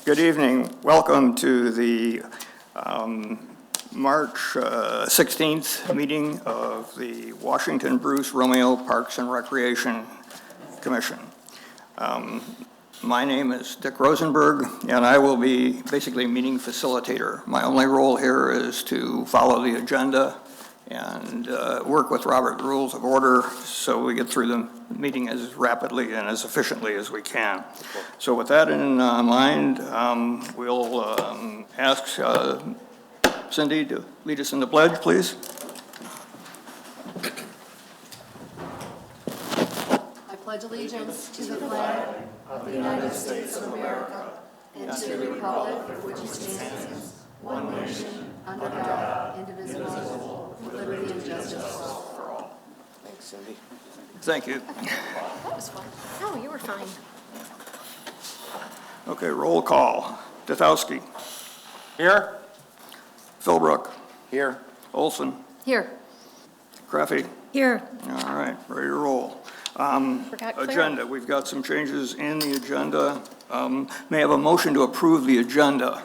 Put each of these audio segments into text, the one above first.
Good evening. Welcome to the March 16th meeting of the Washington Bruce Romeo Parks and Recreation Commission. My name is Dick Rosenberg, and I will be basically meeting facilitator. My only role here is to follow the agenda and work with Robert Rules of Order so we get through the meeting as rapidly and as efficiently as we can. So with that in mind, we'll ask Cindy to lead us in the pledge, please. I pledge allegiance to the flag of the United States of America and to the republic for which it stands, one nation, under God, indivisible, with liberty and justice for all. Thanks, Cindy. Thank you. That was fun. No, you were fine. Okay, roll call. Tatowski. Here. Philbrook. Here. Olson. Here. Craffey. Here. All right, ready to roll. Agenda, we've got some changes in the agenda. May I have a motion to approve the agenda?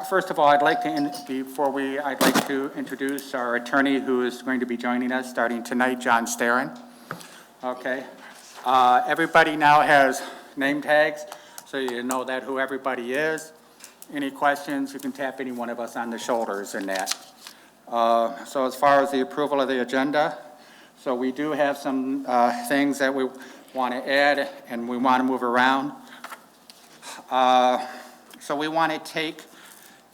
First of all, I'd like to introduce our attorney who is going to be joining us starting tonight, John Starrin. Okay. Everybody now has name tags, so you know that who everybody is. Any questions, you can tap any one of us on the shoulders in that. So as far as the approval of the agenda, so we do have some things that we want to add and we want to move around. So we want to take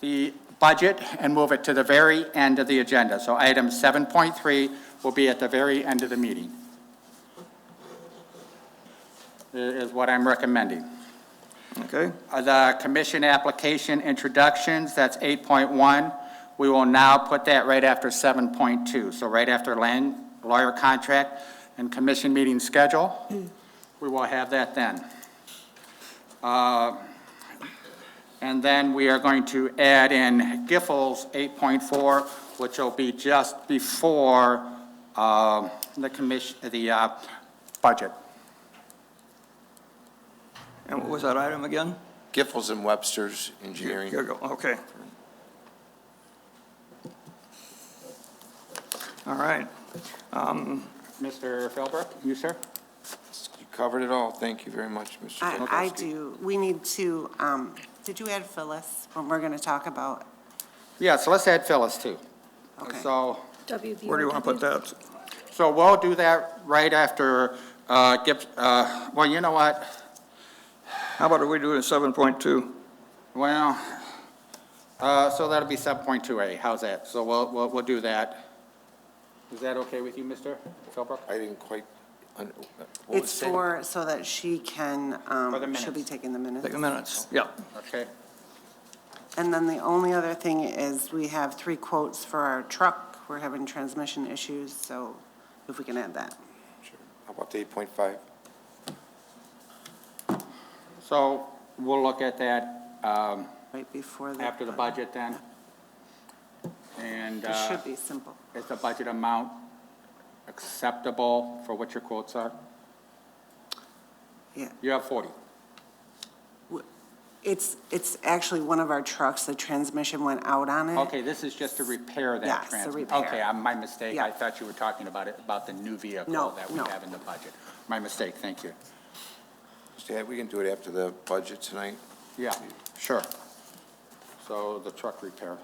the budget and move it to the very end of the agenda. So item 7.3 will be at the very end of the meeting, is what I'm recommending. Okay. The commission application introductions, that's 8.1. We will now put that right after 7.2. So right after land lawyer contract and commission meeting schedule, we will have that then. And then we are going to add in Giffords 8.4, which will be just before the budget. And what was that item again? Giffords and Webster's Engineering. Here you go, okay. All right. Mr. Philbrook, you, sir? You covered it all. Thank you very much, Mr. I do. We need to, did you add Phyllis when we're going to talk about? Yeah, so let's add Phyllis too. Okay. So, Where do you want to put that? so we'll do that right after well, you know what? How about if we do it at 7.2? Well, so that'll be 7.2A. How's that? So we'll do that. Is that okay with you, Mr. Philbrook? I didn't quite, It's for, so that she can, the minutes. she'll be taking the minutes. Take the minutes, yeah. Okay. And then the only other thing is we have 3 quotes for our truck. We're having transmission issues, so if we can add that. Sure. How about the 8.5? So we'll look at that Right before the. after the budget then. And It should be simple. is the budget amount acceptable for what your quotes are? Yeah. You have 40. It's actually one of our trucks, the transmission went out on it. Okay, this is just to repair that Yes, transmission. a repair. Okay, my mistake. Yeah. I thought you were talking about the new vehicle No, that we no. have in the budget. My mistake, thank you. Yeah, we can do it after the budget tonight. Yeah, sure. So the truck repair.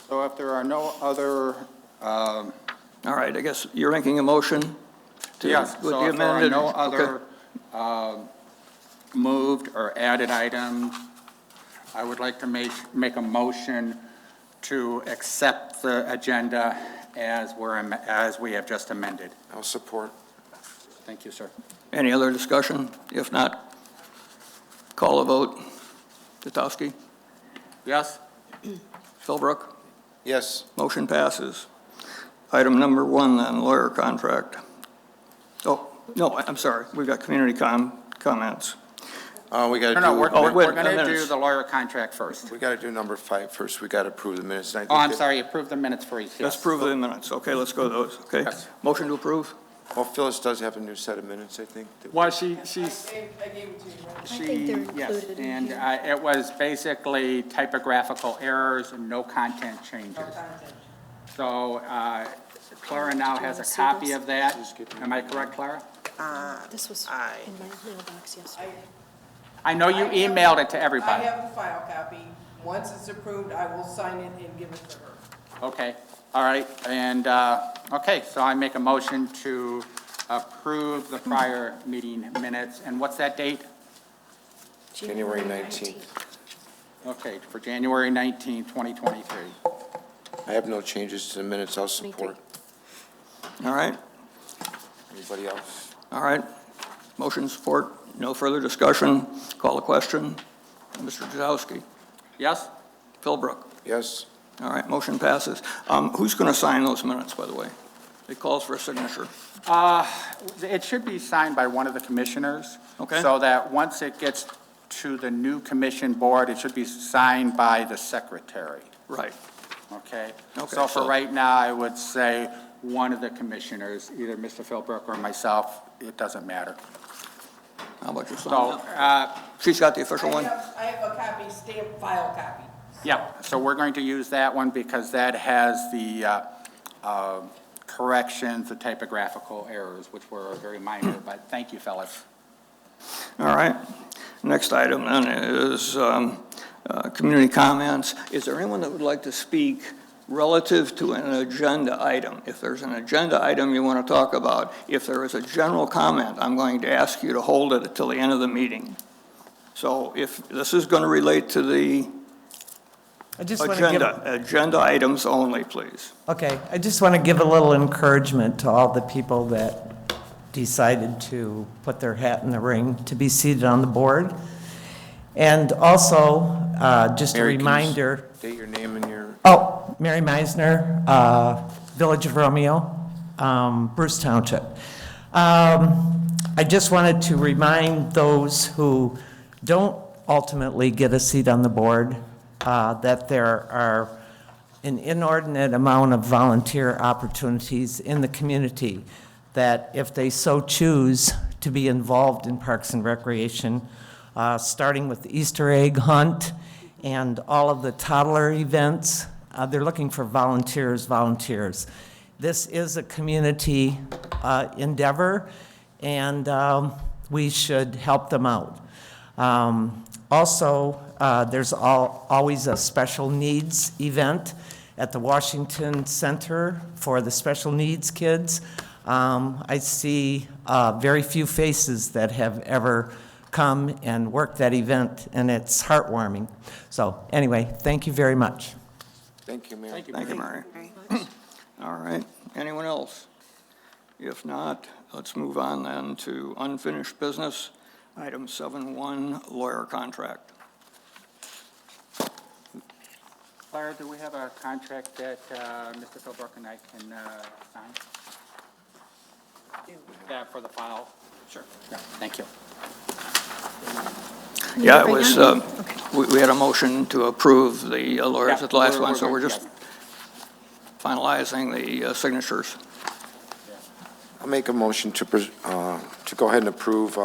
So if there are no other, All right, I guess you're making a motion to, yes, with so the if there are amended. no Okay. other moved or added items, I would like to make a motion to accept the agenda as we have just amended. I'll support. Thank you, sir. Any other discussion? If not, call a vote. Tatowski? Yes? Philbrook? Yes. Motion passes. Item number 1 then, lawyer contract. Oh, no, I'm sorry. We've got community comments. We got to do. No, we're wait, going to do minutes. the lawyer contract first. We got to do number 5 first. We got to approve the minutes. And I Oh, think I'm that- sorry, approve the minutes for each. Let's Yes. approve the minutes. Okay, let's go to those. Okay. Yes. Motion to approve? Well, Phyllis does have a new set of minutes, I think. Well, she's, I gave it to you, right? think they're yes, included in and here. it was basically typographical errors and no content changes. No content. So Clara now has a copy of that. Am I correct, Clara? This was in my mailbox yesterday. I know you emailed it to everybody. I have the file copy. Once it's approved, I will sign it and give it to her. Okay, all right, and, okay, so I make a motion to approve the prior meeting minutes, and what's that date? January 19th. Okay, for January 19th, 2023. I have no changes to the minutes. I'll support. All right, Anybody else? all right. Motion support, no further discussion. Call the question. Mr. Kozowski. Yes? Philbrook. Yes? All right, motion passes. Who's going to sign those minutes, by the way? It calls for a signature. It should be signed by one of the commissioners. Okay. So that once it gets to the new commission board, it should be signed by the secretary, Right. okay? Okay, So for so- right now, I would say one of the commissioners, either Mr. Philbrook or myself, it doesn't matter. How about you So, sign? She's got the official one? I have a copy, stamped file copy. yeah, so we're going to use that one because that has the corrections, the typographical errors, which were very minor, but thank you, fellas. All right. Next item then is community comments. Is there anyone that would like to speak relative to an agenda item? If there's an agenda item you want to talk about, if there is a general comment, I'm going to ask you to hold it until the end of the meeting. So if this is going to relate to the I just want to give, agenda items only, please. okay, I just want to give a little encouragement to all the people that decided to put their hat in the ring to be seated on the board. And also, just a Mary, can you reminder, state your name and your, Mary Meisner, Village of Romeo, Bruce Township. I just wanted to remind those who don't ultimately get a seat on the board that there are an inordinate amount of volunteer opportunities in the community, that if they so choose to be involved in Parks and Recreation, starting with the Easter egg hunt and all of the toddler events, they're looking for volunteers. This is a community endeavor, and we should help them out. Also, there's always a special needs event at the Washington Center for the special needs kids. I see very few faces that have ever come and worked that event, and it's heartwarming. So anyway, thank you very much. thank you, Mary. Thank you, Thank you, Mary. Mary. All right. Anyone else? If not, let's move on then to unfinished business. Item 7.1, lawyer contract. Clara, do we have a contract that Mr. Philbrook and I can sign? Yeah, for the file? Sure. Yeah, thank you. Yeah, it was, we had a motion to approve the lawyers at the last one, so we're just yes. finalizing the signatures. I'll make a motion to go ahead and approve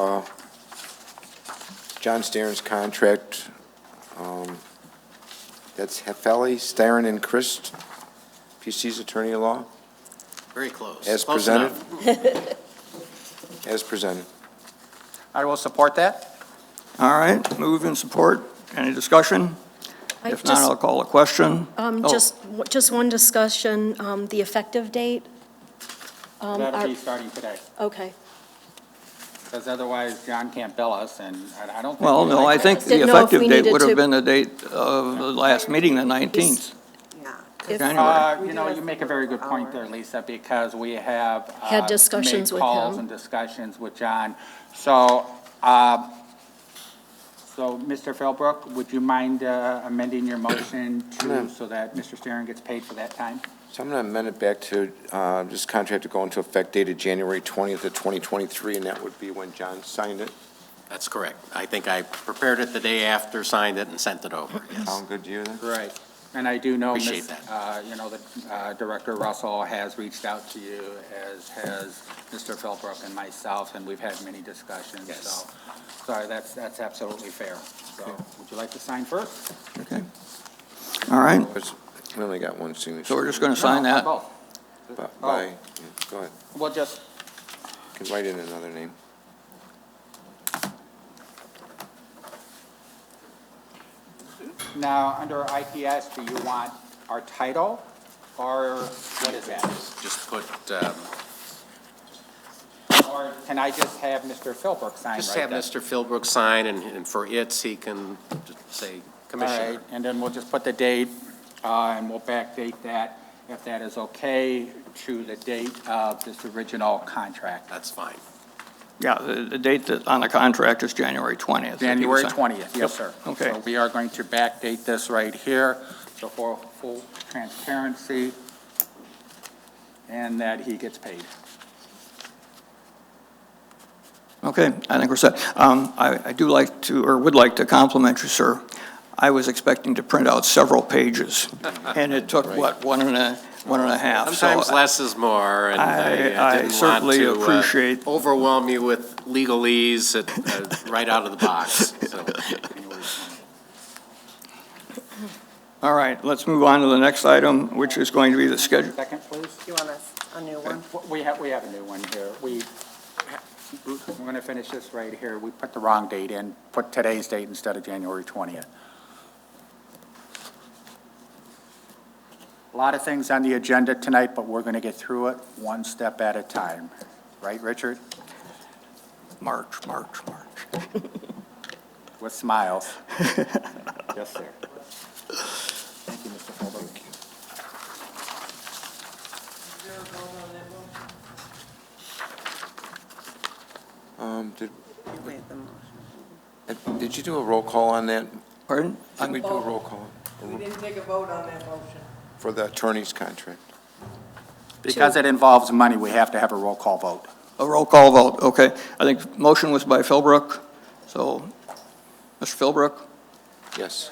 John Staren's contract. That's Hefeli, Staren, and Christ, PC's attorney at law, Very close. as Close presented. enough. As presented. I will support that. All right, move and support. Any discussion? If not, I'll call a question. Just one discussion, the effective date. That'll be starting today, Okay. because otherwise John can't bill us, and I don't think. Well, we'd no, like I think that. the Didn't know if effective we date needed would have to- been the date of the last meeting, the 19th. Yeah. If- January. You know, you make a very good point there, Lisa, because we have. Had discussions made with calls him. and discussions with John. So, Mr. Philbrook, would you mind amending your motion so that Mr. Stern gets paid for that time? So I'm going to amend it back to this contract to go into effect dated January 20th of 2023, and that would be when John signed it. That's correct. I think I prepared it the day after, signed it, and sent it over, yes. Sound good to you then? Right. And I do know, Appreciate that. you know, that Director Russell has reached out to you, as has Mr. Philbrook and myself, and we've had many discussions. Yes. So, sorry, that's absolutely fair. So, would you like to sign first? Okay. All right, We only got one signature. so we're just going to sign No, that? both. By, yeah, go ahead. We'll just, You can write in another name. now, under IPS, do you want our title, or what is that? Just put, Or can I just have Mr. Philbrook sign right just have there? Mr. Philbrook sign, and for it, he can just say All Commissioner. right, and then we'll just put the date, and we'll backdate that, if that is okay, to the date of this original contract. That's fine. Yeah, the date that on the contract is January 20th. January 20th, yes, sir. Okay. So we are going to backdate this right here, so for full transparency, and that he gets paid. Okay, I think we're set. I do like to, or would like to compliment you, sir. I was expecting to print out several pages, and it took, what, one and a half? So Sometimes less is more, and I I didn't certainly want to appreciate- overwhelm you with legalese right out of the box, so. All right, let's move on to the next item, which is going to be the schedule. Second, please. You want a new one? We have a new one here. We're going to finish this right here. We put the wrong date in, put today's date instead of January 20th. A lot of things on the agenda tonight, but we're going to get through it one step at a time. Right, Richard? March. With smiles. Yes, sir. Thank you, Mr. Fulber. Is there a vote on that motion? Did, You made the motion. did you do a roll call on that? Pardon? Did we do a roll call We didn't take a vote on that motion. for the attorney's contract? Because it involves money, we have to have a roll call vote. A roll call vote, okay. I think motion was by Philbrook, so, Mr. Philbrook? Yes.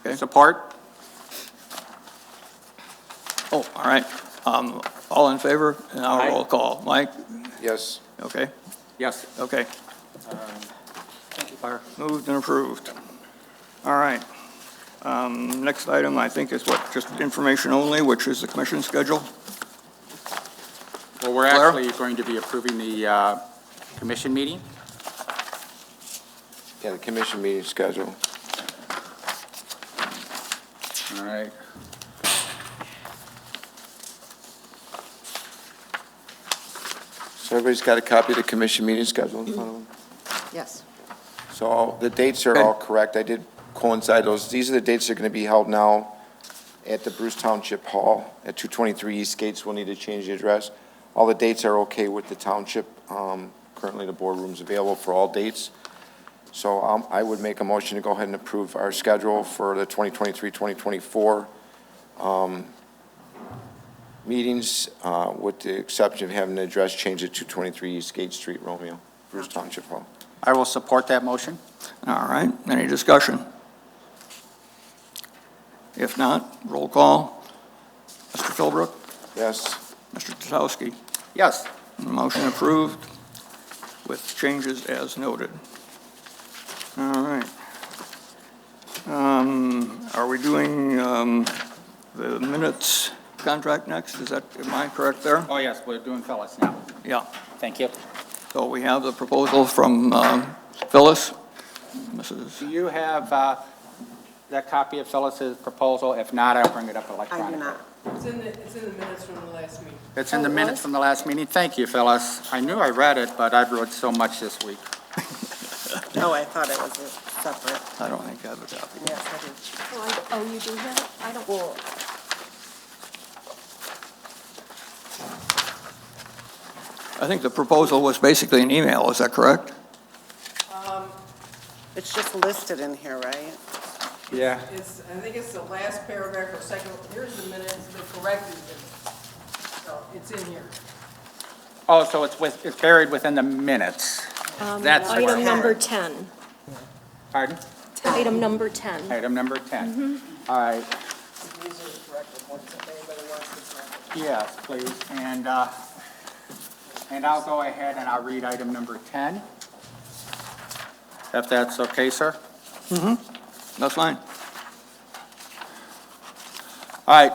Okay. Support? Oh, all right. All in favor? And now Aye. a roll call. Mike? Yes. Okay, Yes. okay. Moved and approved. All right. Next item, I think, is what, just information only, which is the commission schedule? Well, we're Claire? actually going to be approving the commission meeting. Yeah, the commission meeting schedule. All right. So everybody's got a copy of the commission meeting schedule in front of them? Yes. So the dates are all correct. I did coincide those. These are the dates that are going to be held now at the Bruce Township Hall at 223 East Gates. We'll need to change the address. All the dates are okay with the township. Currently, the boardroom's available for all dates. So I would make a motion to go ahead and approve our schedule for the 2023-2024 meetings, with the exception of having the address changed to 223 East Gate Street, Romeo, Bruce Township Hall. I will support that motion. All right, any discussion? If not, roll call. Mr. Philbrook? Yes. Mr. Tatowski? Yes. Motion approved with changes as noted. All right. Are we doing the minutes contract next? Is that, am I correct there? Oh, yes, we're doing Phyllis now. Yeah. Thank you. So we have the proposal from Phyllis. Mrs. Do you have that copy of Phyllis's proposal? If not, I'll bring it up I do electronically. not. It's in the minutes from the last meeting. It's in the minutes from the last meeting. Thank you, Phyllis. I knew I read it, but I've read so much this week. Oh, I thought it was a separate. I don't think I have a copy. Yes, I do. Oh, you do have it? I don't. Well, I think the proposal was basically an email, is that correct? it's just listed in here, right? Yeah. I think it's the last paragraph or second, here's the minutes, the corrected minutes. So it's in here. Oh, so it's buried within the minutes. That's Item Item where- number 10. Pardon? Item number 10. Item number 10. All right. if anybody wants this one. Yes, please, and I'll go ahead and I'll read item number 10, if that's okay, sir? That's fine. All right,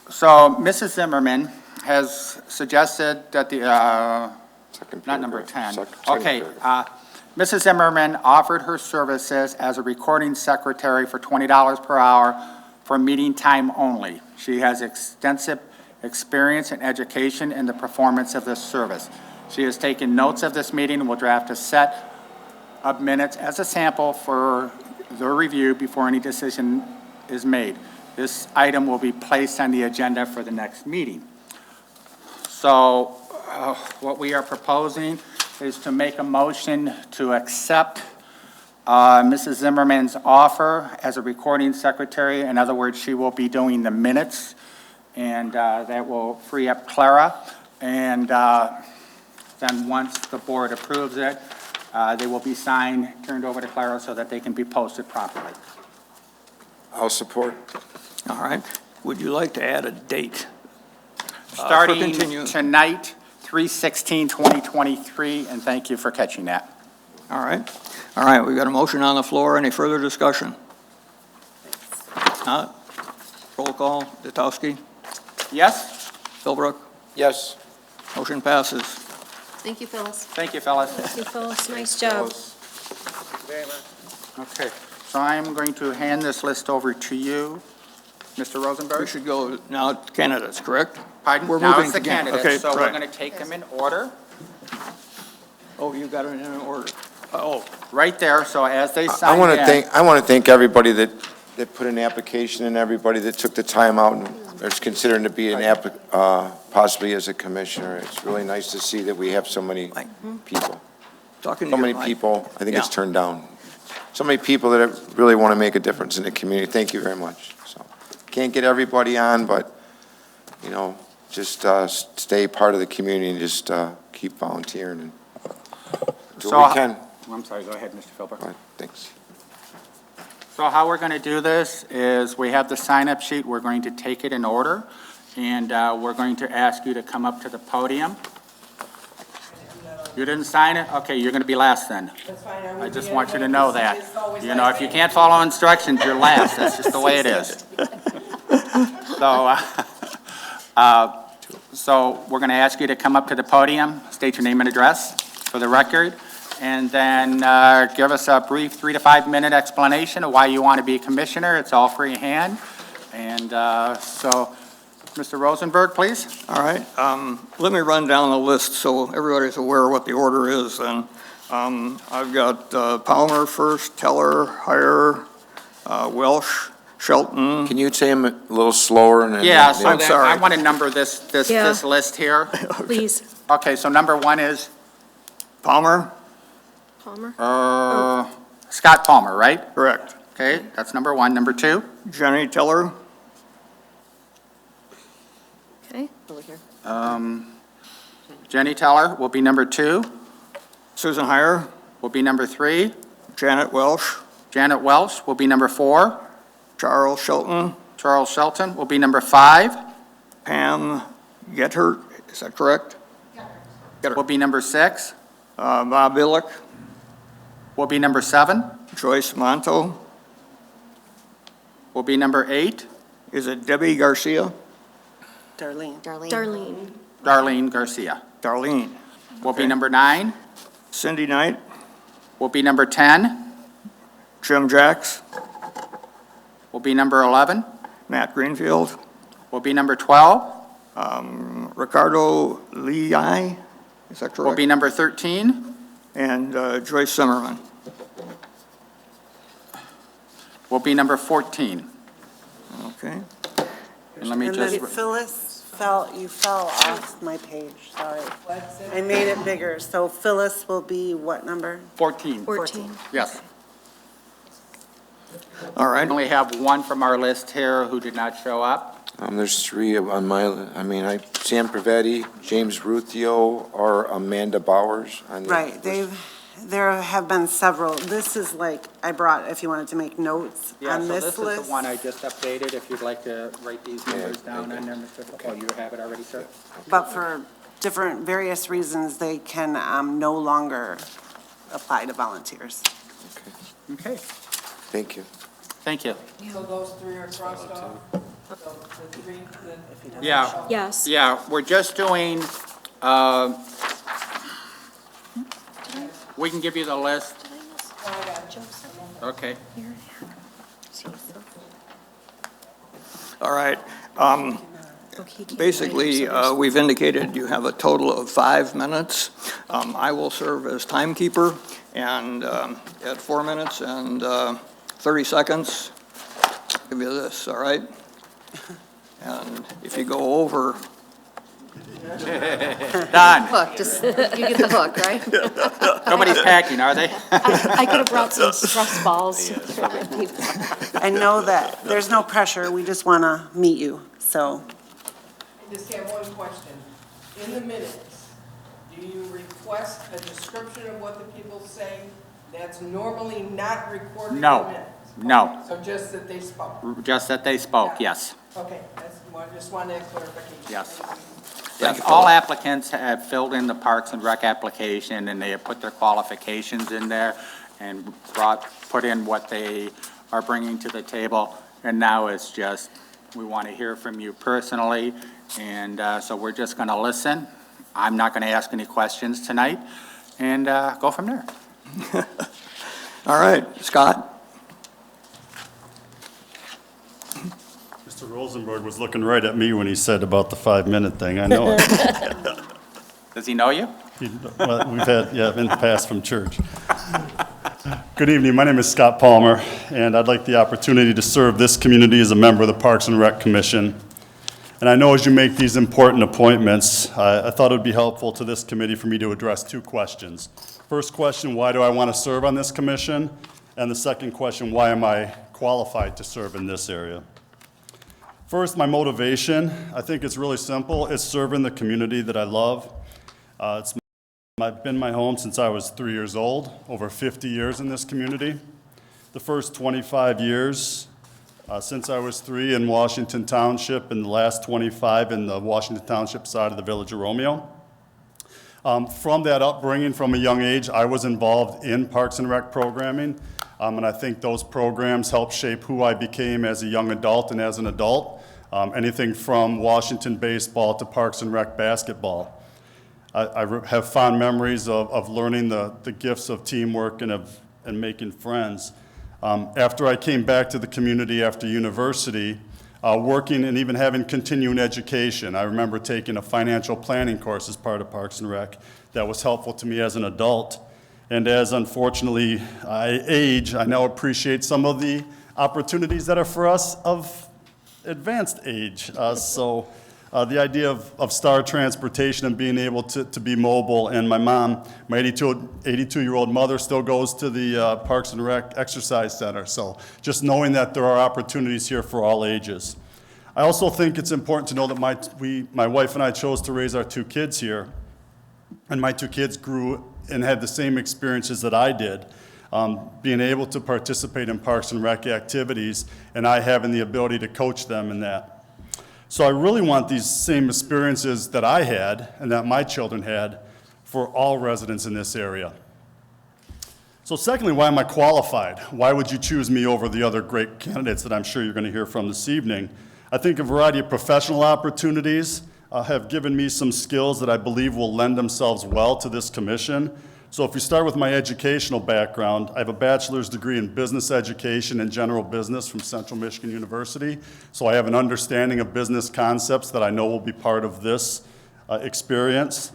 so Mrs. Zimmerman has suggested that the, Second not number paragraph. 10. Second Okay, paragraph. Mrs. Zimmerman offered her services as a recording secretary for $20 per hour for meeting time only. She has extensive experience and education in the performance of this service. She has taken notes of this meeting and will draft a set of minutes as a sample for their review before any decision is made. This item will be placed on the agenda for the next meeting. So what we are proposing is to make a motion to accept Mrs. Zimmerman's offer as a recording secretary. In other words, she will be doing the minutes, and that will free up Clara. And then once the board approves it, they will be signed, turned over to Clara so that they can be posted properly. I'll support. All right. Would you like to add a date? Starting continue- tonight, 3/16/2023, and thank you for catching that. All right. All right, we've got a motion on the floor. Any further discussion? Not? Roll call. Datowski? Yes? Philbrook? Yes. Motion passes. Thank you, Phyllis. Thank you, fellas. Thank you, Phyllis. Nice job. Okay, so I'm going to hand this list over to you, Mr. We Rosenberg. should go now to candidates, correct? Pardon? We're Now moving it's the to can- candidates, okay, so we're right. going to take them in order, Oh, you got it in order. Oh, right there, so as they sign I want to in. thank everybody that put an application and everybody that took the time out and is considering to be possibly as a commissioner. It's really nice to see that we have so many people. talking to So you, many Mike. people, I think it's Yeah. turned down. So many people that really want to make a difference in the community. Thank you very much. So, can't get everybody on, but, just stay part of the community and just keep volunteering and do So what we can. I'm sorry, go ahead, Mr. Philbrook. All right, thanks. So how we're going to do this is we have the sign-up sheet. We're going to take it in order, and we're going to ask you to come up to the podium. You didn't sign it? Okay, you're going to be last then. That's fine. I just want you to know that. If you can't follow instructions, you're last. That's just the way it is. So we're going to ask you to come up to the podium, state your name and address for the record, and then give us a brief 3 to 5 minute explanation of why you want to be a commissioner. It's all free hand. And so, Mr. Rosenberg, please. All right, let me run down the list so everybody's aware of what the order is then. I've got Palmer first, Teller, Heyer, Welsh, Shelton. Can you say them a little slower? And then- Yeah, so I'm then sorry. I want to number this Yeah. list here. Please. Okay, so number 1 is Palmer, Palmer? Scott Palmer, right? correct. Okay, that's number 1. Number 2? Jenny Teller, Okay, over here. Jenny Teller will be number 2, Susan Heyer, will be number 3. Janet Welsh, Janet Welsh will be number 4. Charles Shelton, Charles Shelton will be number 5. Pam Gethert, is that correct? Will be number 6. Bob Billick, Will be number 7. Joyce Monto, Will be number 8. is it Debbie Garcia? Darlene. Darlene. Darlene Garcia. Darlene. Will be Okay. number 9. Cindy Knight, Will be number 10. Jim Jacks, Will be number 11. Matt Greenfield, Will be number 12. Ricardo Leai, is that Will correct? be number 13. And Joyce Zimmerman. Will be number 14. Okay. And let me And just, then Phyllis you fell off my page, sorry. I made it bigger, so Phyllis will be what number? 14. 14. Yes. All I right. only have one from our list here who did not show up. There's 3 on my, Sam Pravetti, James Ruthio, or Amanda Bowers. Right, There have been several. This is like, I brought, if you wanted to make notes Yeah, on so this this list. is the one I just updated, if you'd like to write these numbers down on there, Mr. Oh, you have it already, sir? But for different, various reasons, they can no longer apply to volunteers. Okay, Thank you. thank you. So those three are crossed off? So the three that. Yeah, Yes. yeah, we're just doing, we can give you the list. Okay. All right. Basically, we've indicated you have a total of 5 minutes. I will serve as timekeeper, and at 4 minutes and 30 seconds, I'll give you this, all right? And if you go over, Done. Hook, just, you get the hook, right? Nobody's packing, are they? I could have brought some stress balls. I know that there's no pressure, we just want to meet you, so. I just have one question. In the minutes, do you request a description of what the people say that's normally not recorded in the No, minutes? no. So just that they spoke? Just that they spoke, yes. Okay, that's, I just wanted that clarification. Yes. Thank you. All applicants have filled in the Parks and Rec application, and they have put their qualifications in there and put in what they are bringing to the table. And now it's just, we want to hear from you personally, and so we're just going to listen. I'm not going to ask any questions tonight, and go from there. all right, Scott? Mr. Rosenberg was looking right at me when he said about the 5-minute thing. I know it. Does he know you? Well, we've had, yeah, in the past from church. Good evening. My name is Scott Palmer, and I'd like the opportunity to serve this community as a member of the Parks and Rec Commission. And I know as you make these important appointments, I thought it would be helpful to this committee for me to address 2 questions. First question, why do I want to serve on this commission? And the second question, why am I qualified to serve in this area? First, my motivation, I think it's really simple. It's serving the community that I love. I've been my home since I was 3 years old, over 50 years in this community. The first 25 years since I was 3 in Washington Township, and the last 25 in the Washington Township side of the Village of Romeo. From that upbringing, from a young age, I was involved in Parks and Rec programming, and I think those programs helped shape who I became as a young adult and as an adult. Anything from Washington baseball to Parks and Rec basketball. I have fond memories of learning the gifts of teamwork and making friends. After I came back to the community after university, working and even having continuing education, I remember taking a financial planning course as part of Parks and Rec that was helpful to me as an adult. And as unfortunately I age, I now appreciate some of the opportunities that are for us of advanced age. The idea of Star Transportation and being able to be mobile, and my mom, my 82-year-old mother still goes to the Parks and Rec Exercise Center. So just knowing that there are opportunities here for all ages. I also think it's important to know that my wife and I chose to raise our 2 kids here, and my 2 kids grew and had the same experiences that I did. Being able to participate in Parks and Rec activities, and I having the ability to coach them in that. So I really want these same experiences that I had and that my children had for all residents in this area. So secondly, why am I qualified? Why would you choose me over the other great candidates that I'm sure you're going to hear from this evening? I think a variety of professional opportunities have given me some skills that I believe will lend themselves well to this commission. So if we start with my educational background, I have a bachelor's degree in business education and general business from Central Michigan University. So I have an understanding of business concepts that I know will be part of this experience.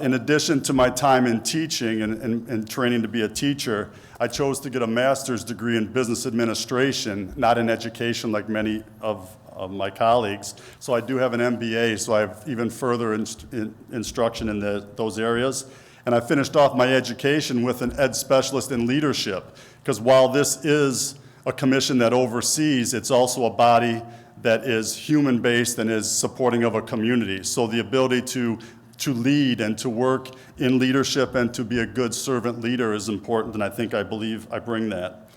In addition to my time in teaching and training to be a teacher, I chose to get a master's degree in business administration, not in education like many of my colleagues. So I do have an MBA, so I have even further instruction in those areas. And I finished off my education with an ed specialist in leadership, because while this is a commission that oversees, it's also a body that is human-based and is supporting of a community. So the ability to to lead and to work in leadership and to be a good servant leader is important, and I believe I bring that.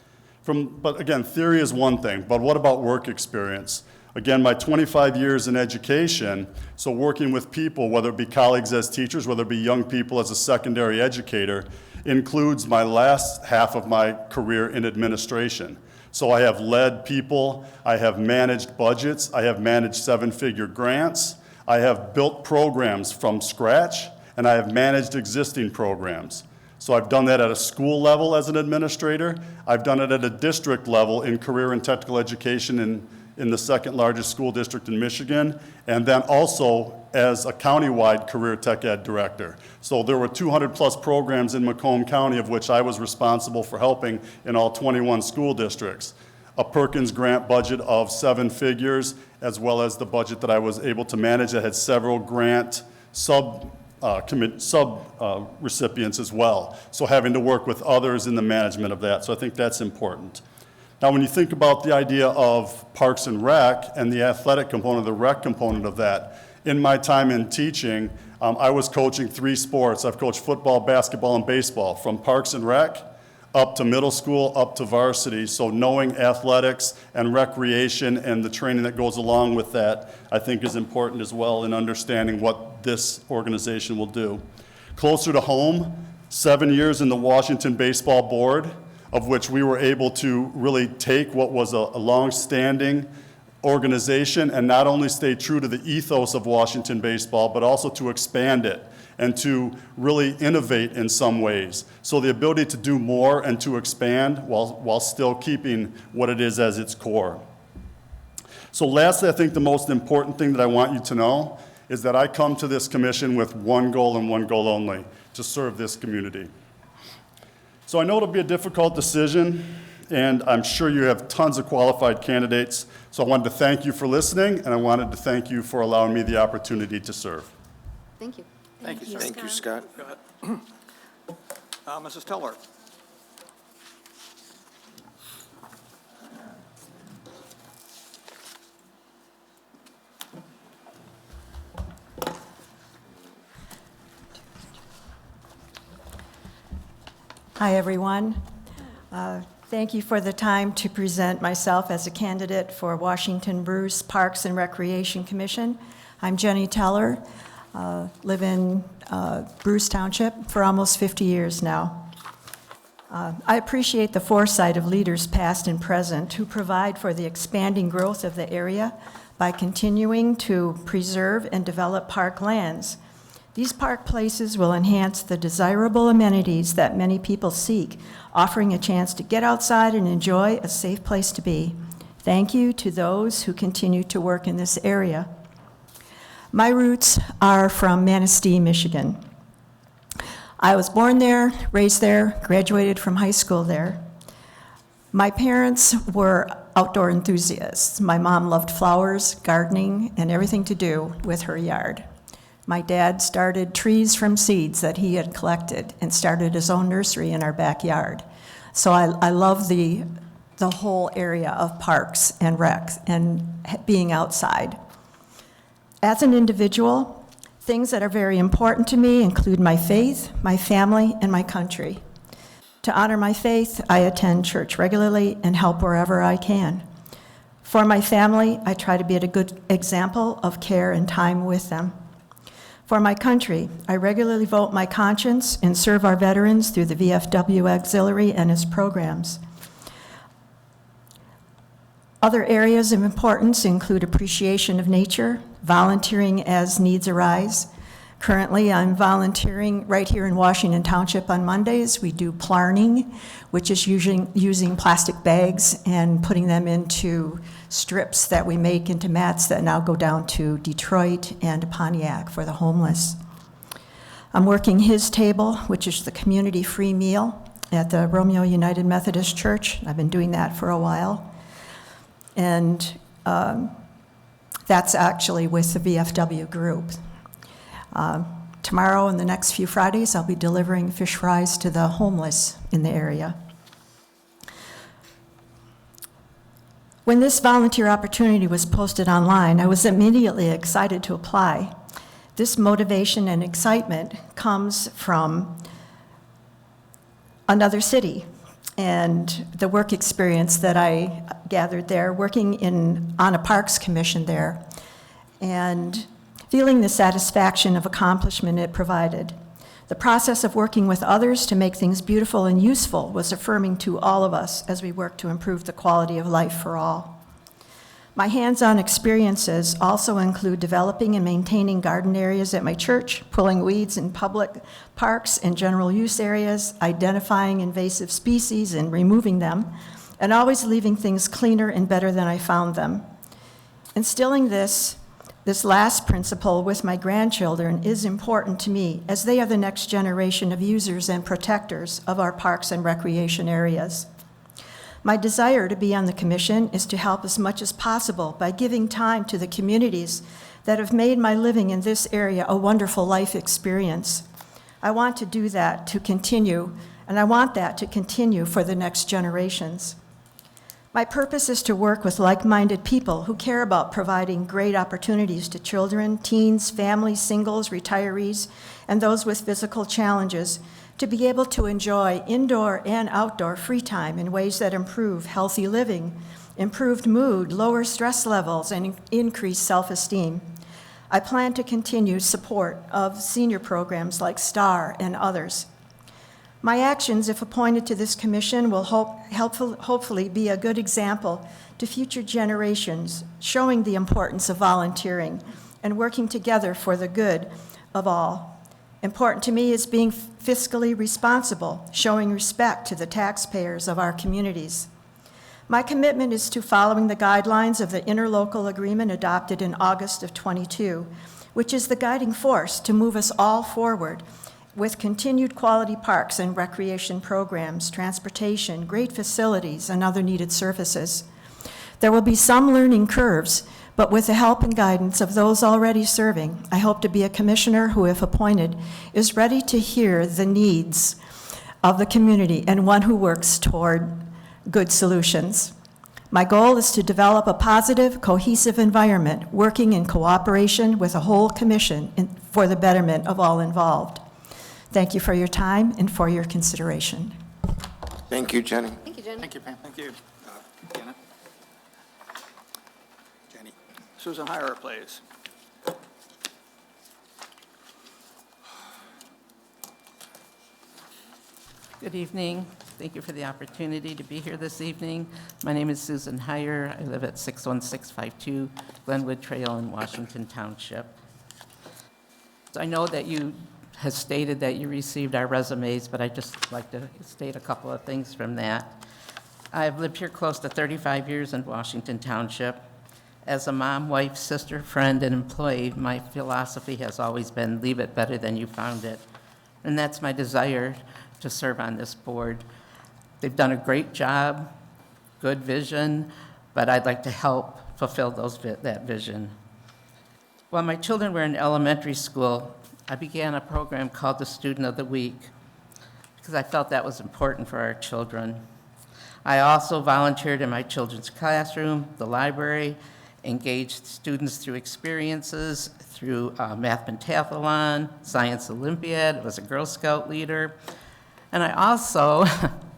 But again, theory is one thing, but what about work experience? Again, my 25 years in education, so working with people, whether it be colleagues as teachers, whether it be young people as a secondary educator, includes my last half of my career in administration. So I have led people, I have managed budgets, I have managed seven-figure grants, I have built programs from scratch, and I have managed existing programs. So I've done that at a school level as an administrator, I've done it at a district level in career and technical education in the second largest school district in Michigan, and then also as a countywide career tech ed director. So there were 200 plus programs in Macomb County, of which I was responsible for helping in all 21 school districts. A Perkins grant budget of 7 figures, as well as the budget that I was able to manage that had several grant recipients as well. So having to work with others in the management of that. So I think that's important. Now, when you think about the idea of Parks and Rec and the athletic component, the rec component of that, in my time in teaching, I was coaching 3 sports. I've coached football, basketball, and baseball, from Parks and Rec up to middle school, up to varsity. So knowing athletics and recreation and the training that goes along with that, I think is important as well in understanding what this organization will do. Closer to home, 7 years in the Washington Baseball Board, of which we were able to really take what was a long-standing organization and not only stay true to the ethos of Washington baseball, but also to expand it and to really innovate in some ways. So the ability to do more and to expand while still keeping what it is as its core. So lastly, I think the most important thing that I want you to know is that I come to this commission with one goal and one goal only, to serve this community. So I know it'll be a difficult decision, and I'm sure you have tons of qualified candidates. So I wanted to thank you for listening, and I wanted to thank you for allowing me the opportunity to serve. Thank you. Thank you, Scott. Mrs. Teller. Hi, everyone. Thank you for the time to present myself as a candidate for Washington Bruce Parks and Recreation Commission. I'm Jenny Teller, live in Bruce Township for almost 50 years now. I appreciate the foresight of leaders past and present who provide for the expanding growth of the area by continuing to preserve and develop park lands. These park places will enhance the desirable amenities that many people seek, offering a chance to get outside and enjoy a safe place to be. Thank you to those who continue to work in this area. My roots are from Manistee, Michigan. I was born there, raised there, graduated from high school there. My parents were outdoor enthusiasts. My mom loved flowers, gardening, and everything to do with her yard. My dad started trees from seeds that he had collected and started his own nursery in our backyard. So I love the whole area of parks and rec and being outside. As an individual, things that are very important to me include my faith, my family, and my country. To honor my faith, I attend church regularly and help wherever I can. For my family, I try to be a good example of care and time with them. For my country, I regularly vote my conscience and serve our veterans through the VFW Auxiliary and its programs. Other areas of importance include appreciation of nature, volunteering as needs arise. Currently, I'm volunteering right here in Washington Township on Mondays. We do plarning, which is using plastic bags and putting them into strips that we make into mats that now go down to Detroit and Pontiac for the homeless. I'm working His Table, which is the community free meal at the Romeo United Methodist Church. I've been doing that for a while. And that's actually with the VFW group. Tomorrow and the next few Fridays, I'll be delivering fish fries to the homeless in the area. When this volunteer opportunity was posted online, I was immediately excited to apply. This motivation and excitement comes from another city and the work experience that I gathered there, working on a Parks Commission there, and feeling the satisfaction of accomplishment it provided. The process of working with others to make things beautiful and useful was affirming to all of us as we work to improve the quality of life for all. My hands-on experiences also include developing and maintaining garden areas at my church, pulling weeds in public parks and general use areas, identifying invasive species and removing them, and always leaving things cleaner and better than I found them. Instilling this last principle with my grandchildren is important to me, as they are the next generation of users and protectors of our parks and recreation areas. My desire to be on the commission is to help as much as possible by giving time to the communities that have made my living in this area a wonderful life experience. I want to do that to continue, and I want that to continue for the next generations. My purpose is to work with like-minded people who care about providing great opportunities to children, teens, families, singles, retirees, and those with physical challenges to be able to enjoy indoor and outdoor free time in ways that improve healthy living, improved mood, lower stress levels, and increase self-esteem. I plan to continue support of senior programs like STAR and others. My actions, if appointed to this commission, will hopefully be a good example to future generations, showing the importance of volunteering and working together for the good of all. Important to me is being fiscally responsible, showing respect to the taxpayers of our communities. My commitment is to following the guidelines of the interlocal agreement adopted in August of '22, which is the guiding force to move us all forward with continued quality parks and recreation programs, transportation, great facilities, and other needed services. There will be some learning curves, but with the help and guidance of those already serving, I hope to be a commissioner who, if appointed, is ready to hear the needs of the community and one who works toward good solutions. My goal is to develop a positive, cohesive environment, working in cooperation with a whole commission for the betterment of all involved. Thank you for your time and for your consideration. Thank you, Jenny. Thank you, Jen. Thank you, Pam. Thank you. Janet? Jenny. Susan Heyer, please. Good evening. Thank you for the opportunity to be here this evening. My name is Susan Heyer. I live at 61652 Glenwood Trail in Washington Township. So I know that you have stated that you received our resumes, but I'd just like to state a couple of things from that. I've lived here close to 35 years in Washington Township. As a mom, wife, sister, friend, and employee, my philosophy has always been leave it better than you found it. And that's my desire to serve on this board. They've done a great job, good vision, but I'd like to help fulfill that vision. While my children were in elementary school, I began a program called the Student of the Week because I felt that was important for our children. I also volunteered in my children's classroom, the library, engaged students through experiences, through Math Pentathlon, Science Olympiad, I was a Girl Scout leader. And I also,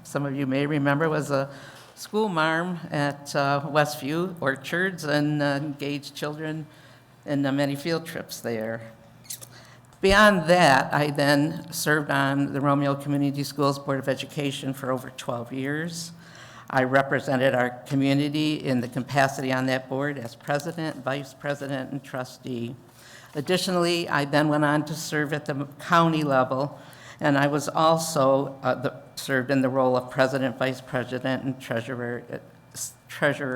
some of you may remember, was a school marm at Westview Orchards and engaged children in many field trips there. Beyond that, I then served on the Romeo Community Schools Board of Education for over 12 years. I represented our community in the capacity on that board as president, vice president, and trustee. Additionally, I then went on to serve at the county level, and I was also served in the role of president, vice president, and treasurer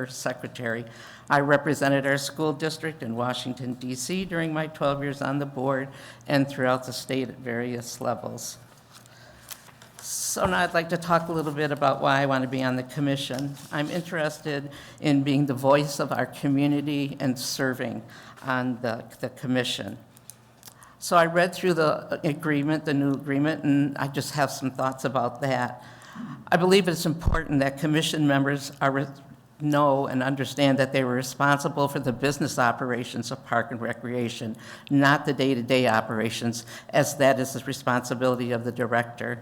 secretary. I represented our school district in Washington, D.C. during my 12 years on the board and throughout the state at various levels. So now I'd like to talk a little bit about why I want to be on the commission. I'm interested in being the voice of our community and serving on the commission. So I read through the agreement, the new agreement, and I just have some thoughts about that. I believe it's important that commission members are know and understand that they were responsible for the business operations of Park and Recreation, not the day-to-day operations, as that is the responsibility of the director.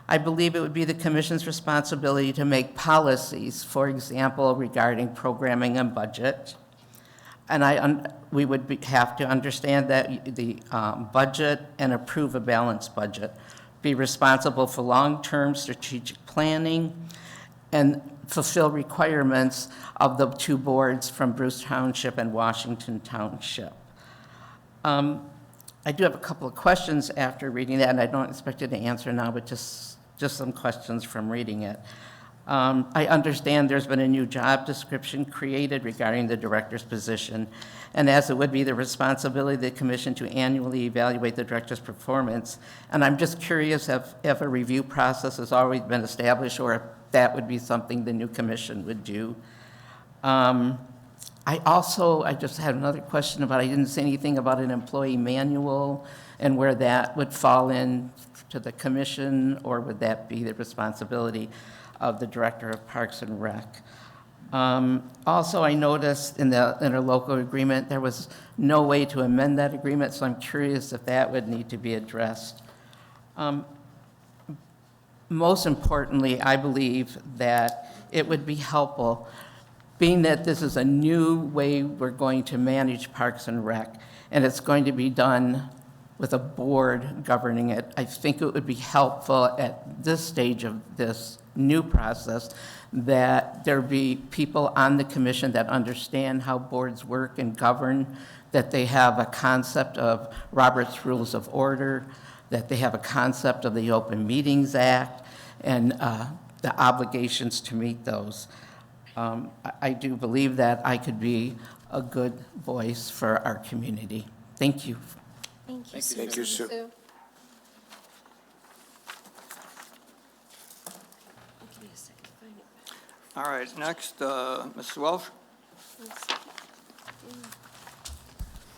I believe it would be the commission's responsibility to make policies, for example, regarding programming and budget. And we would have to understand that the budget and approve a balanced budget, be responsible for long-term strategic planning, and fulfill requirements of the two boards from Bruce Township and Washington Township. I do have a couple of questions after reading that, and I don't expect you to answer now, but just some questions from reading it. I understand there's been a new job description created regarding the director's position, and as it would be the responsibility of the commission to annually evaluate the director's performance, and I'm just curious if a review process has already been established or if that would be something the new commission would do. I just had another question about, I didn't say anything about an employee manual and where that would fall in to the commission, or would that be the responsibility of the Director of Parks and Rec? Also, I noticed in the interlocal agreement, there was no way to amend that agreement, so I'm curious if that would need to be addressed. Most importantly, I believe that it would be helpful, being that this is a new way we're going to manage Parks and Rec, and it's going to be done with a board governing it. I think it would be helpful at this stage of this new process that there be people on the commission that understand how boards work and govern, that they have a concept of Robert's Rules of Order, that they have a concept of the Open Meetings Act, and the obligations to meet those. I do believe that I could be a good voice for our community. Thank you. Thank you, Thank you, Sue. Give me a second to find it. All right, next, Mrs. Welsh.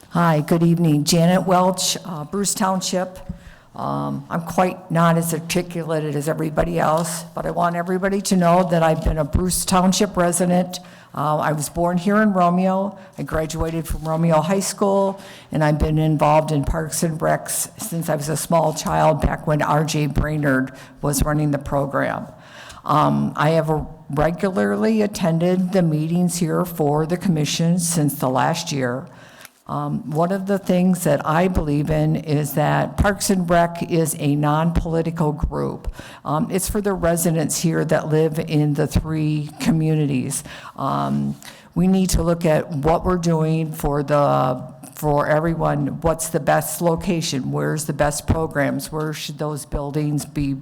Hi, good evening. Janet Welch, Bruce Township. I'm quite not as articulate as everybody else, but I want everybody to know that I've been a Bruce Township resident. I was born here in Romeo. I graduated from Romeo High School, and I've been involved in Parks and Recs since I was a small child, back when R.J. Brainerd was running the program. I have regularly attended the meetings here for the commission since the last year. One of the things that I believe in is that Parks and Rec is a non-political group. It's for the residents here that live in the three communities. We need to look at what we're doing for everyone. What's the best location? Where's the best programs? Where should those buildings be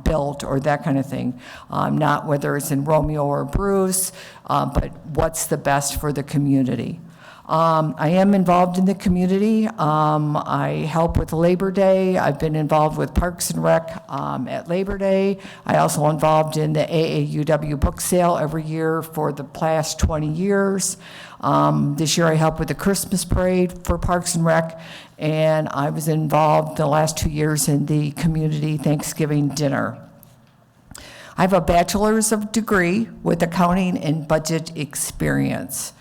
built, or that kind of thing? Not whether it's in Romeo or Bruce, but what's the best for the community? I am involved in the community. I help with Labor Day. I've been involved with Parks and Rec at Labor Day. I also involved in the AAUW book sale every year for the past 20 years. This year I helped with the Christmas parade for Parks and Rec, and I was involved the last 2 years in the community Thanksgiving dinner. I have a bachelor's of degree with accounting and budget experience.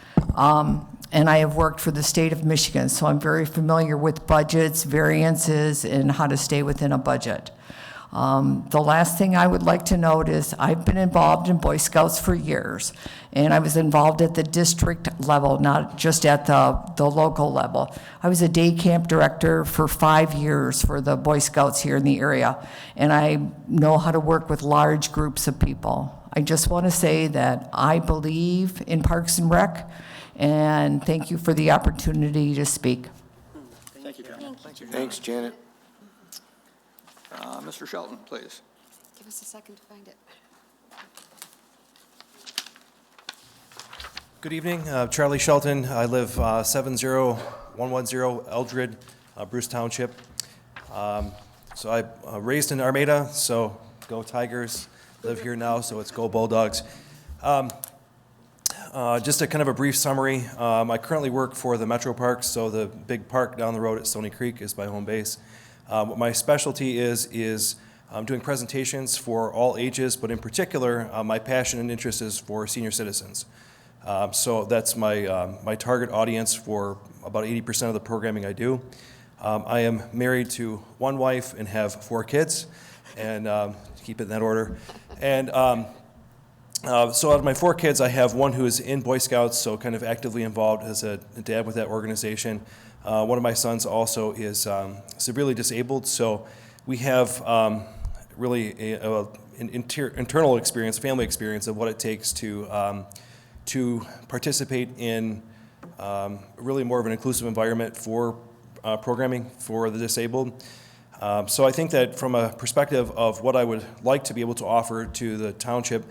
And I have worked for the state of Michigan, so I'm very familiar with budgets, variances, and how to stay within a budget. The last thing I would like to note is I've been involved in Boy Scouts for years, and I was involved at the district level, not just at the local level. I was a day camp director for 5 years for the Boy Scouts here in the area, and I know how to work with large groups of people. I just want to say that I believe in Parks and Rec, and thank you for the opportunity to speak. Thank you, Janet. Thank you, Thanks, Janet. Mr. Shelton, please. Give us a second to find it. Good evening, Charlie Shelton. I live 70110 Eldred, Bruce Township. So I raised in Armada, so go Tigers. Live here now, so it's go Bulldogs. Just a kind of a brief summary. I currently work for the Metro Parks, so the big park down the road at Stony Creek is my home base. What my specialty is doing presentations for all ages, but in particular, my passion and interest is for senior citizens. So that's my target audience for about 80% of the programming I do. I am married to one wife and have 4 kids, and keep it in that order. And so out of my 4 kids, I have one who is in Boy Scouts, so kind of actively involved as a dad with that organization. One of my sons also is severely disabled, so we have really an internal experience, family experience of what it takes to participate in really more of an inclusive environment for programming for the disabled. So I think that from a perspective of what I would like to be able to offer to the township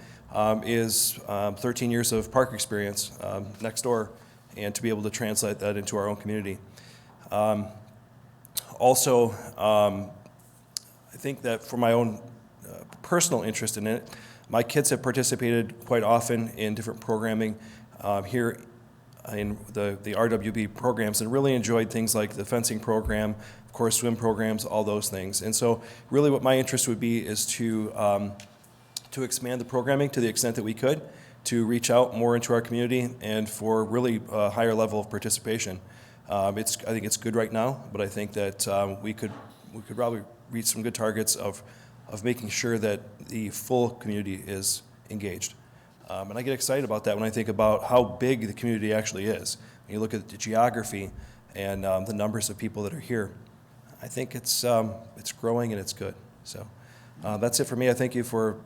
is 13 years of park experience next door, and to be able to translate that into our own community. Also, I think that for my own personal interest in it, my kids have participated quite often in different programming here in the RWB programs, and really enjoyed things like the fencing program, of course, swim programs, all those things. And so really what my interest would be is to expand the programming to the extent that we could, to reach out more into our community, and for really a higher level of participation. I think it's good right now, but I think that we could probably reach some good targets of making sure that the full community is engaged. And I get excited about that when I think about how big the community actually is. When you look at the geography and the numbers of people that are here, I think it's growing and it's good. So that's it for me. I thank you for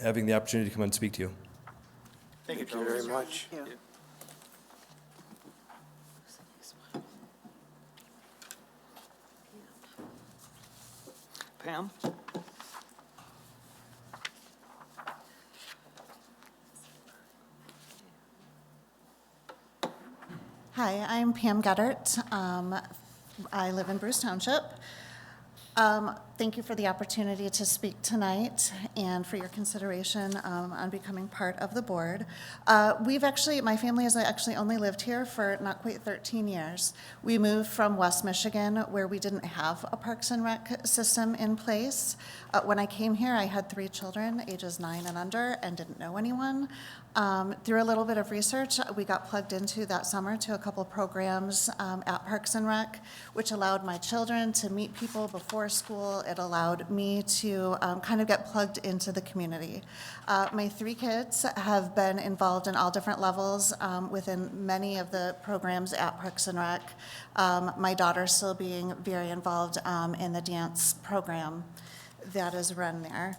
having the opportunity to come and speak to you. Thank you, Thank you very much. Thank you. Pam? Hi, I'm Pam Geddert. I live in Bruce Township. Thank you for the opportunity to speak tonight and for your consideration on becoming part of the board. My family has actually only lived here for not quite 13 years. We moved from West Michigan, where we didn't have a Parks and Rec system in place. When I came here, I had 3 children, ages 9 and under, and didn't know anyone. Through a little bit of research, we got plugged into that summer to a couple programs at Parks and Rec, which allowed my children to meet people before school. It allowed me to kind of get plugged into the community. My 3 kids have been involved in all different levels within many of the programs at Parks and Rec. My daughter still being very involved in the dance program that is run there.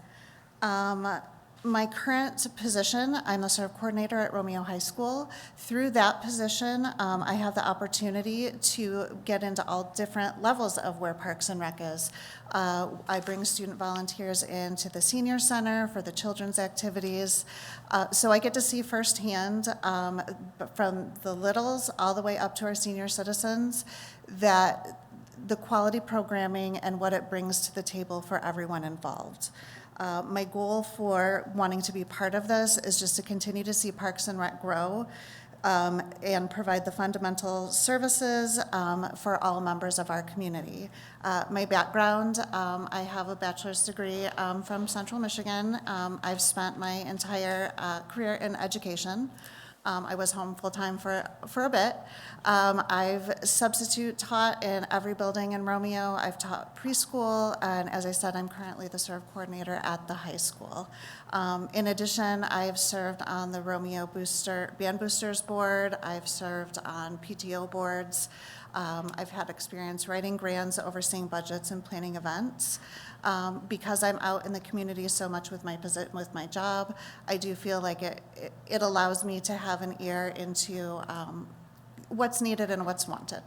My current position, I'm the serve coordinator at Romeo High School. Through that position, I have the opportunity to get into all different levels of where Parks and Rec is. I bring student volunteers into the senior center for the children's activities. So I get to see firsthand, from the littles all the way up to our senior citizens, that the quality programming and what it brings to the table for everyone involved. My goal for wanting to be part of this is just to continue to see Parks and Rec grow and provide the fundamental services for all members of our community. My background, I have a bachelor's degree from Central Michigan. I've spent my entire career in education. I was home full-time for a bit. I've substitute taught in every building in Romeo. I've taught preschool, and as I said, I'm currently the serve coordinator at the high school. In addition, I've served on the Romeo Band Boosters Board. I've served on PTO boards. I've had experience writing grants, overseeing budgets, and planning events. Because I'm out in the community so much with my job, I do feel like it allows me to have an ear into what's needed and what's wanted.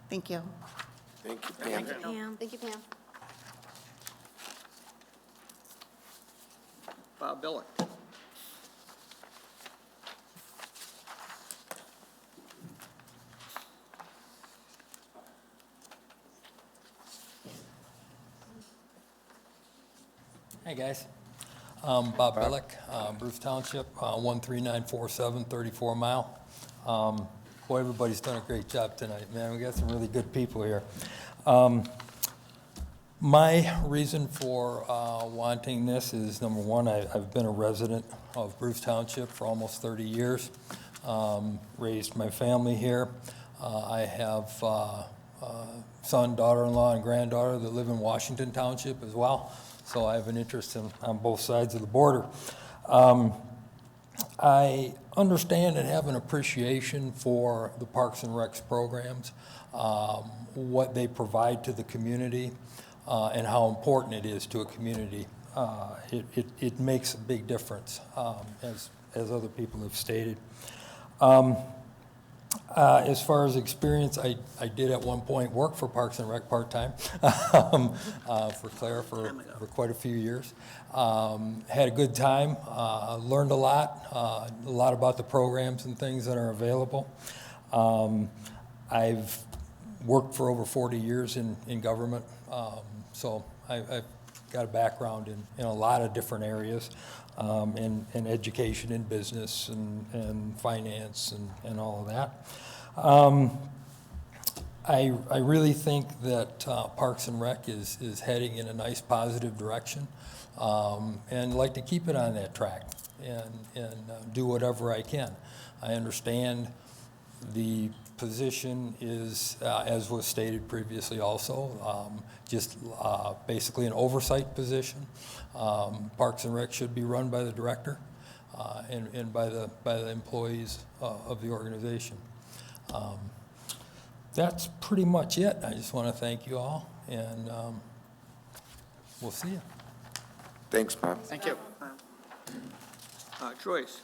Thank you. Thank you, Pam. Pam. Thank you, Pam. Bob Billick. Hey, guys. Bob Billick, Bruce Township, 13947, 34 Mile. Boy, everybody's done a great job tonight, man. We got some really good people here. My reason for wanting this is, number one, I've been a resident of Bruce Township for almost 30 years, raised my family here. I have son, daughter-in-law, and granddaughter that live in Washington Township as well, so I have an interest on both sides of the border. I understand and have an appreciation for the Parks and Recs programs, what they provide to the community, and how important it is to a community. It makes a big difference, as other people have stated. As far as experience, I did at one point work for Parks and Rec part-time for Claire for quite a few years. Had a good time, learned a lot about the programs and things that are available. I've worked for over 40 years in government, so I've got a background in a lot of different areas, in education and business and finance and all of that. I really think that Parks and Rec is heading in a nice positive direction, and like to keep it on that track and do whatever I can. I understand the position is, as was stated previously also, just basically an oversight position. Parks and Rec should be run by the director and by the employees of the organization. That's pretty much it. I just want to thank you all, and we'll see you. Thanks, Bob. Thank you. Joyce?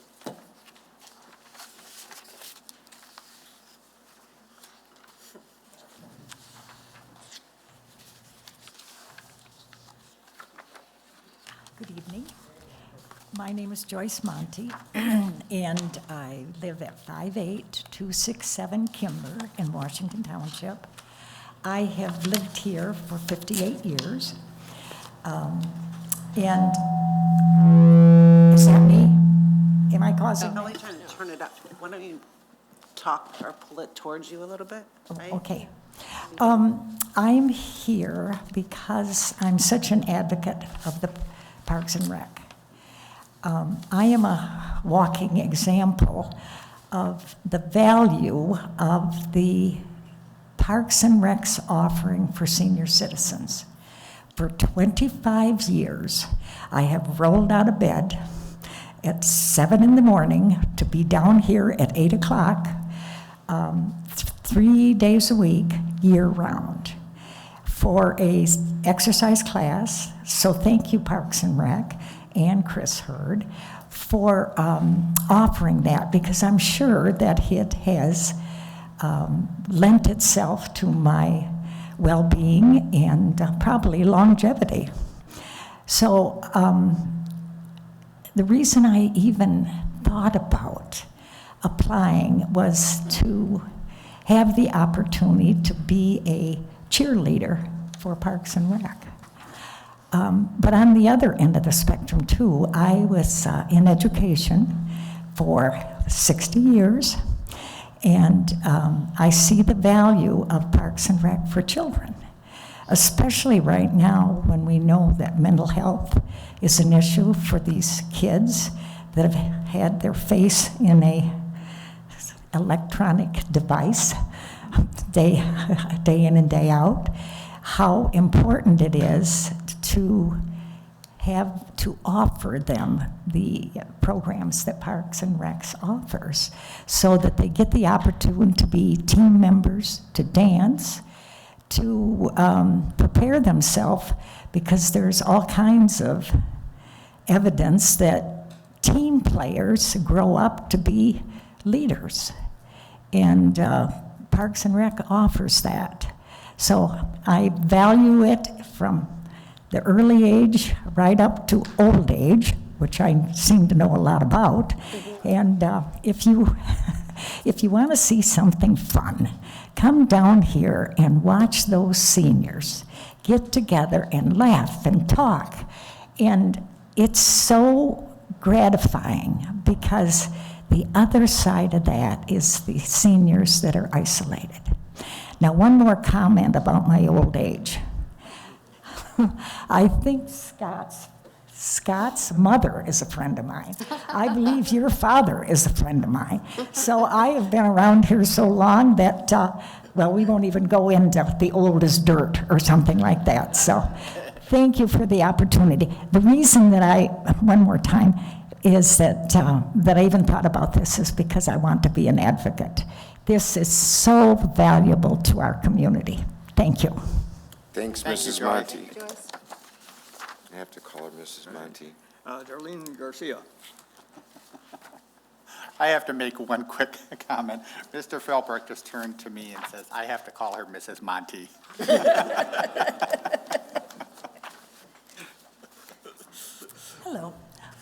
Good evening. My name is Joyce Monty, and I live at 58267 Kimber in Washington Township. I have lived here for 58 years. And is that me? Am I causing? I'm only trying to turn it up. Why don't you talk or pull it towards you a little bit, right? Okay. I'm here because I'm such an advocate of the Parks and Rec. I am a walking example of the value of the Parks and Rec's offering for senior citizens. For 25 years, I have rolled out of bed at 7 in the morning to be down here at 8 o'clock, 3 days a week, year-round, for a exercise class. So thank you, Parks and Rec, and Chris Hurd, for offering that, because I'm sure that it has lent itself to my well-being and probably longevity. So the reason I even thought about applying was to have the opportunity to be a cheerleader for Parks and Rec. But on the other end of the spectrum too, I was in education for 60 years, and I see the value of Parks and Rec for children, especially right now when we know that mental health is an issue for these kids that have had their face in a electronic device day in and day out. How important it is to have to offer them the programs that Parks and Recs offers, so that they get the opportunity to be team members, to dance, to prepare themselves, because there's all kinds of evidence that team players grow up to be leaders, and Parks and Rec offers that. So I value it from the early age right up to old age, which I seem to know a lot about. And if you want to see something fun, come down here and watch those seniors get together and laugh and talk. And it's so gratifying, because the other side of that is the seniors that are isolated. Now, one more comment about my old age. I think Scott's mother is a friend of mine. I believe your father is a friend of mine. So I have been around here so long that, well, we won't even go into the old as dirt or something like that. So thank you for the opportunity. The reason that one more time, is that I even thought about this is because I want to be an advocate. This is so valuable to our community. Thank you. Thanks, Mrs. Monty. I have to call her Mrs. Monty. Darlene Garcia. I have to make one quick comment. Mr. Felbert just turned to me and says, I have to call her Mrs. Monty. Hello,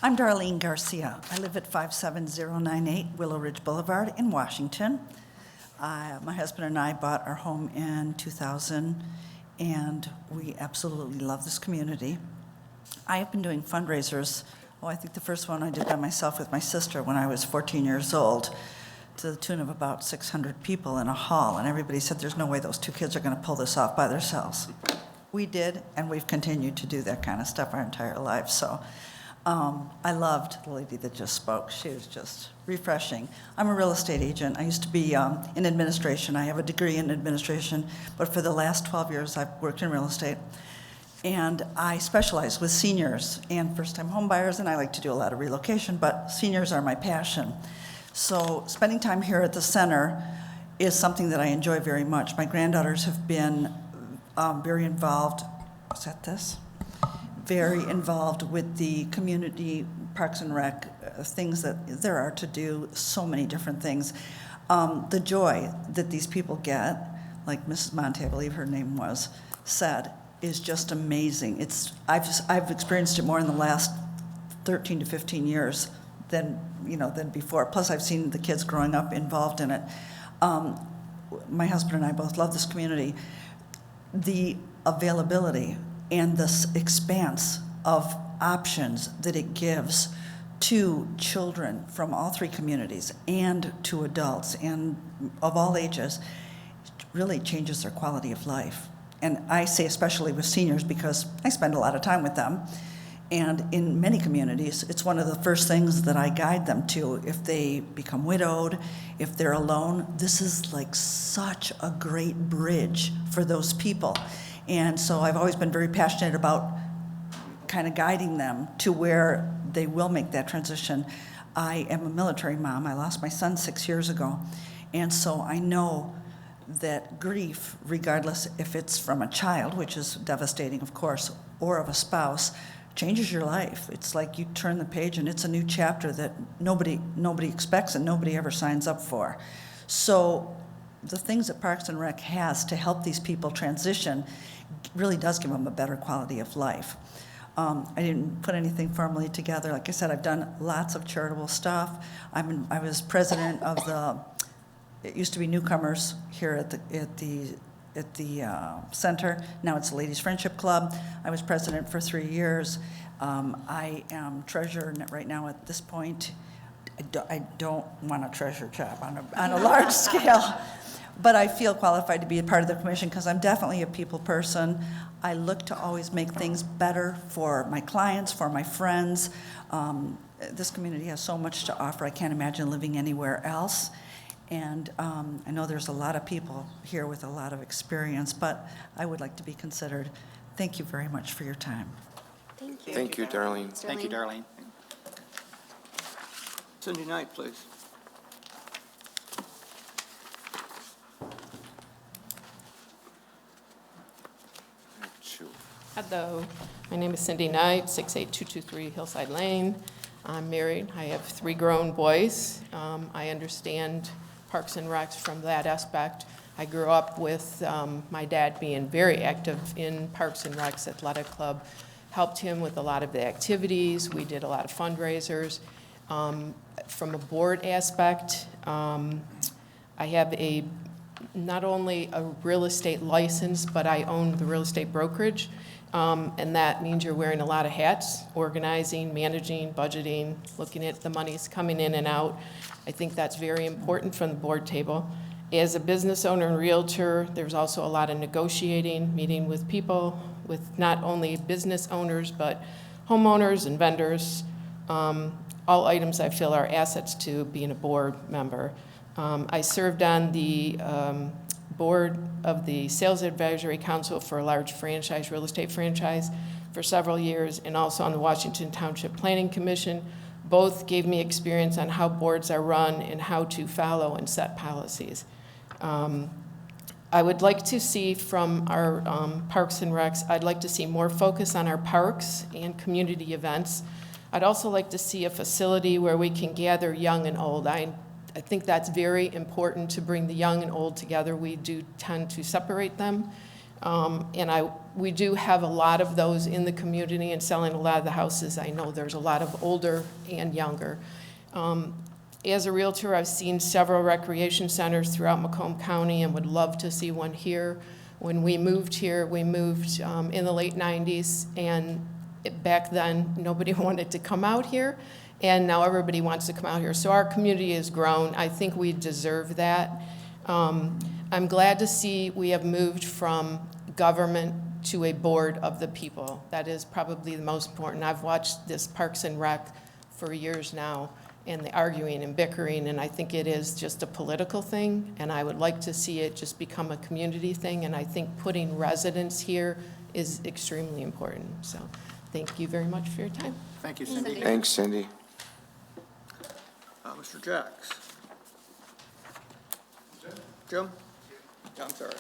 I'm Darlene Garcia. I live at 57098 Willow Ridge Boulevard in Washington. My husband and I bought our home in 2000, and we absolutely love this community. I have been doing fundraisers. I think the first one I did by myself with my sister when I was 14 years old, to the tune of about 600 people in a hall, and everybody said, there's no way those two kids are going to pull this off by themselves. We did, and we've continued to do that kind of stuff our entire lives. So I loved the lady that just spoke. She was just refreshing. I'm a real estate agent. I used to be in administration. I have a degree in administration, but for the last 12 years, I've worked in real estate. And I specialize with seniors and first-time home buyers, and I like to do a lot of relocation, but seniors are my passion. So spending time here at the center is something that I enjoy very much. My granddaughters have been very involved. Is that this? Very involved with the community Parks and Rec, things that there are to do, so many different things. The joy that these people get, like Mrs. Monte, I believe her name was, said, is just amazing. I've experienced it more in the last 13 to 15 years than before. Plus, I've seen the kids growing up involved in it. My husband and I both love this community. The availability and the expanse of options that it gives to children from all three communities and to adults and of all ages really changes their quality of life. And I say especially with seniors because I spend a lot of time with them. And in many communities, it's one of the first things that I guide them to. If they become widowed, if they're alone, this is like such a great bridge for those people. And so I've always been very passionate about kind of guiding them to where they will make that transition. I am a military mom. I lost my son 6 years ago. And so I know that grief, regardless if it's from a child, which is devastating, of course, or of a spouse, changes your life. It's like you turn the page and it's a new chapter that nobody expects and nobody ever signs up for. So the things that Parks and Rec has to help these people transition really does give them a better quality of life. I didn't put anything formally together. Like I said, I've done lots of charitable stuff. I was president of it used to be newcomers here at the center. Now it's the Ladies Friendship Club. I was president for 3 years. I am treasurer right now at this point. I don't want a treasurer job on a large scale, but I feel qualified to be a part of the commission because I'm definitely a people person. I look to always make things better for my clients, for my friends. This community has so much to offer. I can't imagine living anywhere else. And I know there's a lot of people here with a lot of experience, but I would like to be considered. Thank you very much for your time. Thank you. Thank you, Darlene. Thank you, Darlene. Cindy Knight, please. Hello, my name is Cindy Knight, 68223 Hillside Lane. I'm married. I have 3 grown boys. I understand Parks and Recs from that aspect. I grew up with my dad being very active in Parks and Recs Athletic Club, helped him with a lot of the activities. We did a lot of fundraisers. From a board aspect, I have not only a real estate license, but I own the real estate brokerage. And that means you're wearing a lot of hats, organizing, managing, budgeting, looking at the monies coming in and out. I think that's very important from the board table. As a business owner and realtor, there's also a lot of negotiating, meeting with people, with not only business owners, but homeowners and vendors, all items I feel are assets to being a board member. I served on the board of the Sales Advisory Council for a large franchise, real estate franchise, for several years, and also on the Washington Township Planning Commission. Both gave me experience on how boards are run and how to follow and set policies. I would like to see from our Parks and Recs, I'd like to see more focus on our parks and community events. I'd also like to see a facility where we can gather young and old. I think that's very important to bring the young and old together. We do tend to separate them. We do have a lot of those in the community and selling a lot of the houses. I know there's a lot of older and younger. As a realtor, I've seen several recreation centers throughout Macomb County and would love to see one here. When we moved here, we moved in the late 90s, and back then, nobody wanted to come out here, and now everybody wants to come out here. So our community has grown. I think we deserve that. I'm glad to see we have moved from government to a board of the people. That is probably the most important. I've watched this Parks and Rec for years now, and the arguing and bickering, and I think it is just a political thing, and I would like to see it just become a community thing, and I think putting residents here is extremely important. So thank you very much for your time. Thank you, Cindy. Thanks, Cindy. Mr. Jacks. Jim? Yeah, I'm sorry.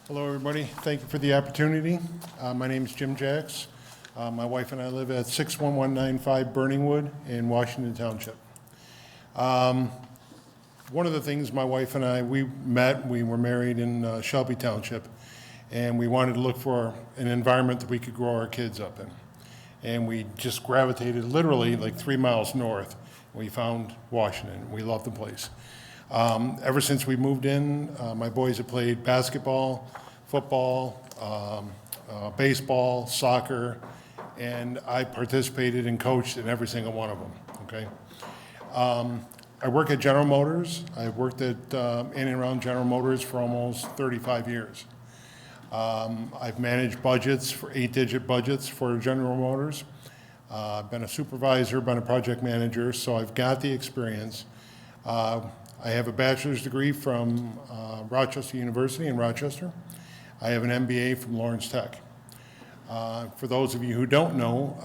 Hello, everybody. Thank you for the opportunity. My name is Jim Jacks. My wife and I live at 61195 Burningwood in Washington Township. One of the things my wife and I, we were married in Shelby Township, and we wanted to look for an environment that we could grow our kids up in. And we just gravitated literally like 3 miles north. We found Washington. We love the place. Ever since we moved in, my boys have played basketball, football, baseball, soccer, and I participated and coached in every single one of them, okay? I work at General Motors. I've worked at in and around General Motors for almost 35 years. I've managed budgets, for 8-digit budgets for General Motors. I've been a supervisor, been a project manager, so I've got the experience. I have a bachelor's degree from Rochester University in Rochester. I have an MBA from Lawrence Tech. For those of you who don't know,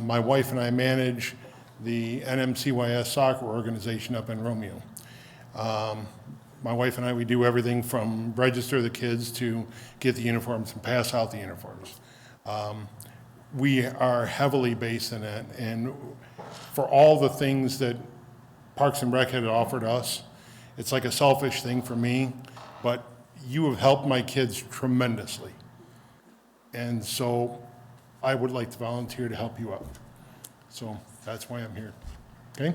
my wife and I manage the NMCYS soccer organization up in Romeo. My wife and I, we do everything from register the kids to get the uniforms and pass out the uniforms. We are heavily based in that, and for all the things that Parks and Rec had offered us, it's like a selfish thing for me, but you have helped my kids tremendously. And so I would like to volunteer to help you out. So that's why I'm here, okay?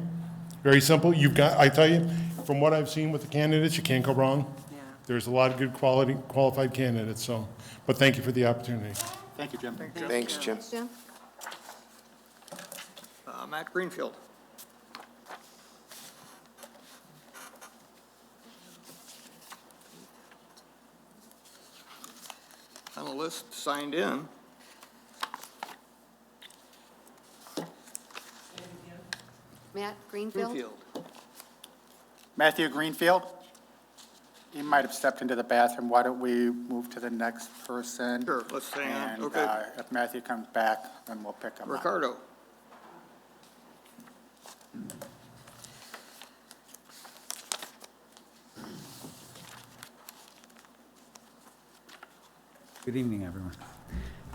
Very simple. I tell you, from what I've seen with the candidates, you can't go wrong. Yeah. There's a lot of good qualified candidates, so, but thank you for the opportunity. Thank you, Jim. Thanks, Jim. Matt Greenfield. On the list signed in. Matt Greenfield? Matthew Greenfield? He might have stepped into the bathroom. Why don't we move to the next person? Sure, let's hang on. And Okay. if Matthew comes back, then we'll pick him up. Ricardo. Good evening, everyone.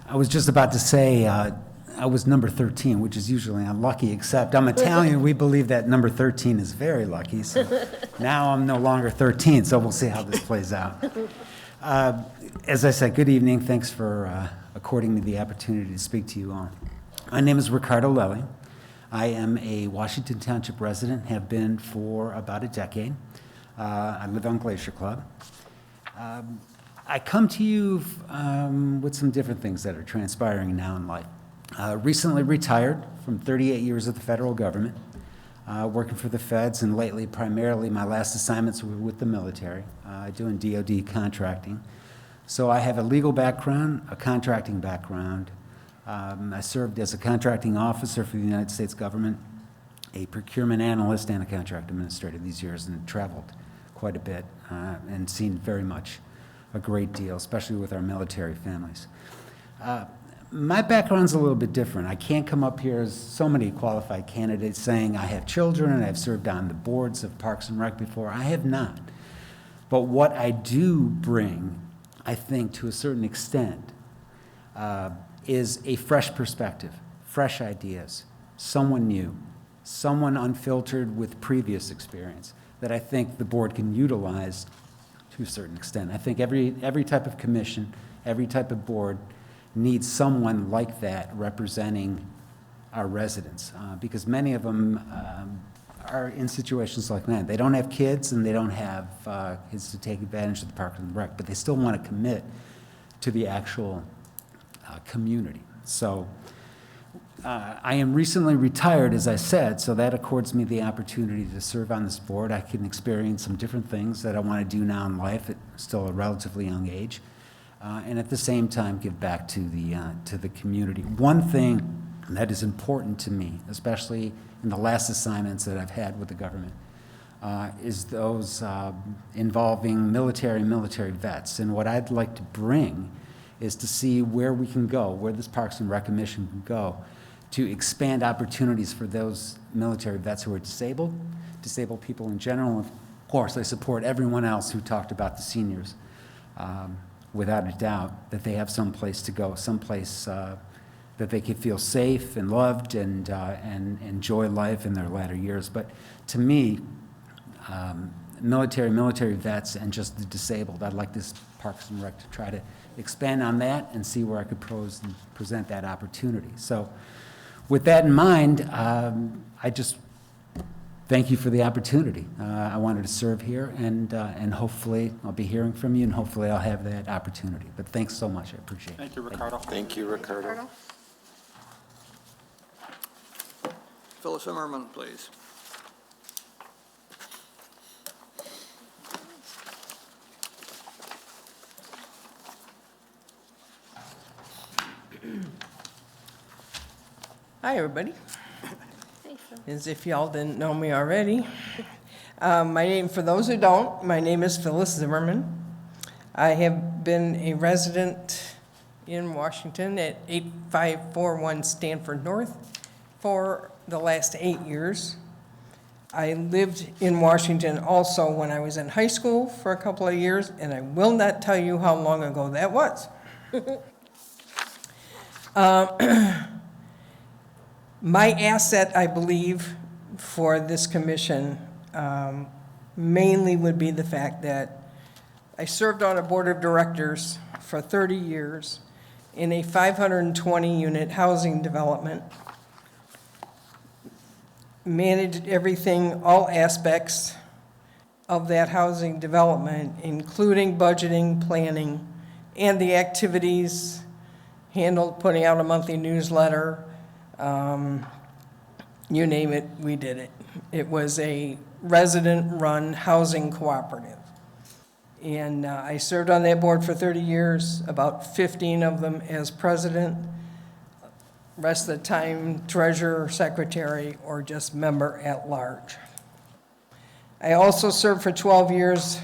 I was just about to say I was number 13, which is usually unlucky, except I'm Italian. We believe that number 13 is very lucky. So now I'm no longer 13, so we'll see how this plays out. As I said, good evening. Thanks for according me the opportunity to speak to you all. My name is Ricardo Lelli. I am a Washington Township resident, have been for about a decade. I live on Glacier Club. I come to you with some different things that are transpiring now in life. Recently retired from 38 years of the federal government. working for the feds, and lately, primarily, my last assignments were with the military, doing DoD contracting. So I have a legal background, a contracting background. I served as a contracting officer for the United States government, a procurement analyst, and a contract administrator these years, and traveled quite a bit and seen very much a great deal, especially with our military families. My background's a little bit different. I can't come up here as so many qualified candidates saying I have children and I've served on the boards of Parks and Rec before. I have not. But what I do bring, I think, to a certain extent, is a fresh perspective, fresh ideas, someone new, someone unfiltered with previous experience that I think the board can utilize to a certain extent. I think every type of commission, every type of board needs someone like that representing our residents, because many of them are in situations like that. They don't have kids and they don't have kids to take advantage of the Park and Rec, but they still want to commit to the actual community. So I am recently retired, as I said, so that accords me the opportunity to serve on this board. I can experience some different things that I want to do now in life at still a relatively young age. And at the same time give back to the community. One thing that is important to me, especially in the last assignments that I've had with the government, is those involving military vets. And what I'd like to bring is to see where we can go, where this Parks and Rec Commission can go, to expand opportunities for those military vets who are disabled people in general. Of course, I support everyone else who talked about the seniors. Without a doubt, that they have some place to go, some place that they can feel safe and loved and enjoy life in their latter years. But to me, military vets and just the disabled, I'd like this Parks and Rec to try to expand on that and see where I could present that opportunity. So with that in mind, I just thank you for the opportunity. I wanted to serve here, and hopefully I'll be hearing from you, and hopefully I'll have that opportunity. But thanks so much. I appreciate it. Thank you, Ricardo. Thank you, Ricardo. Phyllis Zimmerman, please. Hi, everybody. As if y'all didn't know me already. For those who don't, my name is Phyllis Zimmerman. I have been a resident in Washington at 8541 Stanford North for the last 8 years. I lived in Washington also when I was in high school for a couple of years, and I will not tell you how long ago that was. My asset, I believe, for this commission mainly would be the fact that I served on a board of directors for 30 years in a 520-unit housing development, managed everything, all aspects of that housing development, including budgeting, planning, and the activities, handled putting out a monthly newsletter. You name it, we did it. It was a resident-run housing cooperative. And I served on that board for 30 years, about 15 of them as president, rest of the time treasurer, secretary, or just member at large. I also served for 12 years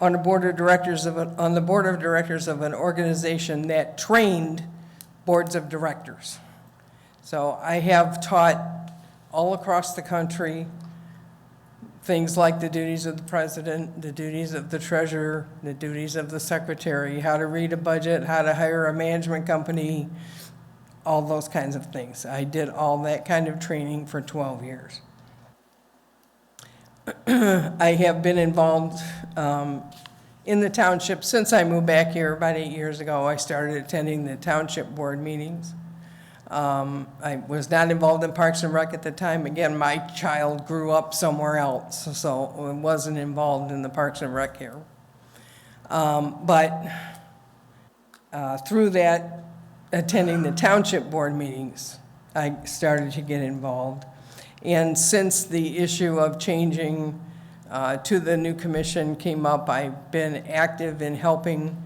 on the board of directors of an organization that trained boards of directors. So I have taught all across the country things like the duties of the president, the duties of the treasurer, the duties of the secretary, how to read a budget, how to hire a management company, all those kinds of things. I did all that kind of training for 12 years. I have been involved in the township since I moved back here about 8 years ago. I started attending the township board meetings. I was not involved in Parks and Rec at the time. Again, my child grew up somewhere else, so I wasn't involved in the Parks and Rec here. But through that, attending the township board meetings, I started to get involved. And since the issue of changing to the new commission came up, I've been active in helping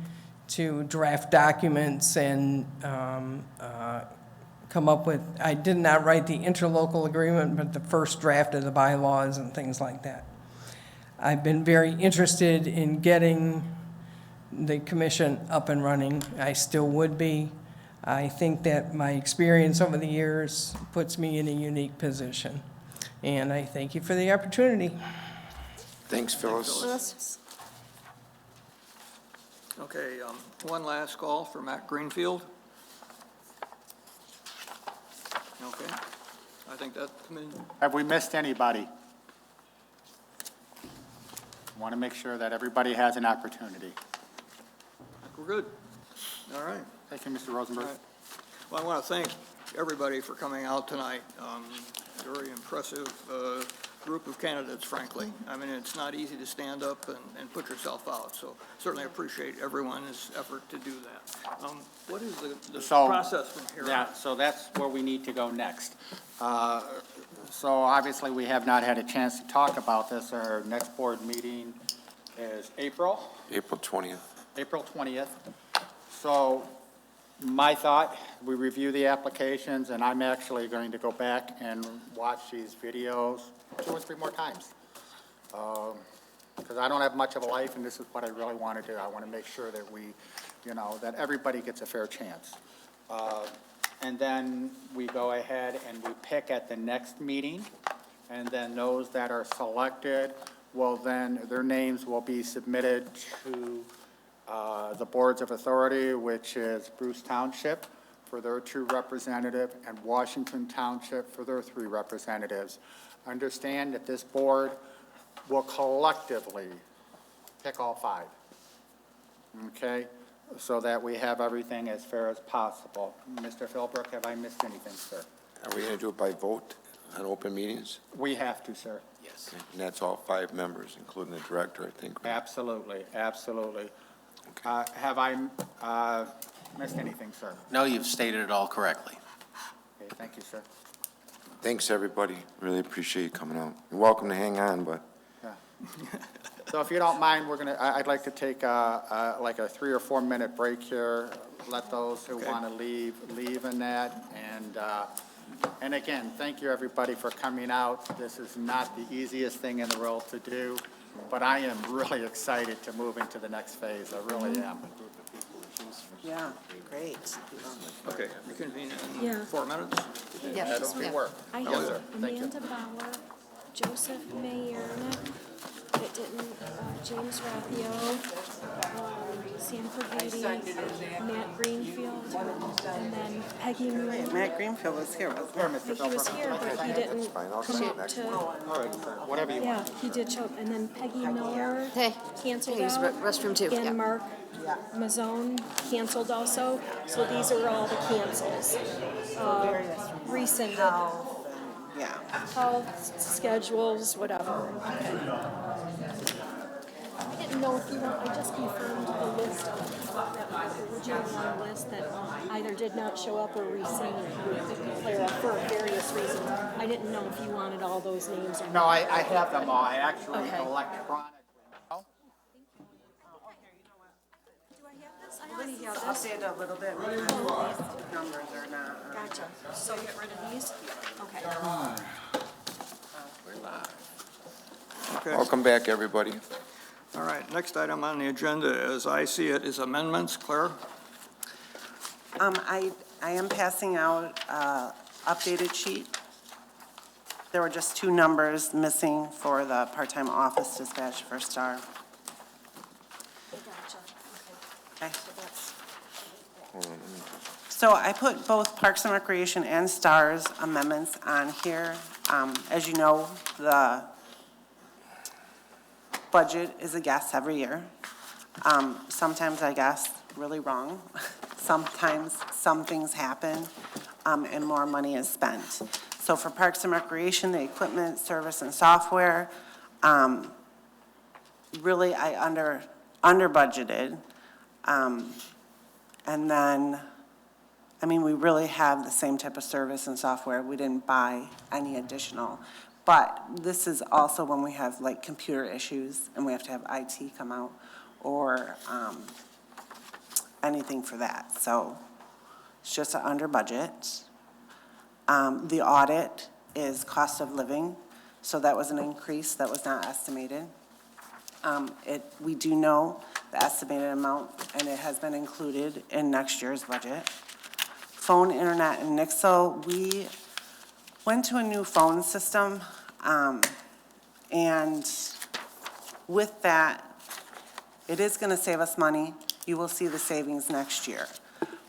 to draft documents and come up with, I did not write the interlocal agreement, but the first draft of the bylaws and things like that. I've been very interested in getting the commission up and running. I still would be. I think that my experience over the years puts me in a unique position. And I thank you for the opportunity. Thanks, Phyllis. Okay, one last call for Matt Greenfield. Okay, I think that, Have we missed anybody? Want to make sure that everybody has an opportunity. we're good. All right. Thank you, Mr. Rosenberg. All right. Well, I want to thank everybody for coming out tonight. Very impressive group of candidates, frankly. I mean, it's not easy to stand up and put yourself out, so certainly appreciate everyone's effort to do that. What is the process from here? Yeah, so that's where we need to go next. So obviously, we have not had a chance to talk about this. Our next board meeting is April 20th. April 20th. So my thought, we review the applications, and I'm actually going to go back and watch these videos 2 or 3 more times. Because I don't have much of a life, and this is what I really want to do. I want to make sure that we, that everybody gets a fair chance. And then we go ahead and we pick at the next meeting, and then those that are selected, well, then their names will be submitted to the boards of authority, which is Bruce Township for their 2 representatives and Washington Township for their 3 representatives. Understand that this board will collectively pick all 5, okay, so that we have everything as fair as possible. Mr. Philbrook, have I missed anything, sir? Are we going to do it by vote on open meetings? We have to, sir. Yes. Okay. And that's all 5 members, including the director, I think. Absolutely, absolutely. Have I missed anything, sir? No, you've stated it all correctly. Okay, thank you, sir. Thanks, everybody. Really appreciate you coming out. You're welcome to hang on, but Yeah. So if you don't mind, I'd like to take like a 3 or 4 minute break here. Let those who want to leave in that. And again, thank you, everybody, for coming out. This is not the easiest thing in the world to do, but I am really excited to move into the next phase. I really am. Yeah, great. Okay, reconvene Yeah. in 4 minutes. Yeah. That'll be work. I Yes, sir. have Thank you. Amanda Bauer, Joseph Mayernick, that didn't, James Rathio, Sanford Beatty, Matt Greenfield, and then Peggy Moore. Wait, Matt Greenfield was here, wasn't he? He was here, but he didn't come up to, Whatever you yeah, want. he did show up. And then Peggy Miller canceled He's out. restroom too, yeah. And Mark Mazzone canceled also. So these are all the cancels. Rescinded. Yeah. Health, schedules, whatever. Okay. I didn't know if you want, I just confirmed the list of people that were originally on the list that either did not show up or rescinded for various reasons. I didn't know if you wanted all those names or not. No, I have them all. I actually Okay. electronically. Update a little bit, because these numbers are not. Gotcha. So get rid of these? Okay. we're live. Okay. Welcome back, everybody. All right, next item on the agenda, as I see it, is amendments. Claire? I am passing out updated sheet. There were just 2 numbers missing for the part-time office dispatch for Star. Gotcha. Okay. So that's, So I put both Parks and Recreation and Stars amendments on here. As you know, the budget is a guess every year. Sometimes I guess really wrong. Sometimes some things happen, and more money is spent. So for Parks and Recreation, the equipment, service, and software, really I under budgeted. And I mean, we really have the same type of service and software. We didn't buy any additional. But this is also when we have like computer issues and we have to have IT come out or anything for that. So it's just under budget. The audit is cost of living, so that was an increase that was not estimated. We do know the estimated amount, and it has been included in next year's budget. Phone, internet, and Nixle, we went to a new phone system, and with that, it is going to save us money. You will see the savings next year.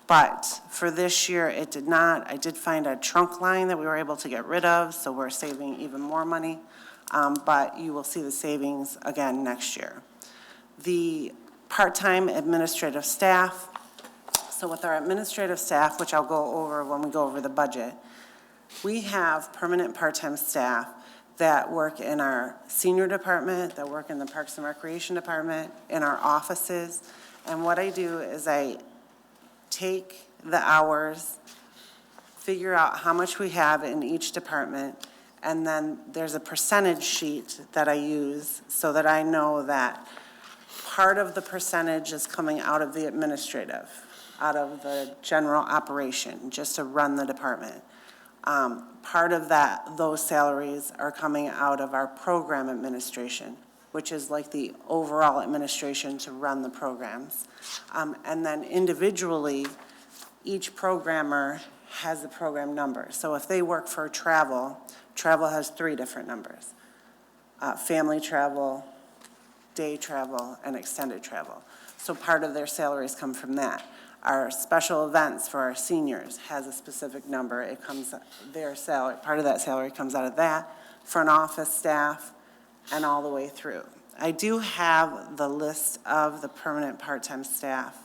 But for this year, it did not. I did find a trunk line that we were able to get rid of, so we're saving even more money. But you will see the savings again next year. The part-time administrative staff. So with our administrative staff, which I'll go over when we go over the budget, we have permanent part-time staff that work in our senior department, that work in the Parks and Recreation department, in our offices. And what I do is I take the hours, figure out how much we have in each department, and then there's a percentage sheet that I use so that I know that part of the percentage is coming out of the administrative, out of the general operation, just to run the department. Part of that, those salaries are coming out of our program administration, which is like the overall administration to run the programs. And then individually, each programmer has a program number. So if they work for travel, travel has 3 different numbers. Family travel, day travel, and extended travel. So part of their salaries come from that. Our special events for our seniors has a specific number. It comes, their salary, part of that salary comes out of that, front office staff, and all the way through. I do have the list of the permanent part-time staff.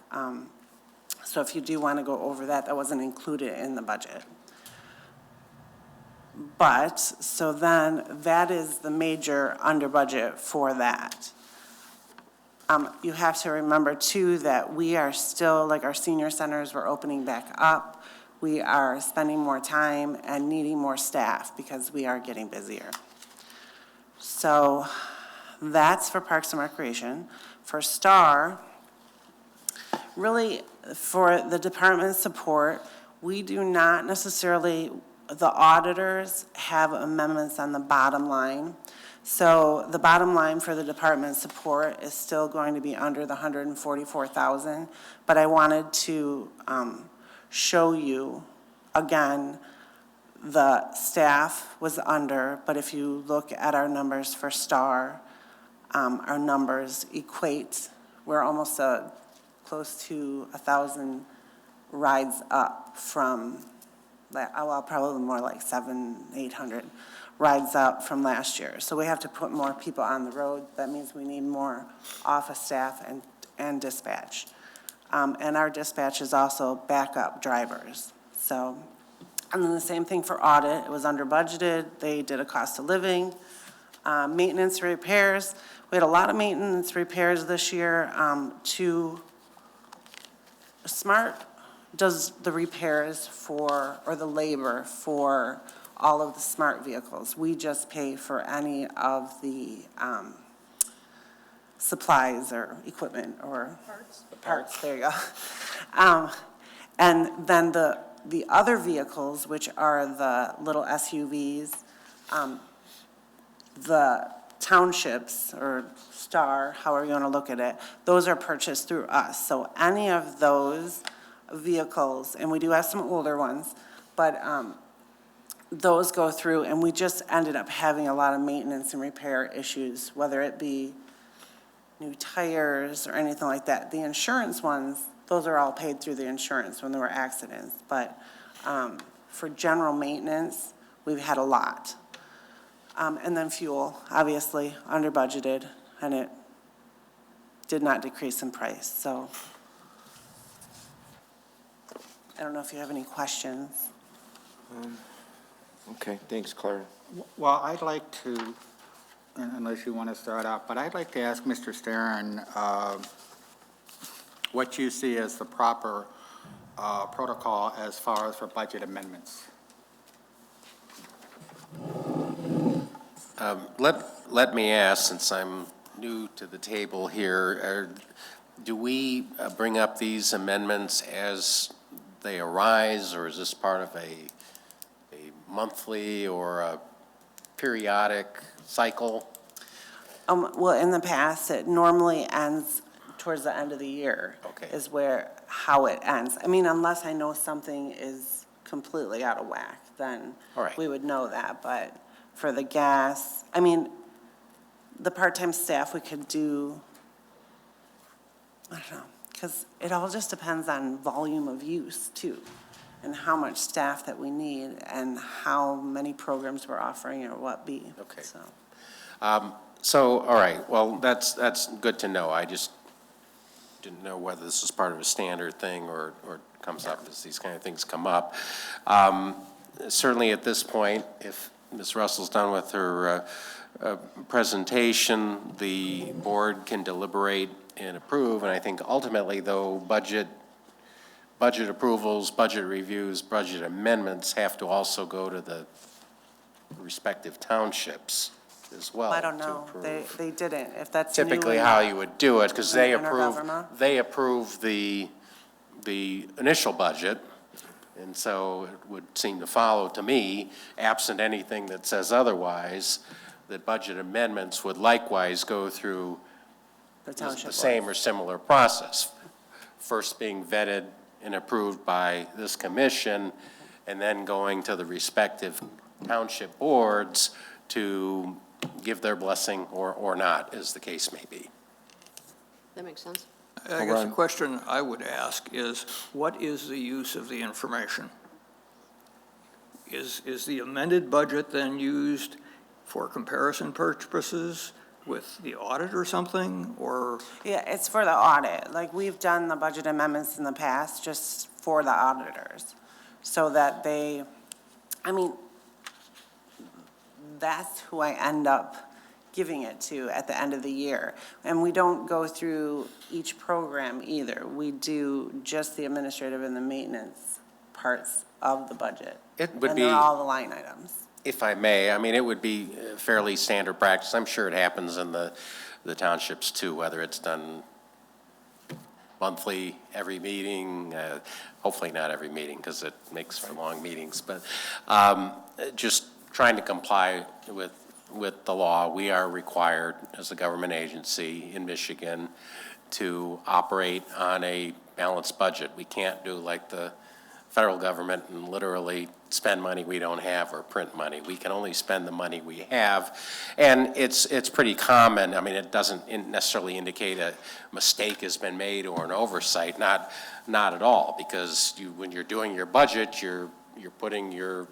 So if you do want to go over that, that wasn't included in the budget. But, so then that is the major under budget for that. You have to remember too that we are still, like our senior centers, we're opening back up. We are spending more time and needing more staff because we are getting busier. So that's for Parks and Recreation. For STAR, really for the department support, we do not necessarily, the auditors have amendments on the bottom line. So the bottom line for the department support is still going to be under the $144,000, but I wanted to show you again the staff was under, but if you look at our numbers for STAR, our numbers equate. We're almost close to 1,000 rides up from, well, probably more like 700-800 rides up from last year. So we have to put more people on the road. That means we need more office staff and dispatch. And our dispatch is also backup drivers. So, and then the same thing for audit. It was under budgeted. They did a cost of living. Maintenance repairs. We had a lot of maintenance repairs this year. Smart does the repairs for, or the labor for all of the smart vehicles. We just pay for any of the supplies or equipment or parts. There you go. And then the other vehicles, which are the little SUVs, the townships or STAR, however you want to look at it, those are purchased through us. So any of those vehicles, and we do have some older ones, but those go through, and we just ended up having a lot of maintenance and repair issues, whether it be new tires or anything like that. The insurance ones, those are all paid through the insurance when there were accidents. But for general maintenance, we've had a lot. And then fuel, obviously, under budgeted, and it did not decrease in price. So I don't know if you have any questions. Okay, thanks, Claire. Well, I'd like to, unless you want to start out, but I'd like to ask Mr. Sterin what you see as the proper protocol as far as for budget amendments. Let me ask, since I'm new to the table here, do we bring up these amendments as they arise, or is this part of a monthly or a periodic cycle? Well, in the past, it normally ends towards the end of the year. Okay. Is how it ends. I mean, unless I know something is completely out of whack, then All right. we would know that. But for the gas, I mean, the part-time staff, we could do, I don't know, because it all just depends on volume of use too, and how much staff that we need, and how many programs we're offering, or what be. Okay. So. So, all right, well, that's good to know. I just didn't know whether this is part of a standard thing or comes up as these kind of things come up. Certainly at this point, if Ms. Russell's done with her presentation, the board can deliberate and approve, and I think ultimately, though, budget approvals, budget reviews, budget amendments have to also go to the respective townships as well. I don't know. They didn't. If that's new Typically in- how you would do it, because they Intergovernment? approve the initial budget, and so it would seem to follow to me, absent anything that says otherwise, that budget amendments would likewise go through the same or similar process. First being vetted and approved by this commission, and then going to the respective township boards to give their blessing or not, as the case may be. That makes sense. I guess the question I would ask is, what is the use of the information? Is the amended budget then used for comparison purposes with the audit or something, or? Yeah, it's for the audit. Like, we've done the budget amendments in the past just for the auditors, so that they, I mean, that's who I end up giving it to at the end of the year. And we don't go through each program either. We do just the administrative and the maintenance parts of the budget. It would be, and they're all the line items. if I may, I mean, it would be fairly standard practice. I'm sure it happens in the townships too, whether it's done monthly, every meeting, hopefully not every meeting because it makes for long meetings, but just trying to comply with the law. We are required as a government agency in Michigan to operate on a balanced budget. We can't do like the federal government and literally spend money we don't have or print money. We can only spend the money we have. And it's pretty common. I mean, it doesn't necessarily indicate a mistake has been made or an oversight, not at all, because when you're doing your budget, you're putting you're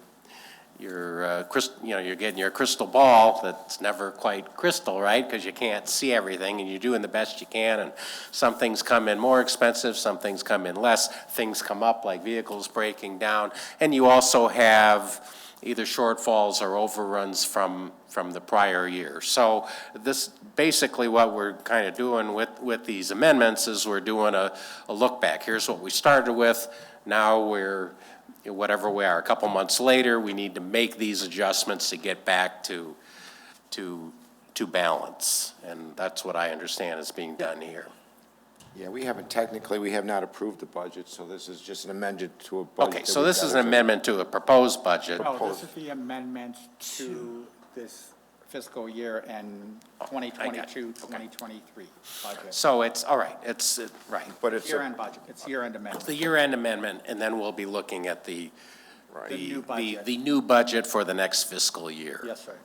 getting your crystal ball that's never quite crystal, right? Because you can't see everything, and you're doing the best you can, and some things come in more expensive, some things come in less, things come up like vehicles breaking down, and you also have either shortfalls or overruns from the prior year. So this, basically what we're kind of doing with these amendments is we're doing a look back. Here's what we started with, now we're whatever we are, a couple months later, we need to make these adjustments to get back to balance. And that's what I understand is being done here. Yeah, we have not approved the budget, so this is just an amendment to a budget. Okay, so this is an amendment to a proposed budget. Well, this is the amendment to this fiscal year and 2022, 2023 budget. So it's, all right, right. But it's Year-end budget, it's year-end amendment. The year-end amendment, and then we'll be looking at the new budget. the new budget for the next fiscal year. Yes, sir,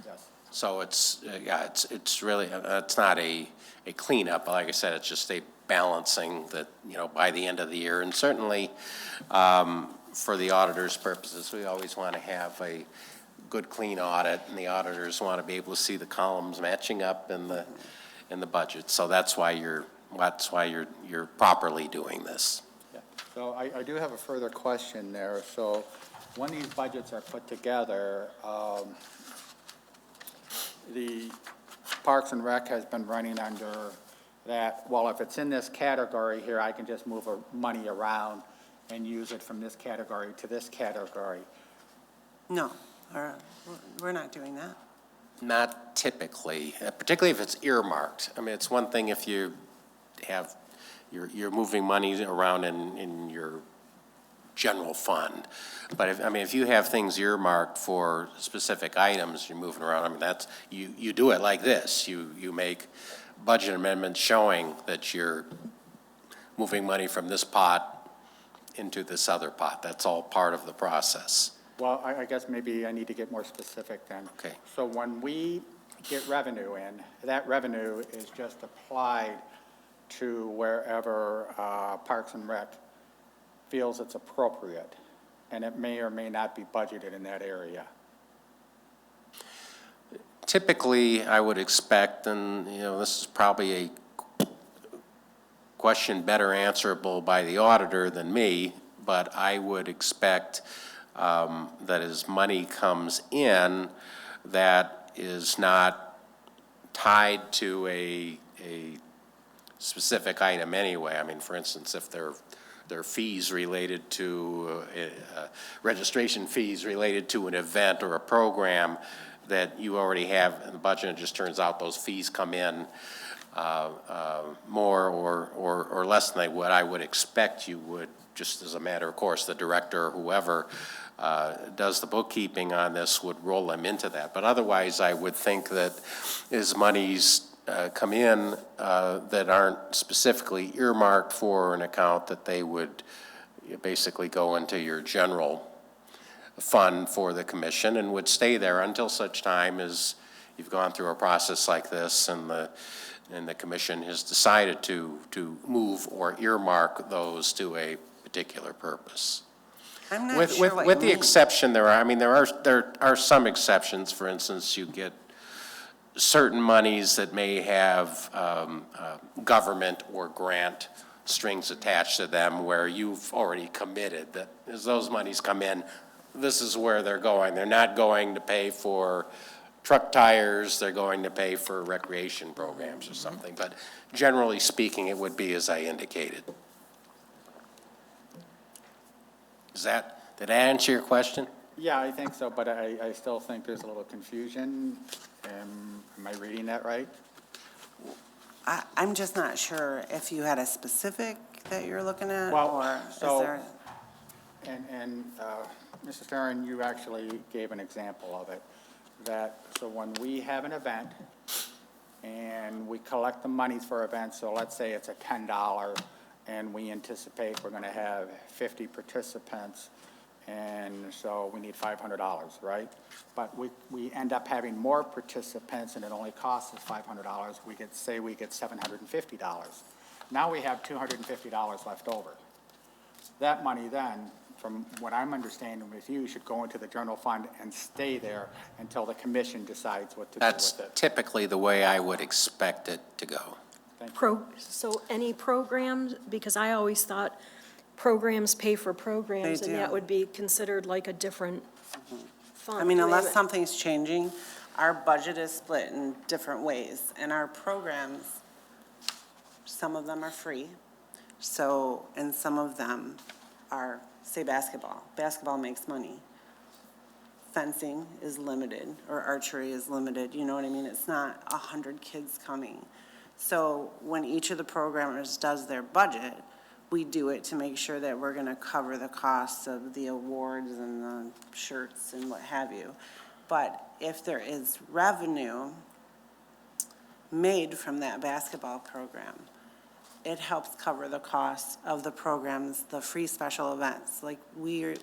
yes. So it's, it's really, it's not a cleanup, like I said, it's just a balancing that, by the end of the year. And certainly, for the auditor's purposes, we always want to have a good, clean audit, and the auditors want to be able to see the columns matching up in the budget. So that's why you're properly doing this. Yeah. So I do have a further question there. So when these budgets are put together, the Parks and Rec has been running under that, well, if it's in this category here, I can just move money around and use it from this category to this category. No, we're not doing that. Not typically, particularly if it's earmarked. I mean, it's one thing if you have, you're moving money around in your general fund. But if you have things earmarked for specific items you're moving around, I mean, that's, you do it like this. You make budget amendments showing that you're moving money from this pot into this other pot. That's all part of the process. Well, I guess maybe I need to get more specific then. Okay. So when we get revenue in, that revenue is just applied to wherever Parks and Rec feels it's appropriate, and it may or may not be budgeted in that area. Typically, I would expect, and this is probably a question better answerable by the auditor than me, but I would expect that as money comes in, that is not tied to a specific item anyway. I mean, for instance, if there are fees related to, registration fees related to an event or a program that you already have in the budget, it just turns out those fees come in more or less than what I would expect you would, just as a matter of course, the director or whoever does the bookkeeping on this would roll them into that. But otherwise, I would think that as monies come in that aren't specifically earmarked for an account, that they would basically go into your general fund for the commission and would stay there until such time as you've gone through a process like this and the commission has decided to move or earmark those to a particular purpose. I'm not sure what with you the mean. exception, there are some exceptions. For instance, you get certain monies that may have government or grant strings attached to them where you've already committed that as those monies come in, this is where they're going. They're not going to pay for truck tires, they're going to pay for recreation programs or something. But generally speaking, it would be as I indicated. Did I answer your question? Yeah, I think so, but I still think there's a little confusion. Am I reading that right? I'm just not sure if you had a specific that you're looking at, Well, or so- is there? And Mrs. Farren, you actually gave an example of it, so when we have an event and we collect the monies for events, so let's say it's a $10 and we anticipate we're going to have 50 participants, and so we need $500, right? But we end up having more participants and it only costs us $500. We get $750. Now we have $250 left over. That money then, from what I'm understanding with you, should go into the general fund and stay there until the commission decides what to do That's with it. typically the way I would expect it to go. So any programs, because I always thought programs pay for programs, They and that do. would be considered like a different fund. I mean, Do we have unless it? something's changing, our budget is split in different ways, and our programs, some of them are free, and some of them are, say, basketball. Basketball makes money. Fencing is limited, or archery is limited, you know what I mean? It's not 100 kids coming. So when each of the programmers does their budget, we do it to make sure that we're gonna cover the costs of the awards and the shirts and what have you. But if there is revenue made from that basketball program, it helps cover the costs of the programs, the free special events. Like, we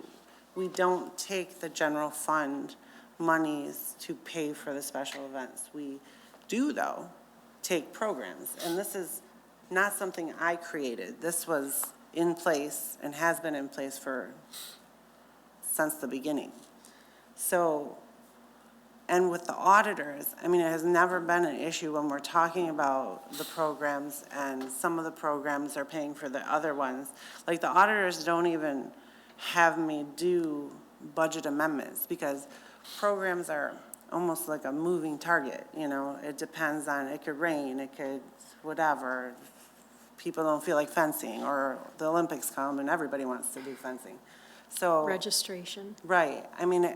don't take the general fund monies to pay for the special events. We do, though, take programs. And this is not something I created. This was in place and has been in place since the beginning. So, and with the auditors, I mean, it has never been an issue when we're talking about the programs, and some of the programs are paying for the other ones. Like, the auditors don't even have me do budget amendments, because programs are almost like a moving target, you know? It depends on, it could rain, it could whatever, people don't feel like fencing, or the Olympics come and everybody wants to do fencing. So. Registration. Right. I mean,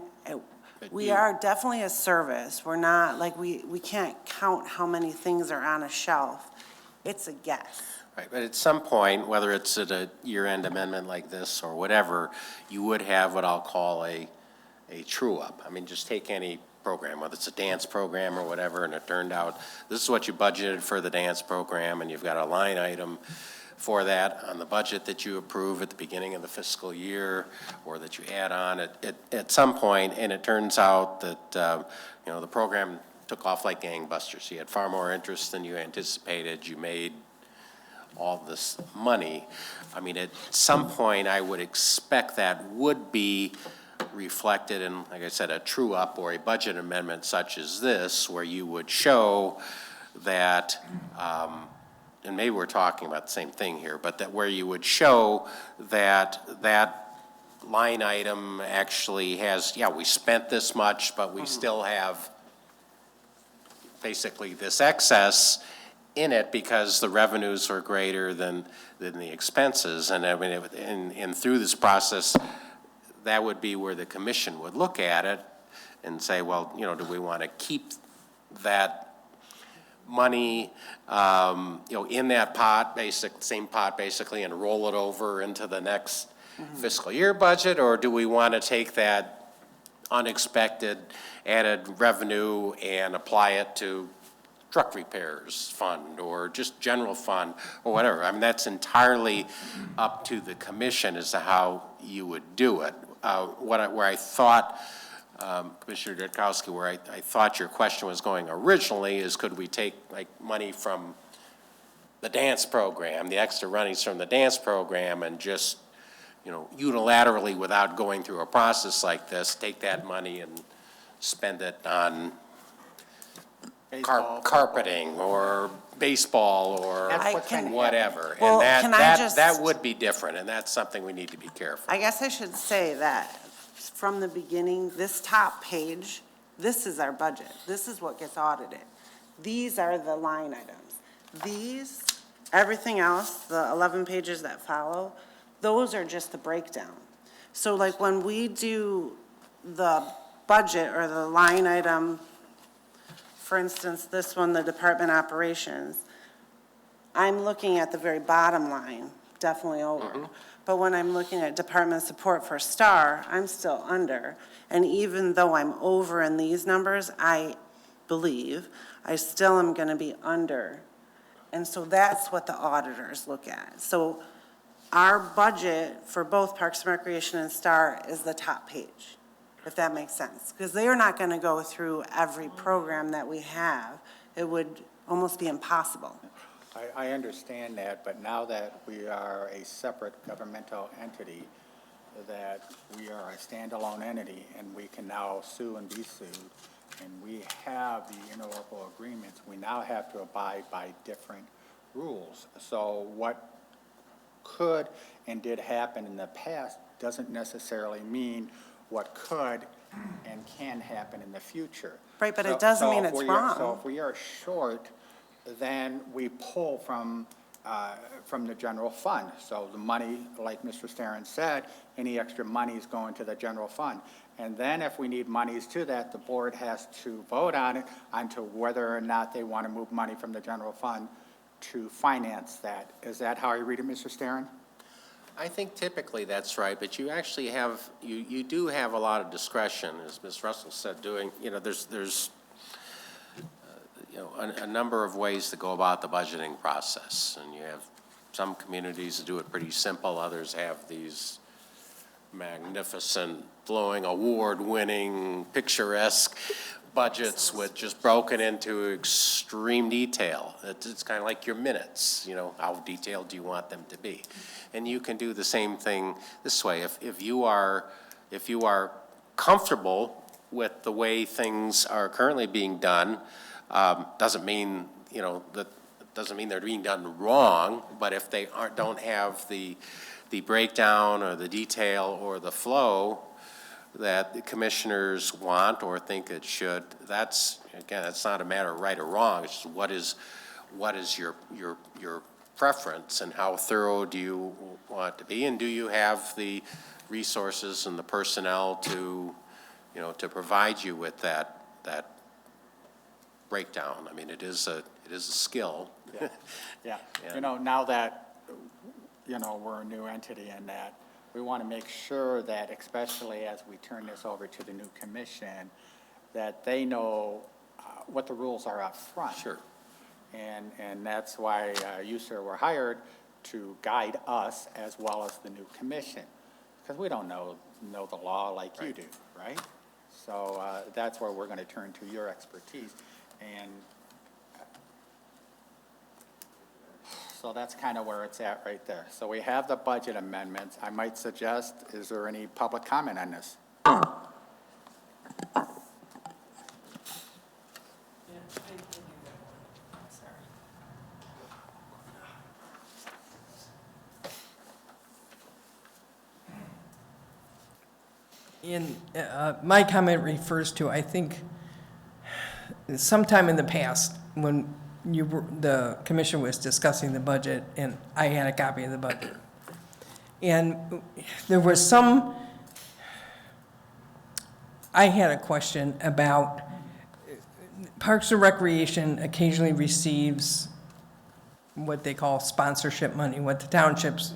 we are definitely a service. We're not, like, we can't count how many things are on a shelf. It's a guess. Right, but at some point, whether it's at a year-end amendment like this or whatever, you would have what I'll call a true-up. I mean, just take any program, whether it's a dance program or whatever, and it turned out this is what you budgeted for the dance program, and you've got a line item for that on the budget that you approve at the beginning of the fiscal year, or that you add on at some point, and it turns out that you know, the program took off like gangbusters. You had far more interest than you anticipated. You made all this money. I mean, at some point, I would expect that would be reflected in, like I said, a true-up or a budget amendment such as this, where you would show that, and maybe we're talking about the same thing here, but that where you would show that that line item actually has, yeah, we spent this much, but we still have basically this excess in it because the revenues are greater than the expenses. And I mean, and through this process, that would be where the commission would look at it and say, well, you know, do we want to keep that money, you know, in that pot, same pot basically, and roll it over into the next fiscal year budget, or do we want to take that unexpected added revenue and apply it to truck repairs fund or just general fund or whatever? I mean, that's entirely up to the commission as to how you would do it. Where I thought, Commissioner Dudkowski, where I thought your question was going originally is, could we take like money from the dance program, the extra runnings from the dance program, and just, you know, unilaterally without going through a process like this, take that money and spend it on carpeting or baseball or whatever. Well, and that would be different, and that's something we need to be careful. I guess I should say that from the beginning, this top page, this is our budget. This is what gets audited. These are the line items. These, everything else, the 11 pages that follow, those are just the breakdown. So like when we do the budget or the line item, for instance, this one, the department operations, I'm looking at the very bottom line, definitely over. But when I'm looking at department support for STAR, I'm still under. And even though I'm over in these numbers, I believe I still am going to be under. And so that's what the auditors look at. So our budget for both Parks and Recreation and STAR is the top page, if that makes sense. Because they are not going to go through every program that we have. It would almost be impossible. I understand that, but now that we are a separate governmental entity, that we are a standalone entity, and we can now sue and be sued, and we have the interlocal agreements, we now have to abide by different rules. So what could and did happen in the past doesn't necessarily mean what could and can happen in the future. Right, but it doesn't mean it's wrong. So if we are short, then we pull from the general fund. So the money, like Mr. Starren said, any extra money is going to the general fund. And then if we need monies to that, the board has to vote on it, onto whether or not they want to move money from the general fund to finance that. Is that how you read it, Mr. Starren? I think typically that's right, but you actually have, you do have a lot of discretion, as Ms. Russell said, doing, you know, there's you know, a number of ways to go about the budgeting process. And you have some communities that do it pretty simple. Others have these magnificent, flowing, award-winning, picturesque budgets with just broken into extreme detail. It's kind of like your minutes, you know, how detailed do you want them to be? And you can do the same thing this way. If you are comfortable with the way things are currently being done, doesn't mean, you know, that doesn't mean they're being done wrong, but if they don't have the breakdown or the detail or the flow that the commissioners want or think it should, that's, again, it's not a matter of right or wrong. It's just what is your preference and how thorough do you want it to be? And do you have the resources and the personnel to, to provide you with that breakdown? I mean, it is a skill. Yeah, now that, we're a new entity in that, we want to make sure that, especially as we turn this over to the new commission, that they know what the rules are up front. Sure. And that's why you, sir, were hired to guide us as well as the new commission, because we don't know the law like you do, right? So that's where we're going to turn to your expertise. And so that's kind of where it's at right there. So we have the budget amendments. I might suggest, is there any public comment on this? My comment refers to, I think, sometime in the past, when the commission was discussing the budget, and I had a copy of the budget. And there was I had a question about Parks and Recreation occasionally receives what they call sponsorship money, what the townships,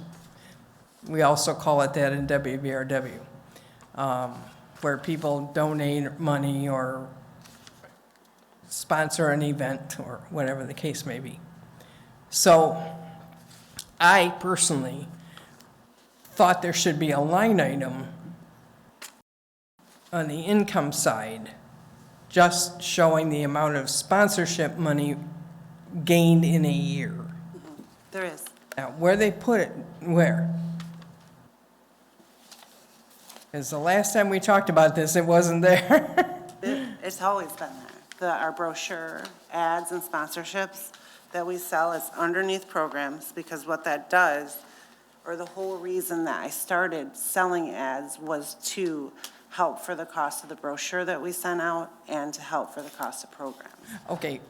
we also call it that in WVRW. Where people donate money or sponsor an event or whatever the case may be. So I personally thought there should be a line item on the income side just showing the amount of sponsorship money gained in a year. There is. Now, where they put it, where? Because the last time we talked about this, it wasn't there. It's always been there. Our brochure, ads, and sponsorships that we sell is underneath programs, because what that does, or the whole reason that I started selling ads, was to help for the cost of the brochure that we sent out and to help for the cost of programs. Okay,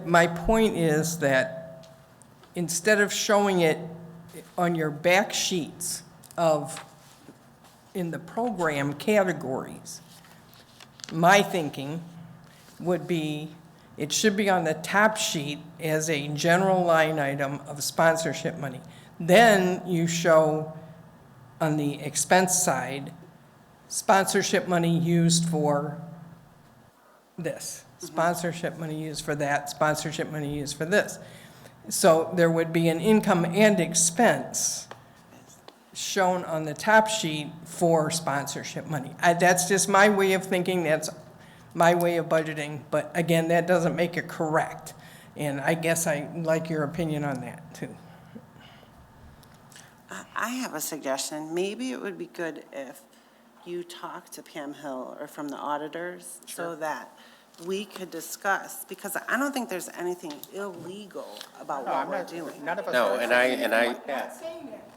my point is that instead of showing it on your back sheets in the program categories, my thinking would be it should be on the top sheet as a general line item of sponsorship money. Then you show on the expense side, sponsorship money used for this, sponsorship money used for that, sponsorship money used for this. So there would be an income and expense shown on the top sheet for sponsorship money. That's just my way of thinking, that's my way of budgeting, but again, that doesn't make it correct. And I guess I like your opinion on that, too. I have a suggestion. Maybe it would be good if you talk to Pam Hill or from the auditors so that we could discuss, because I don't think there's anything illegal about what we're doing. None of us No, are and I, saying like that.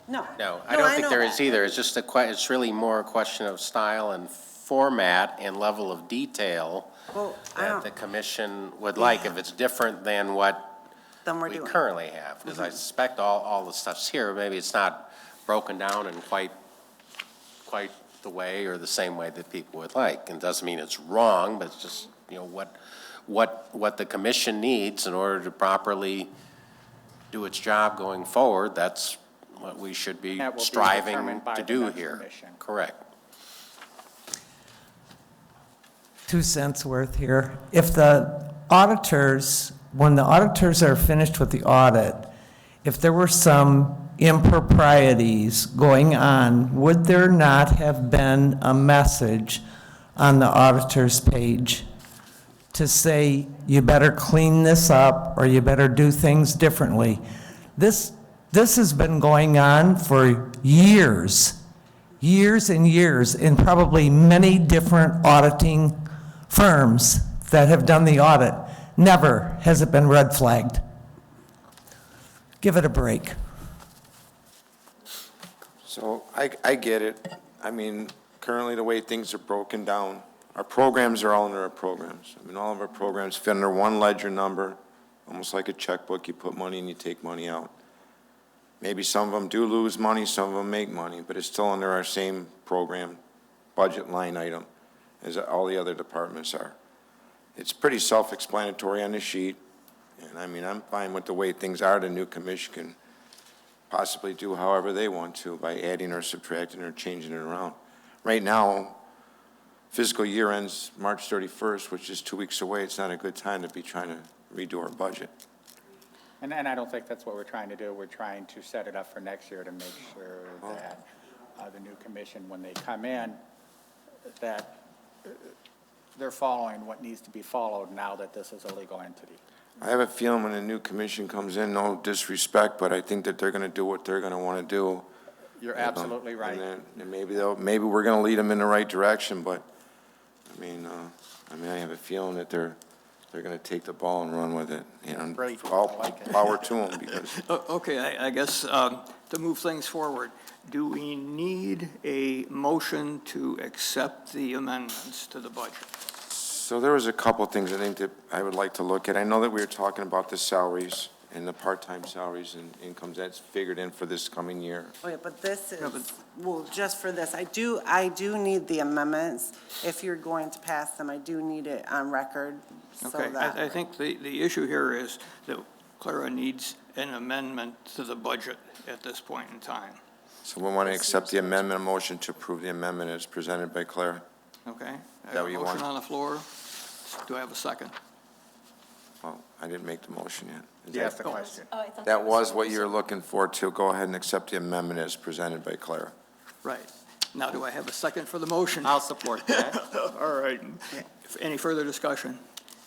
No. No, I don't think know there is that. either. It's just it's really more a question of style and format and level of detail Well, that the commission would like, if it's different than what Then we're we doing. currently have. Because I suspect all the stuff's here, maybe it's not broken down in quite the way or the same way that people would like. And it doesn't mean it's wrong, but it's just, what the commission needs in order to properly do its job going forward. That's what we should be That will be striving determined by to the do next here. commission. Correct. 2 cents worth here. If the auditors, when the auditors are finished with the audit, if there were some improprieties going on, would there not have been a message on the auditor's page to say, you better clean this up, or you better do things differently? This has been going on for years and years, in probably many different auditing firms that have done the audit. Never has it been red flagged. Give it a break. So I get it. I mean, currently the way things are broken down, our programs are all under our programs. I mean, all of our programs fit under one ledger number, almost like a checkbook. You put money in, you take money out. Maybe some of them do lose money, some of them make money, but it's still under our same program budget line item as all the other departments are. It's pretty self-explanatory on the sheet, and I mean, I'm fine with the way things are. The new commission can possibly do however they want to by adding or subtracting or changing it around. Right now, fiscal year ends March 31st, which is 2 weeks away. It's not a good time to be trying to redo our budget. And I don't think that's what we're trying to do. We're trying to set it up for next year to make sure that the new commission, when they come in, that they're following what needs to be followed now that this is a legal entity. I have a feeling when a new commission comes in, no disrespect, but I think that they're going to do what they're going to want to do. You're absolutely right. And maybe we're going to lead them in the right direction, but I have a feeling that they're going to take the ball and run with it. Great. All I like it. power to them because. Okay, I guess to move things forward, do we need a motion to accept the amendments to the budget? So there was a couple things I think that I would like to look at. I know that we were talking about the salaries and the part-time salaries and incomes that's figured in for this coming year. Oh, yeah, but this is, well, just for this, I do need the amendments. If you're going to pass them, I do need it on record so Okay, that. I think the issue here is that Clara needs an amendment to the budget at this point in time. So we want to accept the amendment, motion to approve the amendment as presented by Claire. Okay? I that have what a you motion want? on the floor. Do I have a second? Well, I didn't make the motion yet. Is Yes, that- the question. That was what you were looking for, to go ahead and accept the amendment as presented by Claire. Right. Now, do I have a second for the motion? I'll support that. All right. Any further discussion?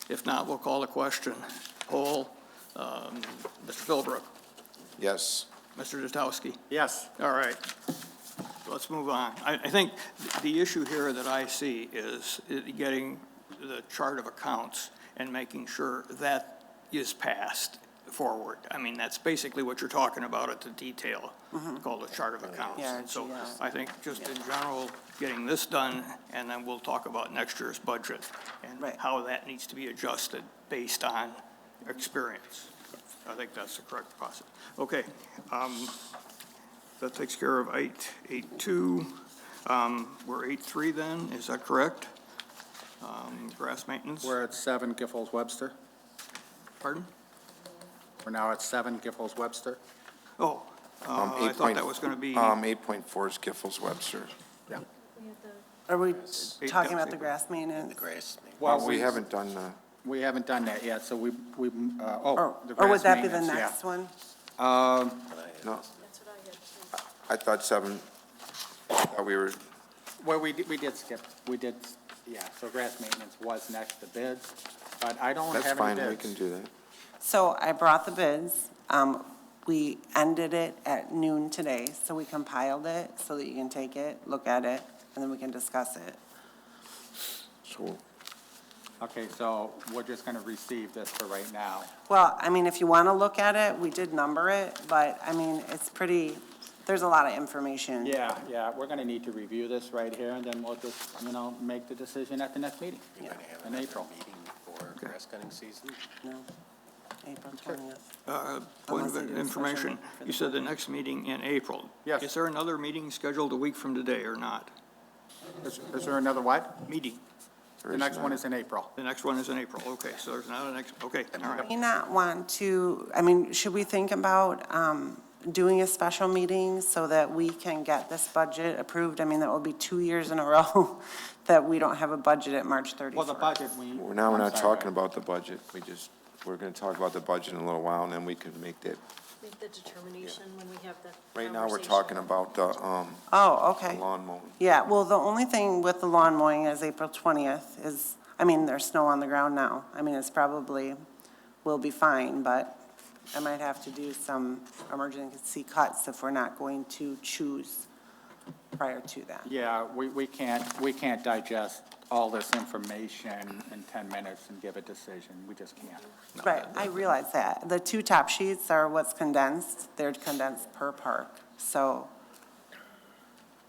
If not, we'll call the question. Poll, Mr. Philbrook, Yes. Mr. Datowski. Yes. All right. Let's move on. I think the issue here that I see is getting the chart of accounts and making sure that is passed forward. I mean, that's basically what you're talking about at the detail, called the chart of accounts. Yeah, And so yeah. I think just in general, getting this done, and then we'll talk about next year's budget and Right. how that needs to be adjusted based on experience. I think that's the correct process. Okay, that takes care of 8.2. We're 8.3 then, is that correct? Grass maintenance? We're at 7 Giffords Webster. Pardon? We're now at 7 Giffords Webster. Oh, I thought that was going to be, 8.4 is Giffords Webster. Yeah. Are we talking about the grass maintenance? Well, we haven't done the. We haven't done that yet, so the Or grass would that be the maintenance, yeah. next one? No. I thought 7, we were, Well, we did skip, yeah, so grass maintenance was next to bids, but I don't that's have any fine, bids. we can do that. So I brought the bids. We ended it at noon today, so we compiled it so that you can take it, look at it, and then we can discuss it. So, Okay, so we're just gonna receive this for right now. Well, I mean, if you want to look at it, we did number it, but I mean, it's pretty, there's a lot of information. Yeah, we're gonna need to review this right here, and then we'll just, make the decision at the next meeting in April. Meeting before grass cutting season? No, April 20th. point Unless they of do a information, special for you the said the next meeting in April. Yes. Is there another meeting scheduled a week from today or not? Is there another what? Meeting. The next one is in April. The next one is in April, okay, so there's not a next, okay, all right. Do you not want to, I mean, should we think about doing a special meeting so that we can get this budget approved? I mean, that will be 2 years in a row that we don't have a budget at March 31st. Well, the budget, we're not talking about the budget, we're going to talk about the budget in a little while, and then we can make that. Make the determination when we have the Right now, we're talking about the, Oh, okay. lawn mowing. Yeah, well, the only thing with the lawn mowing is April 20th is, I mean, there's snow on the ground now. I mean, it's probably, will be fine, but I might have to do some emergency cuts if we're not going to choose prior to that. Yeah, we can't digest all this information in 10 minutes and give a decision. We just can't. Right, I realize that. The 2 top sheets are what's condensed. They're condensed per park, so.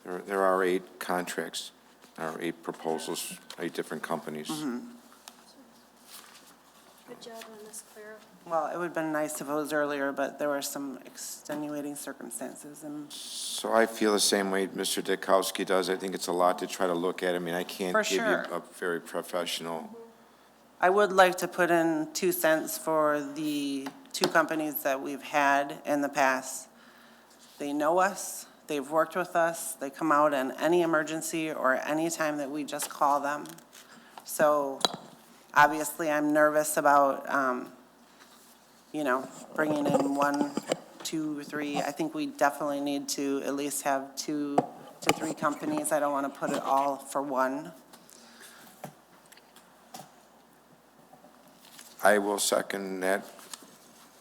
There are 8 contracts, there are 8 proposals, 8 different companies. Good job on this, Clara. Well, it would have been nice if it was earlier, but there were some extenuating circumstances, and So I feel the same way Mr. Dickowski does. I think it's a lot to try to look at. I mean, I can't For give you sure. a very professional. I would like to put in 2 cents for the 2 companies that we've had in the past. They know us, they've worked with us, they come out in any emergency or any time that we just call them. So obviously, I'm nervous about, bringing in 1, 2, 3. I think we definitely need to at least have 2 to 3 companies. I don't want to put it all for one. I will second that.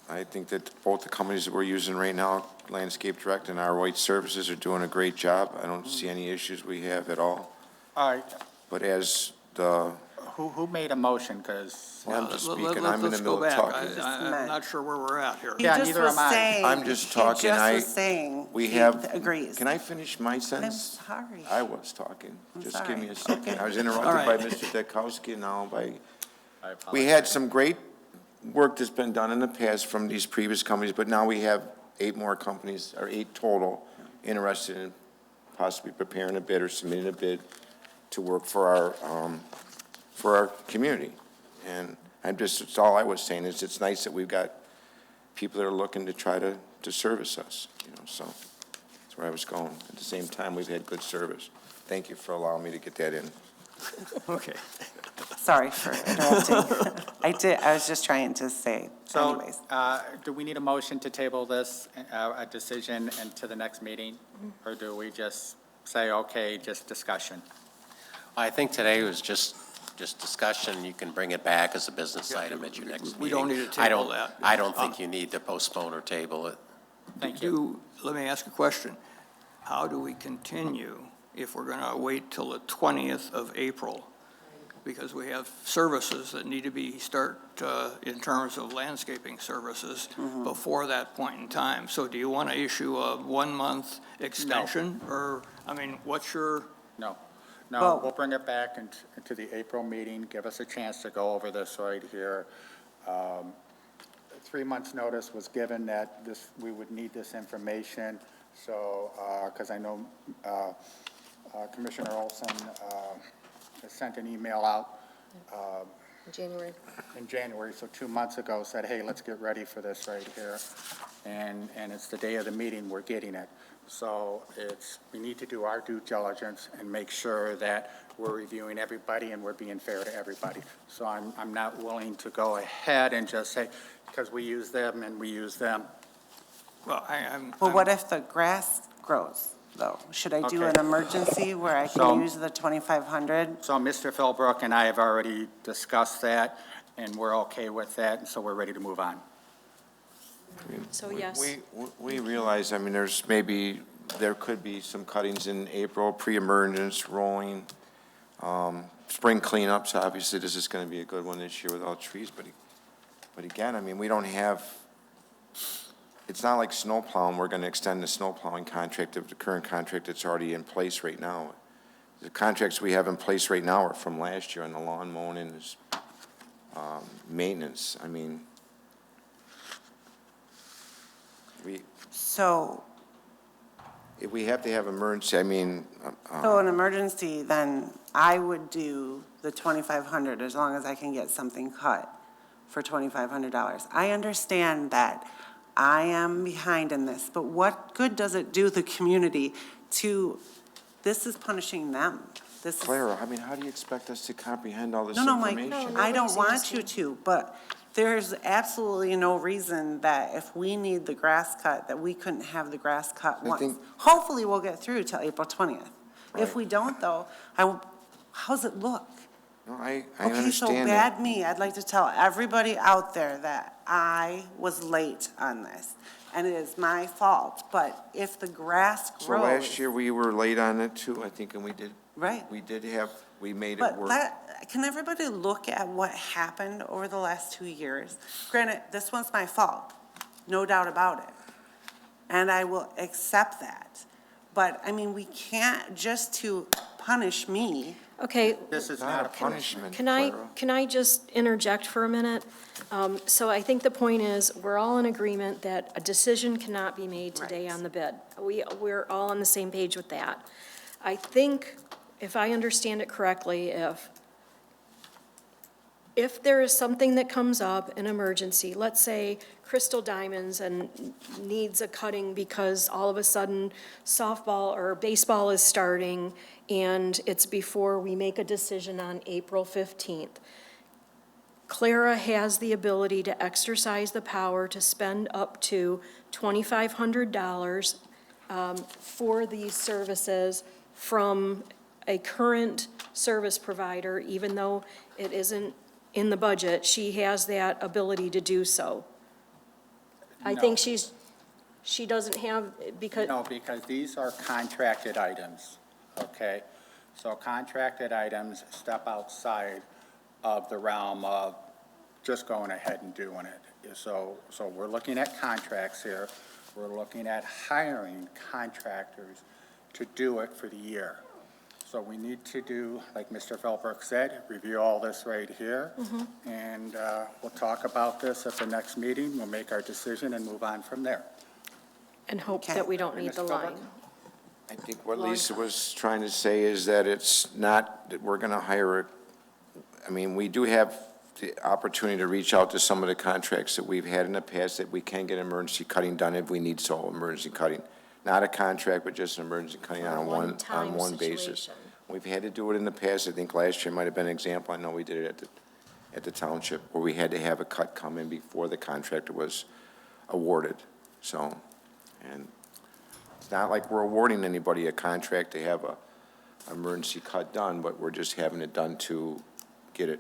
I think that both the companies that we're using right now, Landscape Direct and Our White Services, are doing a great job. I don't see any issues we have at all. All right, But as the, who made a motion? Because, well, I'm just speaking, I'm in the Let's middle go of back. talking. I'm not sure where we're at here. He Yeah, just neither was am I. saying. I'm just talking. He just I- was saying. We he have. agrees. Can I finish my I'm sentence? sorry. I was talking. I'm Just give me sorry. a second. Okay. I was All interrupted right. by Mr. Dickowski and now by, we had some great work that's been done in the past from these previous companies, but now we have 8 more companies, or 8 total, interested in possibly preparing a bid or submitting a bid to work for our community. And that's all I was saying, is it's nice that we've got people that are looking to try to service us, so that's where I was going. At the same time, we've had good service. Thank you for allowing me to get that in. Okay. Sorry for interrupting. I was just trying to say, so, anyways. do we need a motion to table this, a decision, and to the next meeting? Or do we just say, okay, just discussion? I think today was just discussion. You can bring it back as a business Yeah, item at your next meeting. we don't need to table that. I don't think you need to postpone or table it. Thank you. Let me ask a question. How do we continue if we're going to wait till the 20th of April? Because we have services that need to start in terms of landscaping services before that point in time. So do you want to issue a 1-month extension? Or, what's your? No, Well- we'll bring it back into the April meeting, give us a chance to go over this right here. 3 months' notice was given that we would need this information, so, because I know Commissioner Olson has sent an email out January. in January, so 2 months ago, said, hey, let's get ready for this right here. And it's the day of the meeting, we're getting it. So we need to do our due diligence and make sure that we're reviewing everybody and we're being fair to everybody. So I'm not willing to go ahead and just say, because we use them and we use them. Well, Well, what if the grass grows, though? Should I do Okay. an emergency where I So- can use the 2,500? So Mr. Philbrook and I have already discussed that, and we're okay with that, and so we're ready to move on. So yes. We realize, there could be some cuttings in April, pre-emergence, rolling, spring cleanups. Obviously, this is going to be a good one this year without trees, but again, we don't have, it's not like snow plowing. We're going to extend the snow plowing contract of the current contract that's already in place right now. The contracts we have in place right now are from last year on the lawn mowing and maintenance. So, If we have to have emergency, so an emergency, then I would do the 2,500 as long as I can get something cut for $2,500. I understand that I am behind in this, but what good does it do the community this is punishing them. This is. Clara, how do you expect us to comprehend all this No, Mike, information? I don't nobody's want asking. you to, but there's absolutely no reason that if we need the grass cut, that we couldn't have the grass cut I once. think- Hopefully, we'll get through till April 20th. If Right. we don't, though, how's it look? No, I Okay, so understand that. bad me. I'd like to tell everybody out there that I was late on this, and it is my fault, but if the grass So grows. last year, we were late on it too, I think, and Right. we made it But work. can everybody look at what happened over the last 2 years? Granted, this one's my fault, no doubt about it. And I will accept that. But, we can't, just to punish me, Okay, This is not a punishment. can I just interject for a minute? So I think the point is, we're all in agreement that a decision cannot be made today on the bid. We're all on the same page with that. I think, if I understand it correctly, if there is something that comes up, an emergency, let's say Crystal Diamonds and needs a cutting because all of a sudden softball or baseball is starting and it's before we make a decision on April 15th. Clara has the ability to exercise the power to spend up to $2,500 for these services from a current service provider, even though it isn't in the budget. She has that ability to do so. I think she doesn't have, because. No, because these are contracted items, okay? So contracted items step outside of the realm of just going ahead and doing it. So we're looking at contracts here. We're looking at hiring contractors to do it for the year. So we need to do, like Mr. Felberg said, review all this right here. And we'll talk about this at the next meeting. We'll make our decision and move on from there. And hope that we don't need the line. I think what Lisa was trying to say is that it's not that we're going to hire, I mean, we do have the opportunity to reach out to some of the contracts that we've had in the past that we can get emergency cutting done if we need so emergency cutting. Not a contract, but just an emergency cutting on one basis. We've had to do it in the past. I think last year might have been an example. I know we did it at the township where we had to have a cut come in before the contractor was awarded. So, and it's not like we're awarding anybody a contract to have a emergency cut done, but we're just having it done to get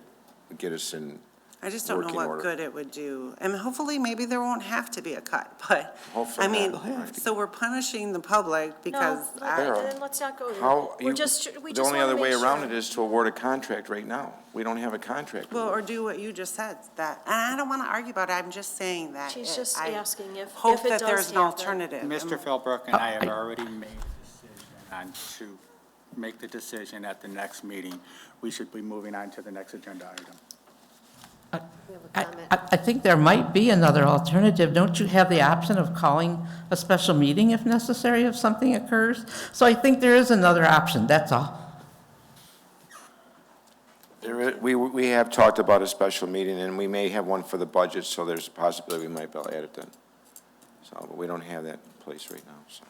us in I just don't know what order. good it would do. And hopefully, maybe there won't have to be a cut, but, Hopefully I mean, not. so we're punishing the public because. No, then let's not go there. How, We just the want only to other way make around sure. it is to award a contract right now. We don't have a contract. Well, or do what you just said, that, and I don't want to argue about it, I'm just saying that. She's just asking if Hope it that does there's an happen. alternative. Mr. Philbrook and I have already made a decision on to make the decision at the next meeting. We should be moving on to the next agenda item. I think there might be another alternative. Don't you have the option of calling a special meeting if necessary, if something occurs? So I think there is another option, that's all. We have talked about a special meeting, and we may have one for the budget, so there's a possibility we might be able to add it then. So, but we don't have that in place right now, so.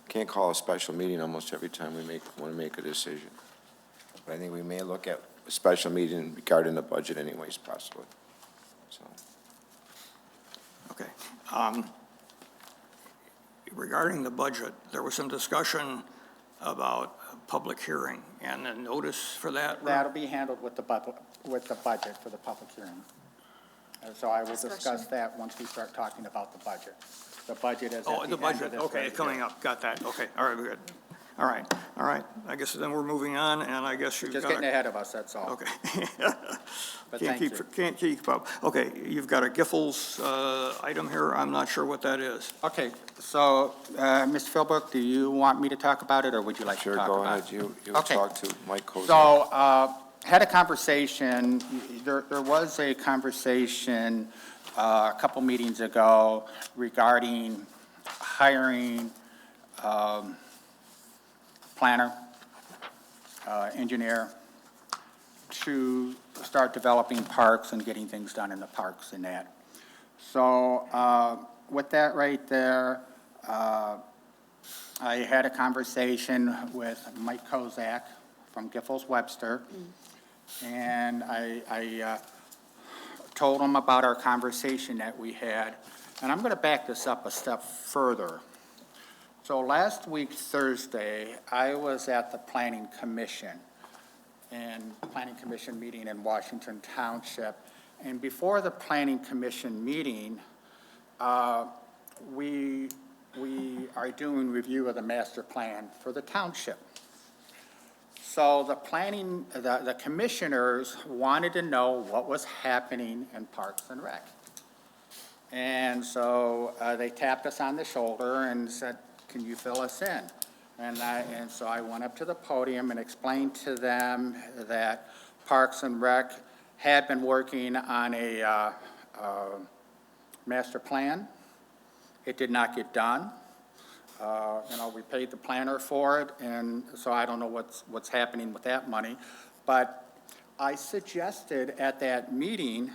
Can't call a special meeting almost every time we want to make a decision. But I think we may look at a special meeting regarding the budget anyways, possibly, so. Okay. Regarding the budget, there was some discussion about a public hearing and a notice for that. That'll be handled with the budget for the public hearing. So I will discuss that once we start talking about the budget. The budget is at the end of this. Oh, the budget, okay, right coming here. up, got that, okay, all right, good. All right, I guess then we're moving on, and I guess you've got. Just getting ahead of us, that's all. Okay. But thank you. Can't keep up. Okay, you've got a Giffords item here, I'm not sure what that is. Okay, so, Mr. Philbrook, do you want me to talk about it, or would you like to talk about it? Sure, go ahead, you Okay. talk to Mike Kozak. So, had a conversation, there was a conversation a couple meetings ago regarding hiring planner, engineer, to start developing parks and getting things done in the parks and that. So with that right there, I had a conversation with Mike Kozak from Giffords Webster, and I told him about our conversation that we had, and I'm going to back this up a step further. So last week, Thursday, I was at the Planning Commission meeting in Washington Township. And before the Planning Commission meeting, we are doing review of the master plan for the township. So the commissioners wanted to know what was happening in Parks and Rec. And so they tapped us on the shoulder and said, can you fill us in? And so I went up to the podium and explained to them that Parks and Rec had been working on a master plan. It did not get done. We paid the planner for it, and so I don't know what's happening with that money. But I suggested at that meeting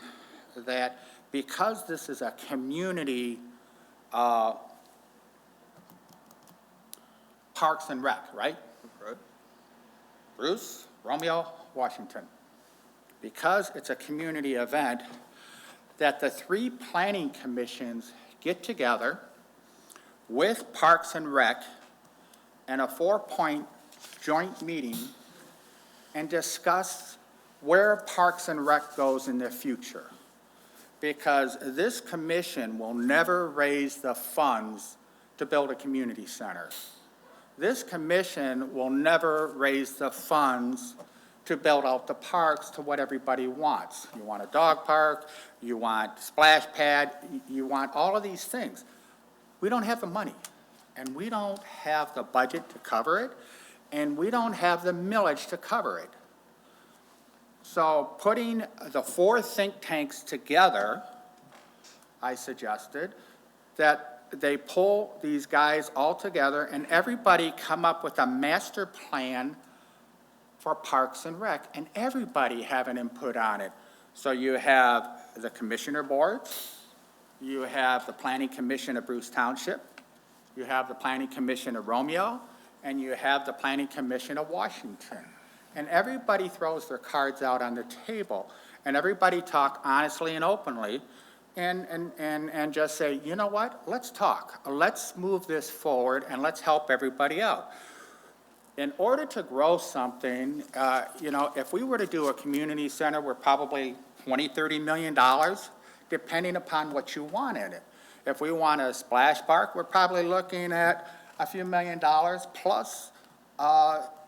that because this is a community Parks and Rec, right? Right. Bruce, Romeo, Washington. Because it's a community event, that the 3 planning commissions get together with Parks and Rec and a 4-point joint meeting and discuss where Parks and Rec goes in the future. Because this commission will never raise the funds to build a community center. This commission will never raise the funds to build out the parks to what everybody wants. You want a dog park, you want splash pad, you want all of these things. We don't have the money, and we don't have the budget to cover it, and we don't have the millage to cover it. So putting the 4 think tanks together, I suggested that they pull these guys all together and everybody come up with a master plan for Parks and Rec, and everybody have an input on it. So you have the commissioner boards, you have the Planning Commission of Bruce Township, you have the Planning Commission of Romeo, and you have the Planning Commission of Washington. And everybody throws their cards out on the table, and everybody talk honestly and openly, and just say, you know what, let's talk. Let's move this forward, and let's help everybody out. In order to grow something, if we were to do a community center, we're probably $20, $30 million, depending upon what you want in it. If we want a splash park, we're probably looking at a few $1 million plus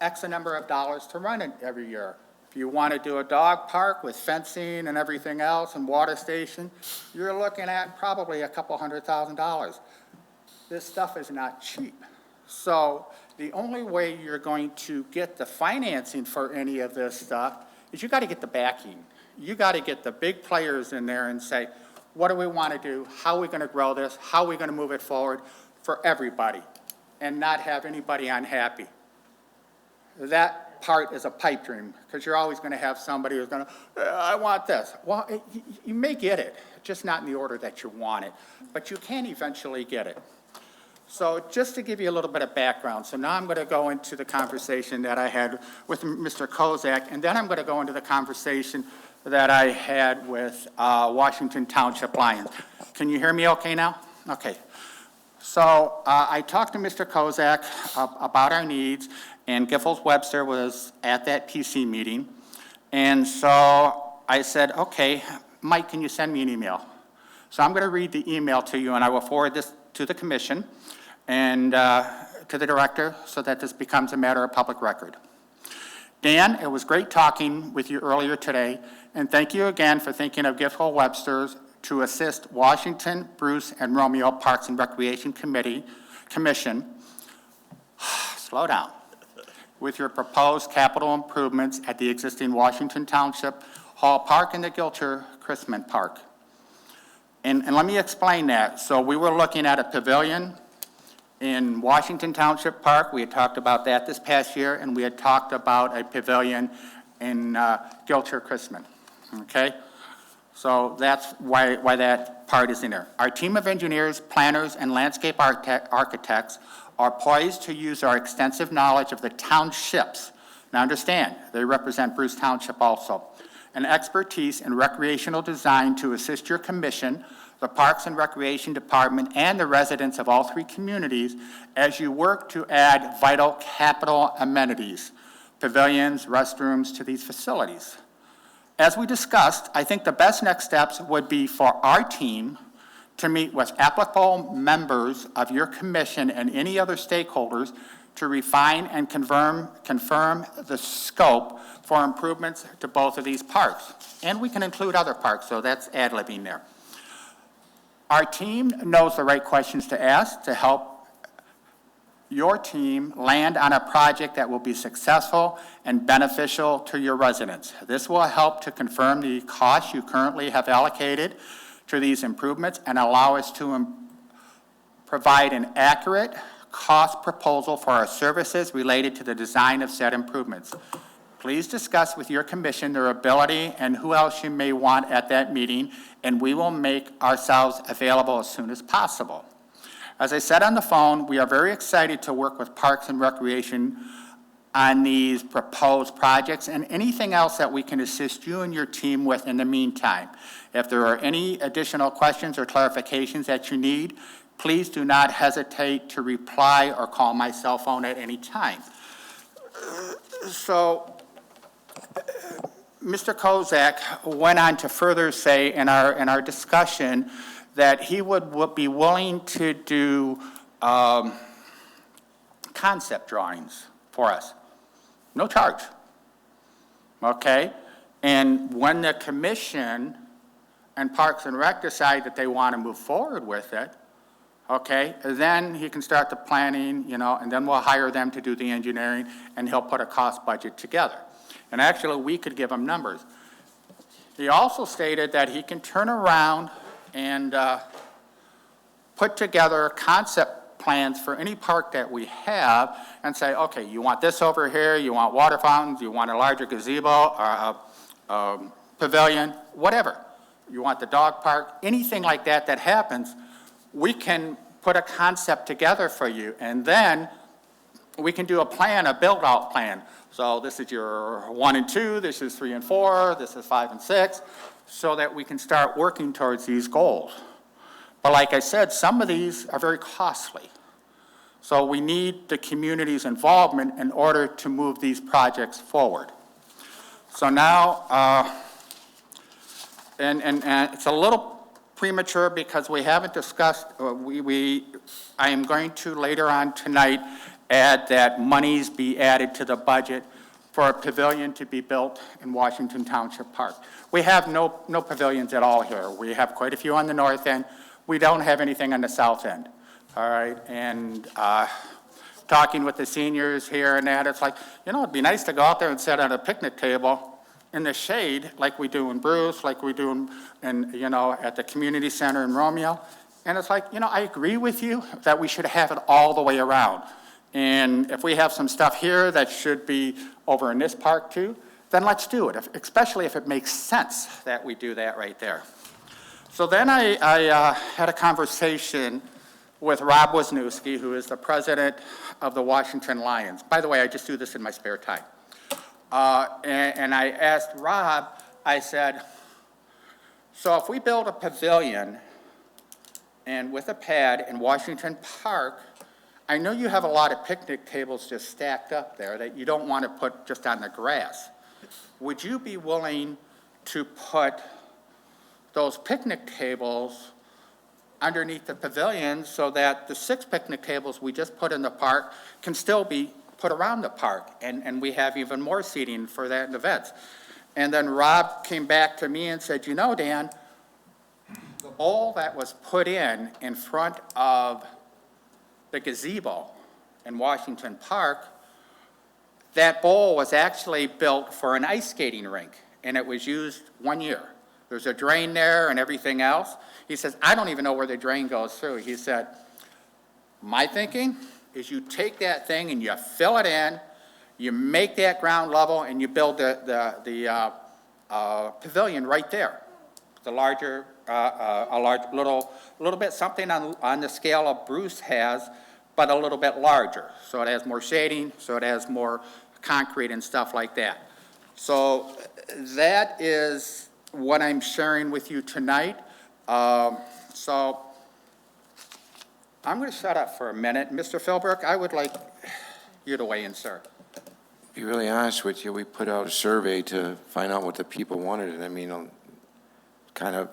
X number of dollars to run it every year. If you want to do a dog park with fencing and everything else and water station, you're looking at probably a couple $100,000. This stuff is not cheap. So the only way you're going to get the financing for any of this stuff is you got to get the backing. You got to get the big players in there and say, what do we want to do? How are we going to grow this? How are we going to move it forward for everybody and not have anybody unhappy? That part is a pipe dream, because you're always going to have somebody who's going to, I want this. Well, you may get it, just not in the order that you want it, but you can eventually get it. So just to give you a little bit of background, so now I'm going to go into the conversation that I had with Mr. Kozak, and then I'm going to go into the conversation that I had with Washington Township Lions. Can you hear me okay now? Okay. So I talked to Mr. Kozak about our needs, and Giffords Webster was at that PC meeting. And so I said, okay, Mike, can you send me an email? So I'm going to read the email to you, and I will forward this to the commission and to the director so that this becomes a matter of public record. Dan, it was great talking with you earlier today, and thank you again for thinking of Giffords Webster's to assist Washington, Bruce, and Romeo Parks and Recreation Commission, slow down, with your proposed capital improvements at the existing Washington Township Hall Park and the Gilcher Christmas Park. And let me explain that. So we were looking at a pavilion in Washington Township Park. We had talked about that this past year, and we had talked about a pavilion in Gilcher Christmas, okay? So that's why that part is in there. Our team of engineers, planners, and landscape architects are poised to use our extensive knowledge of the townships. Now understand, they represent Bruce Township also, and expertise in recreational design to assist your commission, the Parks and Recreation Department, and the residents of all 3 communities as you work to add vital capital amenities, pavilions, restrooms to these facilities. As we discussed, I think the best next steps would be for our team to meet with applicable members of your commission and any other stakeholders to refine and confirm the scope for improvements to both of these parks. And we can include other parks, so that's ad-libbing there. Our team knows the right questions to ask to help your team land on a project that will be successful and beneficial to your residents. This will help to confirm the costs you currently have allocated to these improvements and allow us to provide an accurate cost proposal for our services related to the design of said improvements. Please discuss with your commission their ability and who else you may want at that meeting, and we will make ourselves available as soon as possible. As I said on the phone, we are very excited to work with Parks and Recreation on these proposed projects and anything else that we can assist you and your team with in the meantime. If there are any additional questions or clarifications that you need, please do not hesitate to reply or call my cell phone at any time. So, Mr. Kozak went on to further say in our discussion that he would be willing to do concept drawings for us. No charge. Okay? And when the commission and Parks and Rec decide that they want to move forward with it, okay, then he can start the planning, you know, and then we'll hire them to do the engineering, and he'll put a cost budget together. And actually, we could give him numbers. He also stated that he can turn around and put together concept plans for any park that we have and say, okay, you want this over here, you want water fountains, you want a larger gazebo, or a pavilion, whatever. You want the dog park, anything like that that happens, we can put a concept together for you, and then we can do a plan, a build-out plan. So this is your 1 and 2, this is 3 and 4, this is 5 and 6, so that we can start working towards these goals. But like I said, some of these are very costly. So we need the community's involvement in order to move these projects forward. So now, and it's a little premature because we haven't discussed, I am going to later on tonight add that monies be added to the budget for a pavilion to be built in Washington Township Park. We have no pavilions at all here. We have quite a few on the north end. We don't have anything on the south end, all right? And talking with the seniors here and that, it's like, you know, it'd be nice to go out there and sit at a picnic table in the shade like we do in Bruce, like we do in you know, at the community center in Romeo. And it's like, you know, I agree with you that we should have it all the way around. And if we have some stuff here that should be over in this park too, then let's do it, especially if it makes sense that we do that right there. So then I had a conversation with Rob Wisniewski, who is the president of the Washington Lions. By the way, I just do this in my spare time. And I asked Rob, I said, so if we build a pavilion and with a pad in Washington Park, I know you have a lot of picnic tables just stacked up there that you don't want to put just on the grass. Would you be willing to put those picnic tables underneath the pavilion so that the 6 picnic tables we just put in the park can still be put around the park, and we have even more seating for that in events? And then Rob came back to me and said, you know, Dan, the bowl that was put in front of the gazebo in Washington Park, that bowl was actually built for an ice skating rink, and it was used 1 year. There's a drain there and everything else. He says, I don't even know where the drain goes through. He said, my thinking is you take that thing and you fill it in, you make that ground level, and you build the pavilion right there. The larger, a large little bit something on the scale of Bruce has, but a little bit larger. So it has more shading, so it has more concrete and stuff like that. So that is what I'm sharing with you tonight. So I'm going to shut up for a minute. Mr. Philbrook, I would like you to weigh in, sir. To be really honest with you, we put out a survey to find out what the people wanted, and I mean, I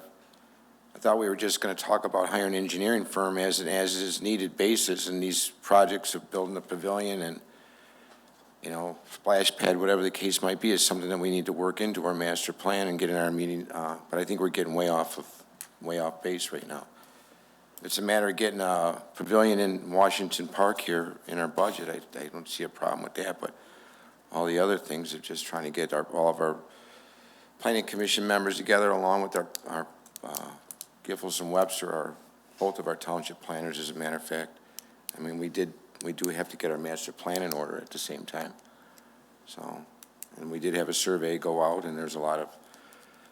thought we were just going to talk about hiring an engineering firm as is needed basis, and these projects of building a pavilion and, you know, splash pad, whatever the case might be, is something that we need to work into our master plan and get in our meeting. But I think we're getting way off base right now. it's a matter of getting a pavilion in Washington Park here in our budget. I don't see a problem with that, but all the other things are just trying to get all of our planning commission members together, along with our Giffords and Webster, both of our township planners, as a matter of fact. I mean, we do have to get our master plan in order at the same time. So, and we did have a survey go out, and there's a lot of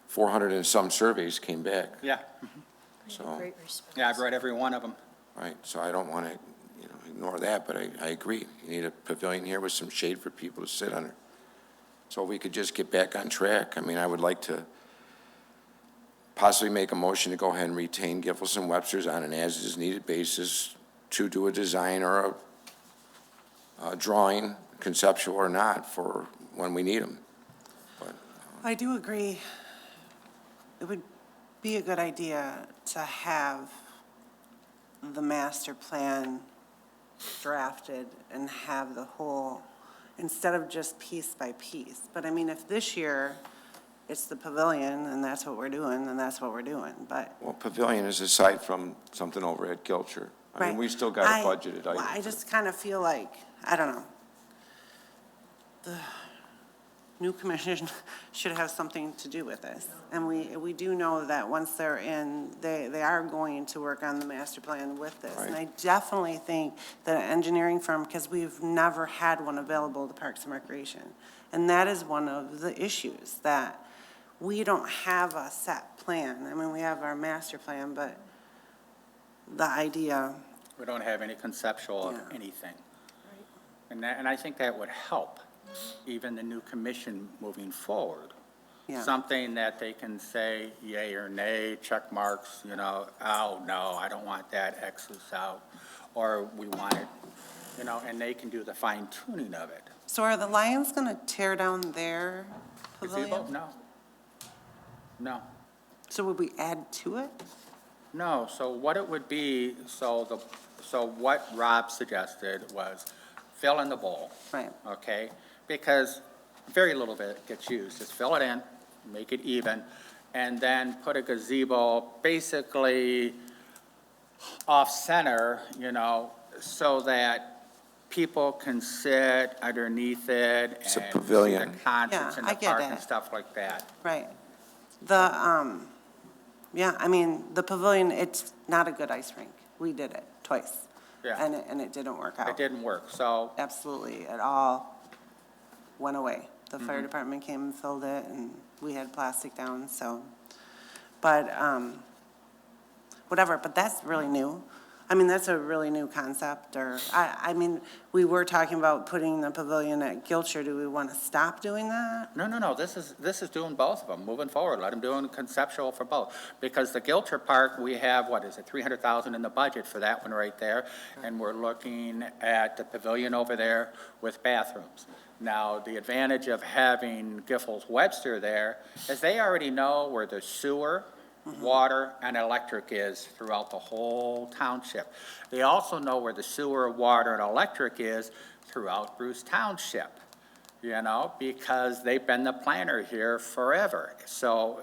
400 and some surveys came back. Yeah. So, Yeah, I've read every one of them. right, so I don't want to, ignore that, but I agree. You need a pavilion here with some shade for people to sit under. So if we could just get back on track. I mean, I would like to possibly make a motion to go ahead and retain Giffords and Webster's on an as-is-needed basis to do a design or a drawing, conceptual or not, for when we need them. I do agree. It would be a good idea to have the master plan drafted and have the whole, instead of just piece by piece. But I mean, if this year it's the pavilion and that's what we're doing, then that's what we're doing, but. Well, pavilion is aside from something over at Gilcher. I mean, we still got a budgeted item. I just kind of feel like, I don't know, the new commission should have something to do with this. And we do know that once they're in, they are going to work on the master plan with this. And I definitely think that an engineering firm, because we've never had one available to Parks and Recreation. And that is one of the issues, that we don't have a set plan. I mean, we have our master plan, but the idea. We don't have any conceptual of anything. And I think that would help even the new commission moving forward. Yeah. Something that they can say yay or nay, check marks, oh, no, I don't want that, X's out, or we want it, and they can do the fine tuning of it. So are the Lions going to tear down their pavilion? Gazebo? No. No. So would we add to it? No, so what it would be, so what Rob suggested was fill in the bowl. Right. Okay? Because very little of it gets used. Just fill it in, make it even, and then put a gazebo basically off-center, so that people can sit underneath it It's a and pavilion. see the concerts Yeah, in I the get park that. and stuff like that. Right. I mean, the pavilion, it's not a good ice rink. We did it twice. Yeah. And it didn't work out. It didn't work, so. Absolutely. It all went away. The fire department came and filled it, and we had plastic down, so. But, whatever, but that's really new. I mean, that's a really new concept, or, I mean, we were talking about putting the pavilion at Gilcher. Do we want to stop doing that? No, this is doing both of them, moving forward. Let them do conceptual for both. Because the Gilcher Park, we have, $300,000 in the budget for that one right there. And we're looking at the pavilion over there with bathrooms. Now, the advantage of having Giffords Webster there is they already know where the sewer, water, and electric is throughout the whole township. They also know where the sewer, water, and electric is throughout Bruce Township, because they've been the planner here forever. So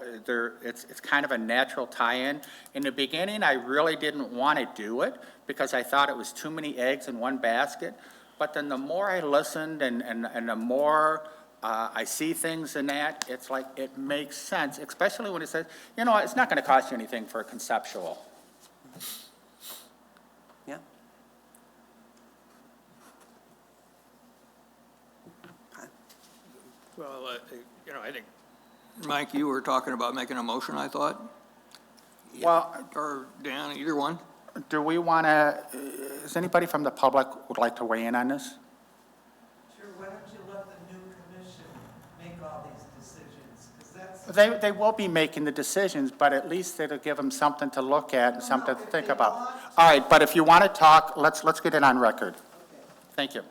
it's kind of a natural tie-in. In the beginning, I really didn't want to do it because I thought it was too many eggs in one basket. But then the more I listened and the more I see things in that, it's like it makes sense, especially when it says, it's not going to cost you anything for a conceptual. Yeah. Well, I think, Mike, you were talking about making a motion, I thought? Well, Or Dan, either one? do we want to, is anybody from the public would like to weigh in on this? Sure, why don't you let the new commission make all these decisions? 'Cause that's. They will be making the decisions, but at least it'll give them something to look at and something to think about. All right, but if you want to talk, let's get it on record. Thank you.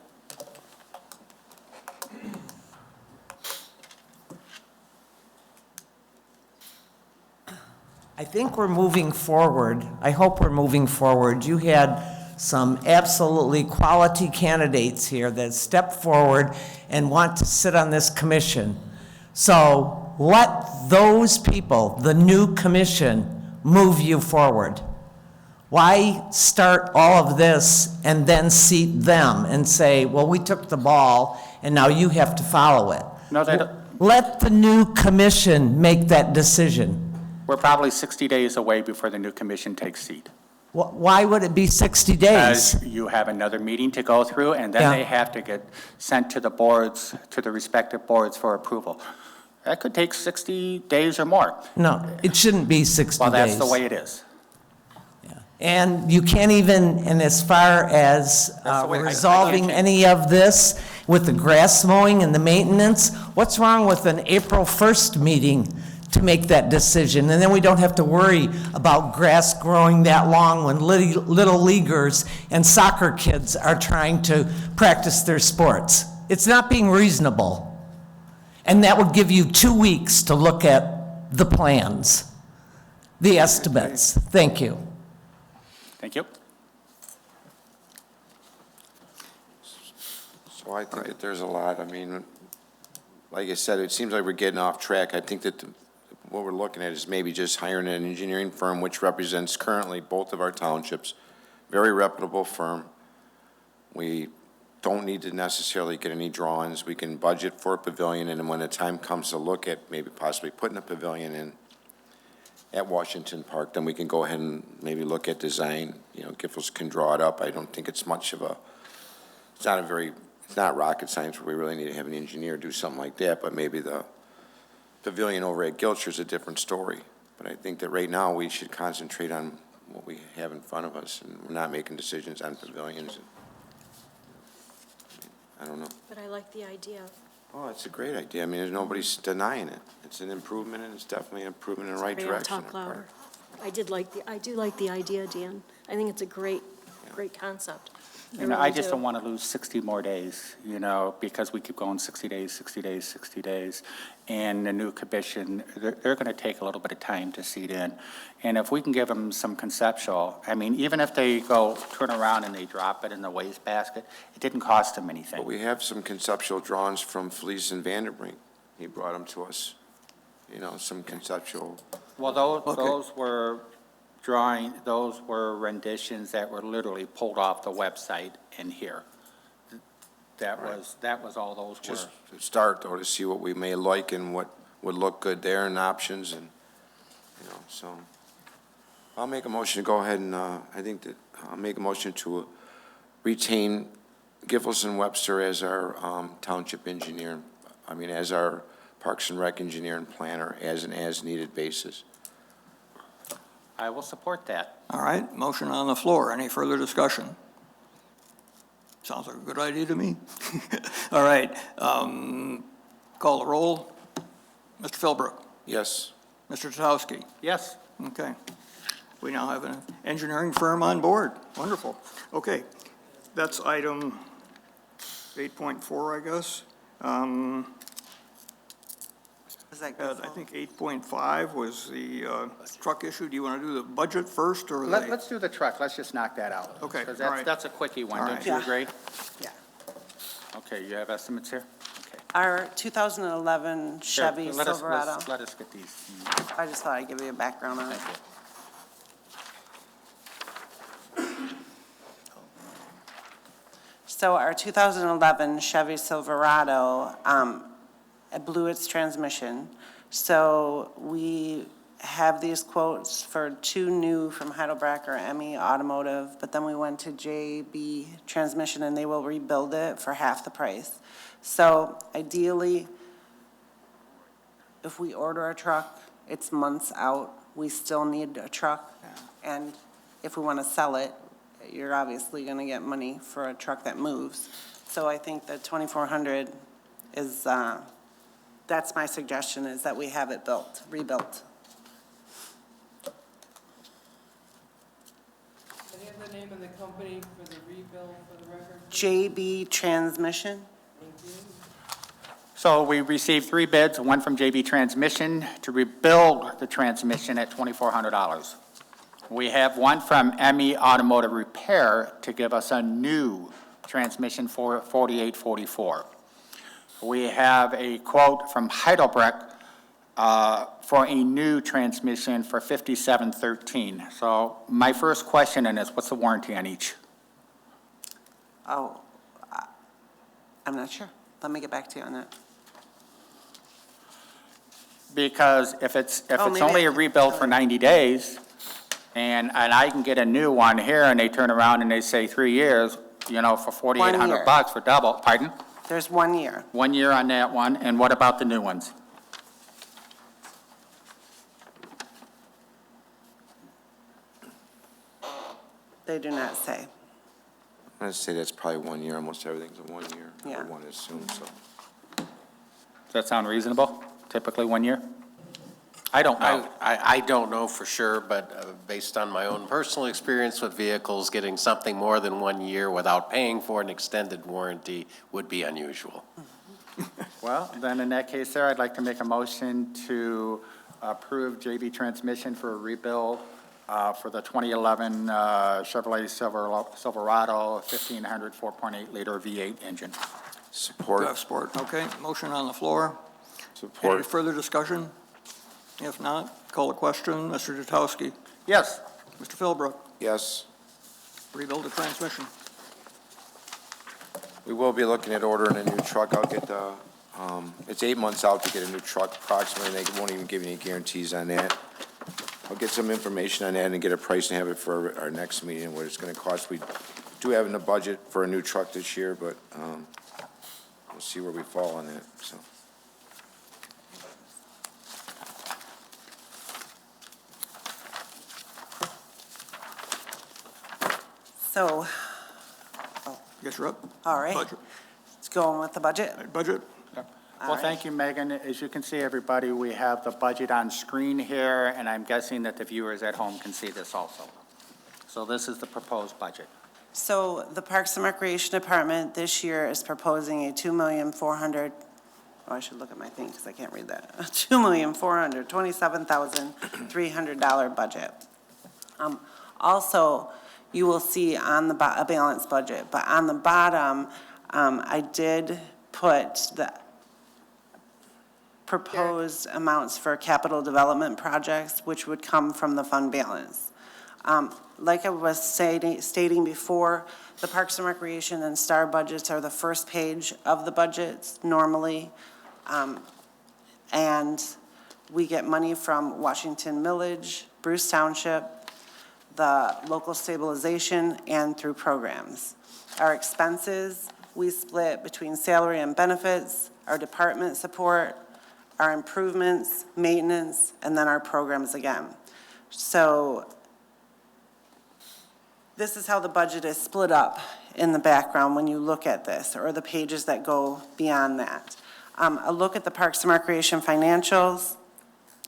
I think we're moving forward. I hope we're moving forward. You had some absolutely quality candidates here that stepped forward and want to sit on this commission. So let those people, the new commission, move you forward. Why start all of this and then seat them and say, well, we took the ball and now you have to follow it? No, they don't. Let the new commission make that decision. We're probably 60 days away before the new commission takes seat. Why would it be 60 days? Because you have another meeting to go through, and then Yeah. they have to get sent to the boards, to the respective boards for approval. That could take 60 days or more. No, it shouldn't be 60 days. Well, that's the way it is. And you can't even, and as far as That's the way- I resolving can't- any of this with the grass mowing and the maintenance, what's wrong with an April 1st meeting to make that decision? And then we don't have to worry about grass growing that long when little leaguers and soccer kids are trying to practice their sports. It's not being reasonable. And that would give you 2 weeks to look at the plans, the estimates. Thank you. Thank you. So I think that there's a lot, I mean, like I said, it seems like we're getting off track. I think that what we're looking at is maybe just hiring an engineering firm which represents currently both of our townships. Very reputable firm. We don't need to necessarily get any drawings. We can budget for a pavilion, and then when the time comes to look at maybe possibly putting a pavilion in at Washington Park, then we can go ahead and maybe look at design. You know, Giffords can draw it up. I don't think it's much of a, it's not rocket science where we really need to have an engineer do something like that, but maybe the pavilion over at Gilcher is a different story. But I think that right now we should concentrate on what we have in front of us, and we're not making decisions on pavilions. I don't know. But I like the idea. Oh, it's a great idea. I mean, there's nobody's denying it. It's an improvement, and it's definitely an improvement in the right Sorry, I'll direction. talk louder. I do like the idea, Dan. I think it's a great concept. You know, I just don't want to lose 60 more days, you know, because we keep going 60 days, 60 days, 60 days. And the new commission, they're going to take a little bit of time to seat in. And if we can give them some conceptual, I mean, even if they go turn around and they drop it in the wastebasket, it didn't cost them anything. But we have some conceptual drawings from Fleece and Vanderbrink. He brought them to us, you know, some conceptual. Well, those were those were renditions that were literally pulled off the website in here. That was all those were. Just to start, though, to see what we may like and what would look good there and options, and, you know, so. I'll make a motion to go ahead and, I think that, I'll make a motion to retain Giffords and Webster as our township engineer, as our Parks and Rec engineer and planner as an as-needed basis. I will support that. All right, motion on the floor. Any further discussion? Sounds like a good idea to me. All right, call the roll. Mr. Philbrook? Yes. Mr. Tatowski? Yes. Okay. We now have an engineering firm on board. Wonderful. Okay, that's item 8.4, I guess. I think 8.5 was the truck issue. Do you want to do the budget first, or Let's do the truck. Let's just knock that out. Okay, Because all right. that's a quickie one, All don't right. you Yeah. agree? Yeah. Okay, you have estimates here? Okay. Our 2011 Chevy Here, Silverado. Let us get these. I just thought I'd give you a background on it. So our 2011 Chevy Silverado, it blew its transmission. So we have these quotes for 2 new from Heidelberg or ME Automotive, but then we went to JB Transmission and they will rebuild it for half the price. So ideally, if we order a truck, it's months out, we still need a truck. And if we want to sell it, you're obviously going to get money for a truck that moves. So I think the 2,400 is, that's my suggestion, is that we have it rebuilt. Can I have the name of the company for the rebuild for the record? JB Transmission. Thank you. So we received 3 bids, one from JB Transmission to rebuild the transmission at $2,400. We have one from ME Automotive Repair to give us a new transmission for $4,844. We have a quote from Heidelberg for a new transmission for 5713. So my first question in is, what's the warranty on each? Oh, I'm not sure. Let me get back to you on that. Because if it's maybe only I a can rebuild tell for you. 90 days, and I can get a new one here, and they turn around and they say 3 years, you know, for 4,800 year. bucks for double, pardon? There's 1 year. 1 year on that one, and what about the new ones? They do not say. I'm gonna say that's probably 1 year, almost everything's a 1 year. I Yeah. would want to assume so. Does that sound reasonable? Typically 1 year? I don't know. I don't know for sure, but based on my own personal experience with vehicles, getting something more than 1 year without paying for an extended warranty would be unusual. Well, then in that case there, I'd like to make a motion to approve JV transmission for a rebuild for the 2011 Chevrolet Silverado 1500 4.8 liter V8 engine. Do Support. I have support? Okay, motion on the floor. Any Support. further discussion? If not, call the question. Mr. Jutowski? Yes. Mr. Philbrook? Yes. Rebuild the transmission. We will be looking at ordering a new truck. I'll get the, it's 8 months out to get a new truck approximately, and they won't even give you any guarantees on that. I'll get some information on that and get a price and have it for our next meeting, what it's gonna cost. We do have in the budget for a new truck this year, but, we'll see where we fall on that, so. So, Guess you're up. all right. Budget. Let's go on with the budget. Budget. Well, thank you, Megan. As you can see, everybody, we have the budget on screen here, and I'm guessing that the viewers at home can see this also. So this is the proposed budget. So the Parks and Recreation Department this year is proposing a $2,400,000, oh, I should look at my thing because I can't read that, $2,427,300 budget. Also, you will see on the a balanced budget, but on the bottom, I did put the proposed amounts for capital development projects, which would come from the fund balance. Like I was stating before, the Parks and Recreation and STAR budgets are the first page of the budgets normally. And we get money from Washington Millage, Bruce Township, the local stabilization, and through programs. Our expenses, we split between salary and benefits, our department support, our improvements, maintenance, and then our programs again. So this is how the budget is split up in the background when you look at this, or the pages that go beyond that. A look at the Parks and Recreation financials.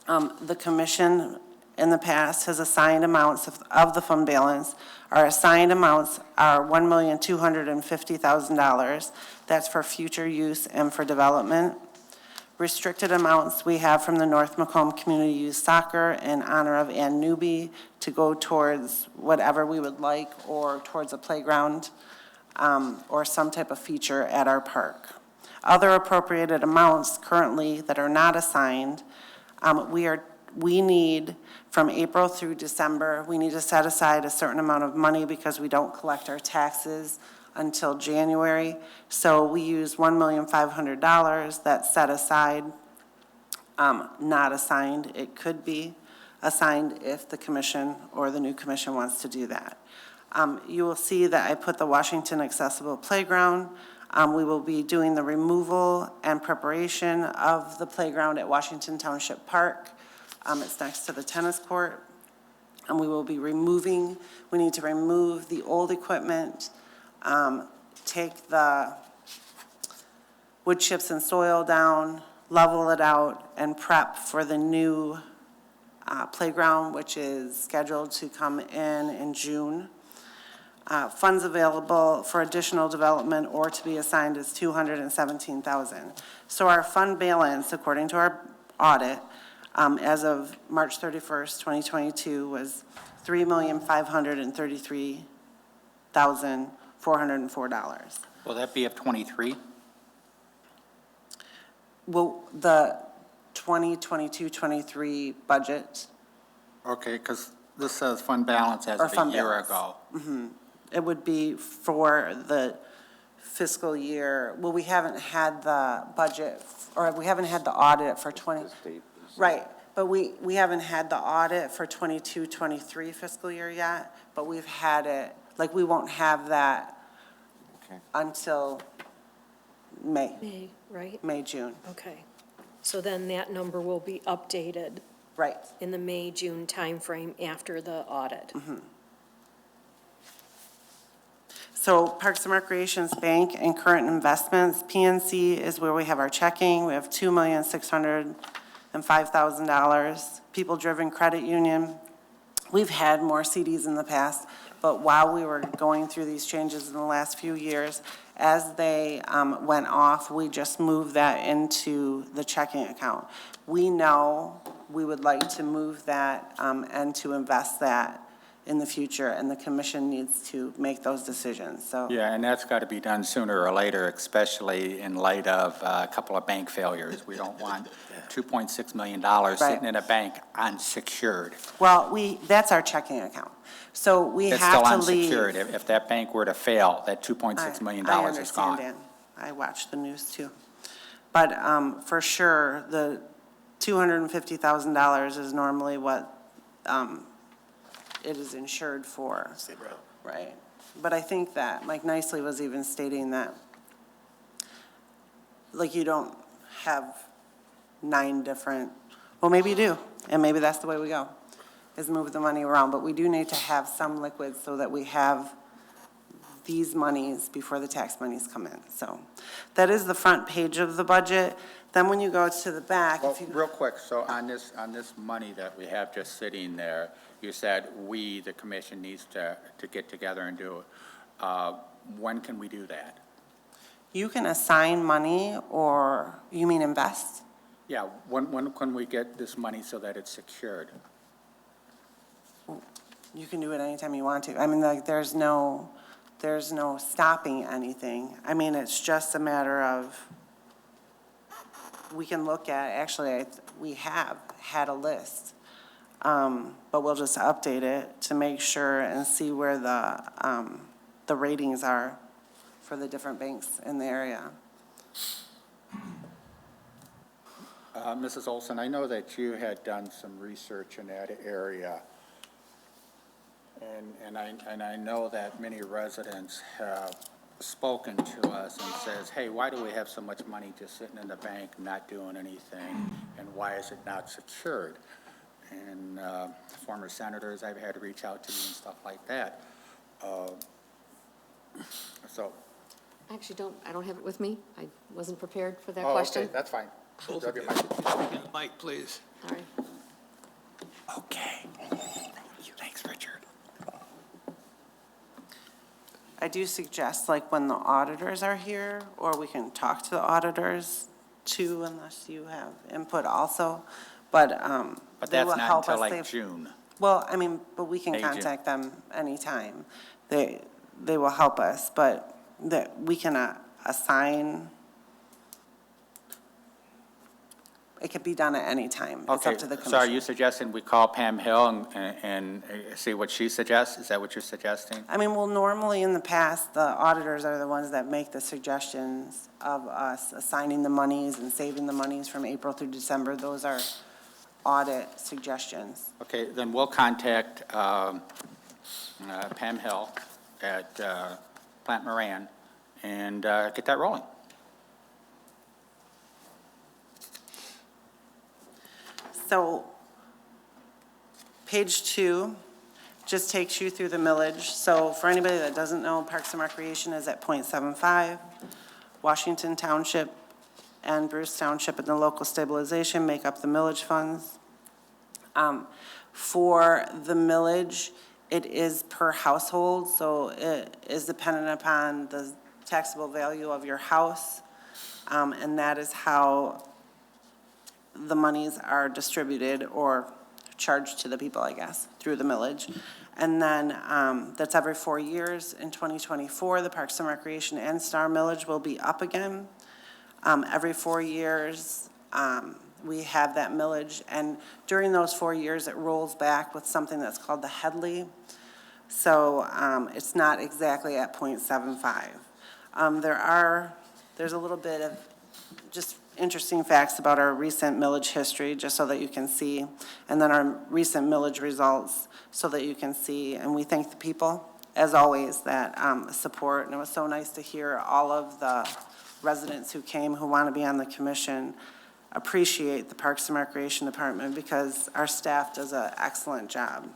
The commission in the past has assigned amounts of the fund balance. Our assigned amounts are $1,250,000. That's for future use and for development. Restricted amounts we have from the North Macomb Community Youth Soccer in honor of Ann Newby to go towards whatever we would like, or towards a playground, or some type of feature at our park. Other appropriated amounts currently that are not assigned, we need from April through December, we need to set aside a certain amount of money because we don't collect our taxes until January. So we use $1,500,000 that's set aside, not assigned. It could be assigned if the commission or the new commission wants to do that. You will see that I put the Washington Accessible Playground. We will be doing the removal and preparation of the playground at Washington Township Park. It's next to the tennis court. And we will be we need to remove the old equipment, take the wood chips and soil down, level it out, and prep for the new playground, which is scheduled to come in June. Funds available for additional development or to be assigned is $217,000. So our fund balance, according to our audit, as of March 31st, 2022, was $3,533,404. Will that be of 23? Well, the 2022-23 budget. Okay, because this says fund balance as Or of a fund year balance. ago. It would be for the fiscal year, well, we haven't had the budget, or we haven't had the audit for 20, right, but we haven't had the audit for 22-23 fiscal year yet, but we've had it, like, we won't have that until May, right? May, June. Okay. So then that number will be updated. Right. In the May, June timeframe after the audit. So Parks and Recreation's bank and current investments, PNC is where we have our checking. We have $2,605,000. People-driven credit union, we've had more CDs in the past, but while we were going through these changes in the last few years, as they went off, we just moved that into the checking account. We know we would like to move that and to invest that in the future, and the commission needs to make those decisions, so. Yeah, and that's got to be done sooner or later, especially in light of a couple of bank failures. We don't want $2.6 million sitting in a bank unsecured. Well, that's our checking account. So we It's have still to leave. unsecured. If that bank were to fail, that $2.6 million I is gone. understand, Dan. I watch the news too. But for sure, the $250,000 is normally what it is insured for. Right. But I think that Mike Nicely was even stating that, like, you don't have 9 different, well, maybe you do, and maybe that's the way we go, is move the money around. But we do need to have some liquid so that we have these monies before the tax monies come in. So that is the front page of the budget. Then when you go to the back, Well, if you, real quick, so on this money that we have just sitting there, you said we, the commission, needs to get together and do it. When can we do that? you can assign money, or you mean invest? Yeah, when can we get this money so that it's secured? You can do it anytime you want to. I mean, like, there's no stopping anything. I mean, it's just a matter of, we can look at, actually, we have had a list, but we'll just update it to make sure and see where the ratings are for the different banks in the area. Mrs. Olson, I know that you had done some research in that area. And I know that many residents have spoken to us and says, hey, why do we have so much money just sitting in the bank, not doing anything, and why is it not secured? And former senators I've had to reach out to me and stuff like that. So. I actually I don't have it with me. I wasn't prepared for that Oh, question. okay, that's fine. Both of you, Mike, please. All right. Okay. Thanks, Richard. I do suggest, like, when the auditors are here, or we can talk to the auditors too, unless you have input also, but But they that's will not help until us. like June. Well, I mean, but we can May, June. contact them anytime. They will help us, but that we can assign, it could be done at any time. It's Okay, up to the commission. so are you suggesting we call Pam Hill and see what she suggests? Is that what you're suggesting? I mean, well, normally in the past, the auditors are the ones that make the suggestions of us assigning the monies and saving the monies from April through December. Those are audit suggestions. Okay, then we'll contact Pam Hill at Plant Moran and get that rolling. So, page 2 just takes you through the millage. So for anybody that doesn't know, Parks and Recreation is at .75. Washington Township and Bruce Township and the local stabilization make up the millage funds. For the millage, it is per household, so it is dependent upon the taxable value of your house, and that is how the monies are distributed or charged to the people, I guess, through the millage. And then that's every 4 years. In 2024, the Parks and Recreation and Star millage will be up again. Every 4 years, we have that millage. And during those 4 years, it rolls back with something that's called the Headley. So it's not exactly at 0.75. There's a little bit of just interesting facts about our recent millage history, just so that you can see, and then our recent millage results, so that you can see. And we thank the people, as always, that support. And it was so nice to hear all of the residents who came, who want to be on the commission, appreciate the Parks and Recreation Department, because our staff does an excellent job.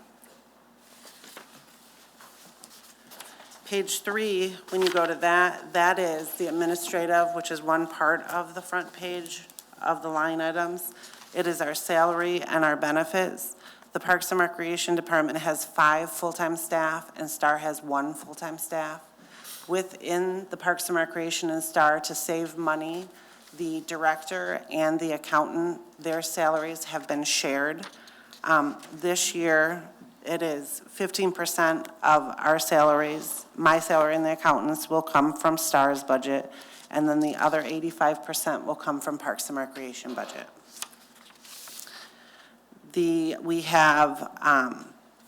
Page 3, when you go to that, that is the administrative, which is one part of the front page of the line items. It is our salary and our benefits. The Parks and Recreation Department has 5 full-time staff, and STAR has 1 full-time staff. Within the Parks and Recreation and STAR, to save money, the director and the accountant, their salaries have been shared. This year, it is 15% of our salaries, my salary and the accountant's, will come from STAR's budget, and then the other 85% will come from Parks and Recreation budget. We have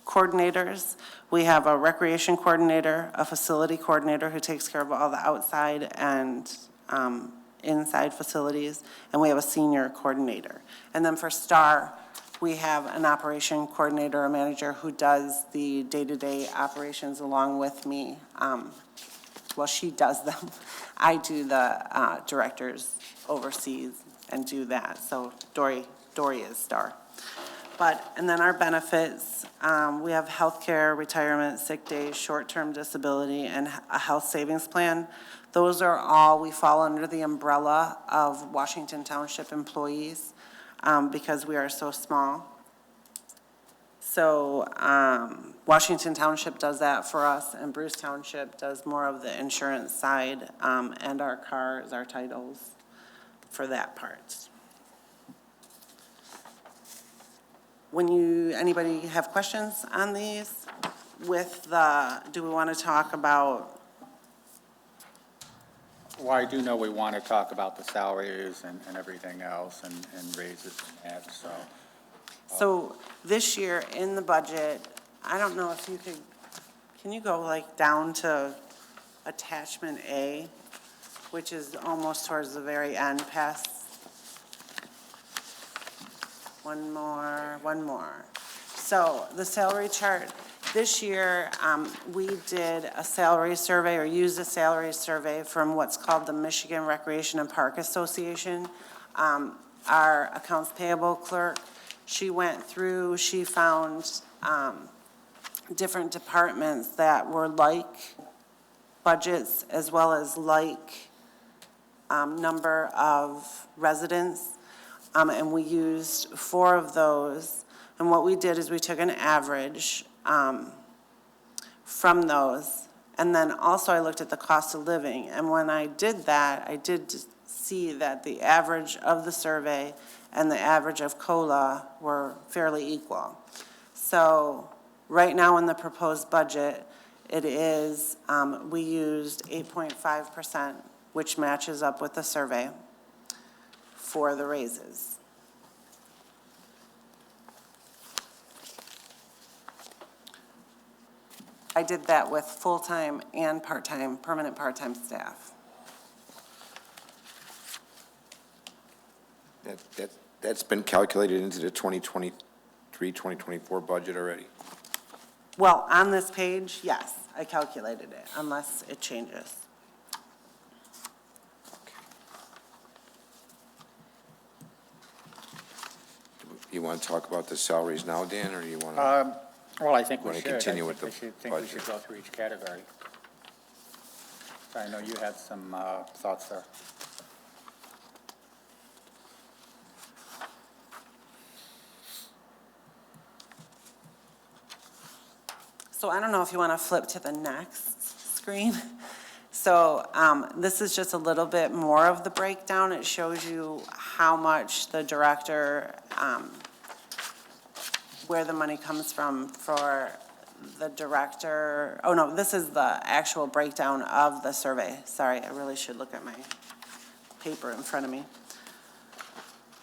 coordinators. We have a recreation coordinator, a facility coordinator who takes care of all the outside and inside facilities, and we have a senior coordinator. And then for STAR, we have an operation coordinator, a manager who does the day-to-day operations along with me. Well, she does them. I do the directors overseas and do that. So Dory is STAR. And then our benefits, we have healthcare, retirement, sick days, short-term disability, and a health savings plan. Those are all, we fall under the umbrella of Washington Township employees because we are so small. So Washington Township does that for us, and Bruce Township does more of the insurance side and our cars, our titles for that part. Anybody have questions on these? Do we want to talk about? Well, I do know we want to talk about the salaries and everything else and raises and that, so. So this year in the budget, I don't know if you can you go like down to attachment A, which is almost towards the very end, past. One more. So the salary chart, this year we did a salary survey, or used a salary survey from what's called the Michigan Recreation and Park Association. Our accounts payable clerk, she went through, she found different departments that were like budgets as well as like number of residents. And we used 4 of those. And what we did is we took an average from those. And then also I looked at the cost of living. And when I did that, I did see that the average of the survey and the average of COLA were fairly equal. So right now in the proposed budget, it is, we used 8.5%, which matches up with the survey for the raises. I did that with full-time and part-time, permanent part-time staff. That's been calculated into the 2023, 2024 budget already? Well, on this page, yes, I calculated it, unless it changes. You want to talk about the salaries now, Dan, or do you want to? Well, I think we Want to should. continue with the I think we budget? should go through each category. I know you had some thoughts there. So I don't know if you want to flip to the next screen. So this is just a little bit more of the breakdown. It shows you how much the director, where the money comes from for the director. Oh no, this is the actual breakdown of the survey. Sorry, I really should look at my paper in front of me.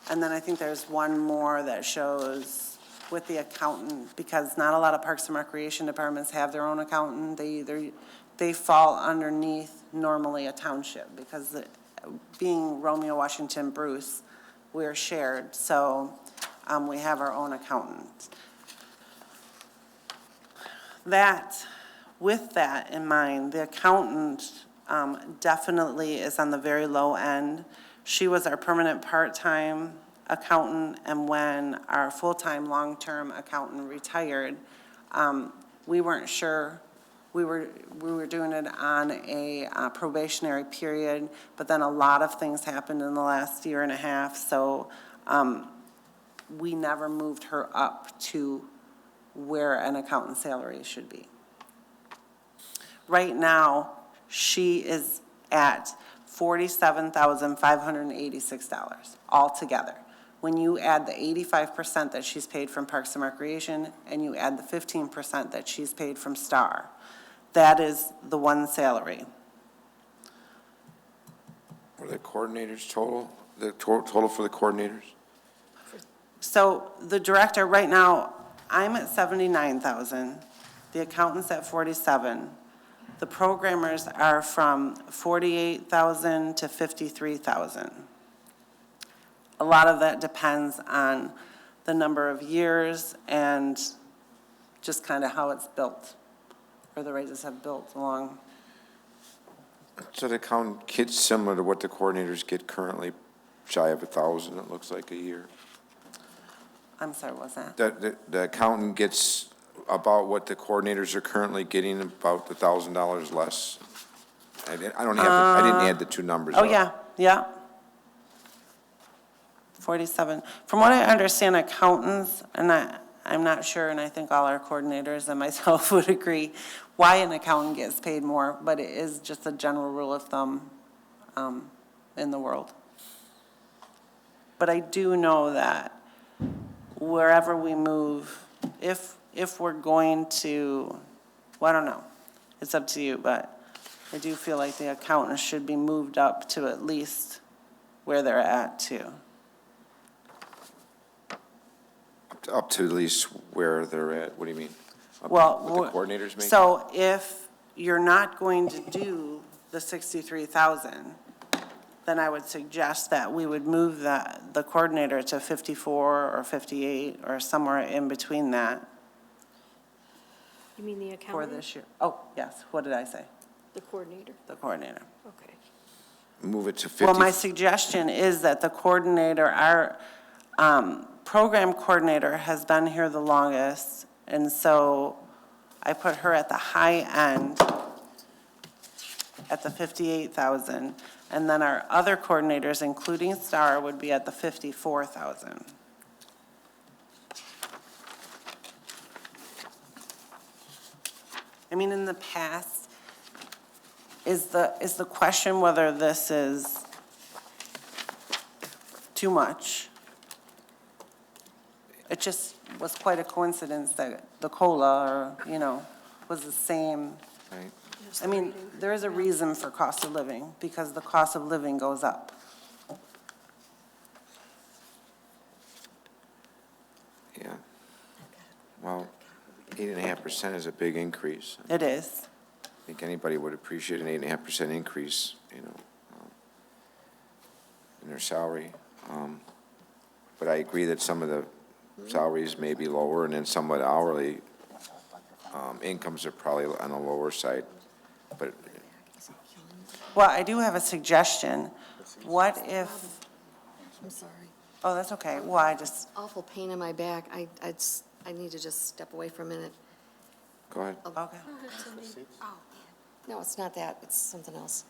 And then I think there's one more that shows with the accountant, because not a lot of Parks and Recreation departments have their own accountant. They fall underneath normally a township, because being Romeo, Washington, Bruce, we're shared, so we have our own accountant. With that in mind, the accountant definitely is on the very low end. She was our permanent part-time accountant, and when our full-time, long-term accountant retired, we weren't sure. We were doing it on a probationary period, but then a lot of things happened in the last year and a half, so we never moved her up to where an accountant's salary should be. Right now, she is at $47,586 altogether. When you add the 85% that she's paid from Parks and Recreation and you add the 15% that she's paid from STAR, that is the one salary. What are the coordinators total? The total for the coordinators? So the director, right now, I'm at 79,000. The accountant's at 47. The programmers are from 48,000 to 53,000. A lot of that depends on the number of years and just kind of how it's built, or the raises have built along. So the accountant gets similar to what the coordinators get currently, shy of 1,000, it looks like, a year. I'm sorry, what's that? The accountant gets about what the coordinators are currently getting, about $1,000 less. I didn't add the two numbers Oh, up. yeah. 47. From what I understand, accountants, and I'm not sure, and I think all our coordinators and myself would agree, why an accountant gets paid more, but it is just a general rule of thumb in the world. But I do know that wherever we move, if we're going to, well, I don't know, it's up to you, but I do feel like the accountants should be moved up to at least where they're at too. Up to at least where they're at, what do you mean? Up to Well, what the coordinators make? so if you're not going to do the 63,000, then I would suggest that we would move the coordinator to 54 or 58 or somewhere in between that You mean the for accountant? this year. Oh, yes, what did I say? The coordinator? The coordinator. Okay. Move it to 50. Well, my suggestion is that the coordinator, our program coordinator has been here the longest, and so I put her at the high end at the 58,000, and then our other coordinators, including STAR, would be at the 54,000. I mean, in the past, is the question whether this is too much? It just was quite a coincidence that the COLA, or, was the same. Right. I mean, there is a reason for cost of living, because the cost of living goes up. Yeah. Well, 8.5% is a big increase. It is. I think anybody would appreciate an 8.5% increase, in their salary. But I agree that some of the salaries may be lower, and then some of the hourly incomes are probably on the lower side. But Well, I do have a suggestion. What if, I'm sorry. oh, that's okay. Well, I just, Awful pain in my back. I need to just step away for a minute. go ahead. okay. Oh, man. No, it's not that. It's something else.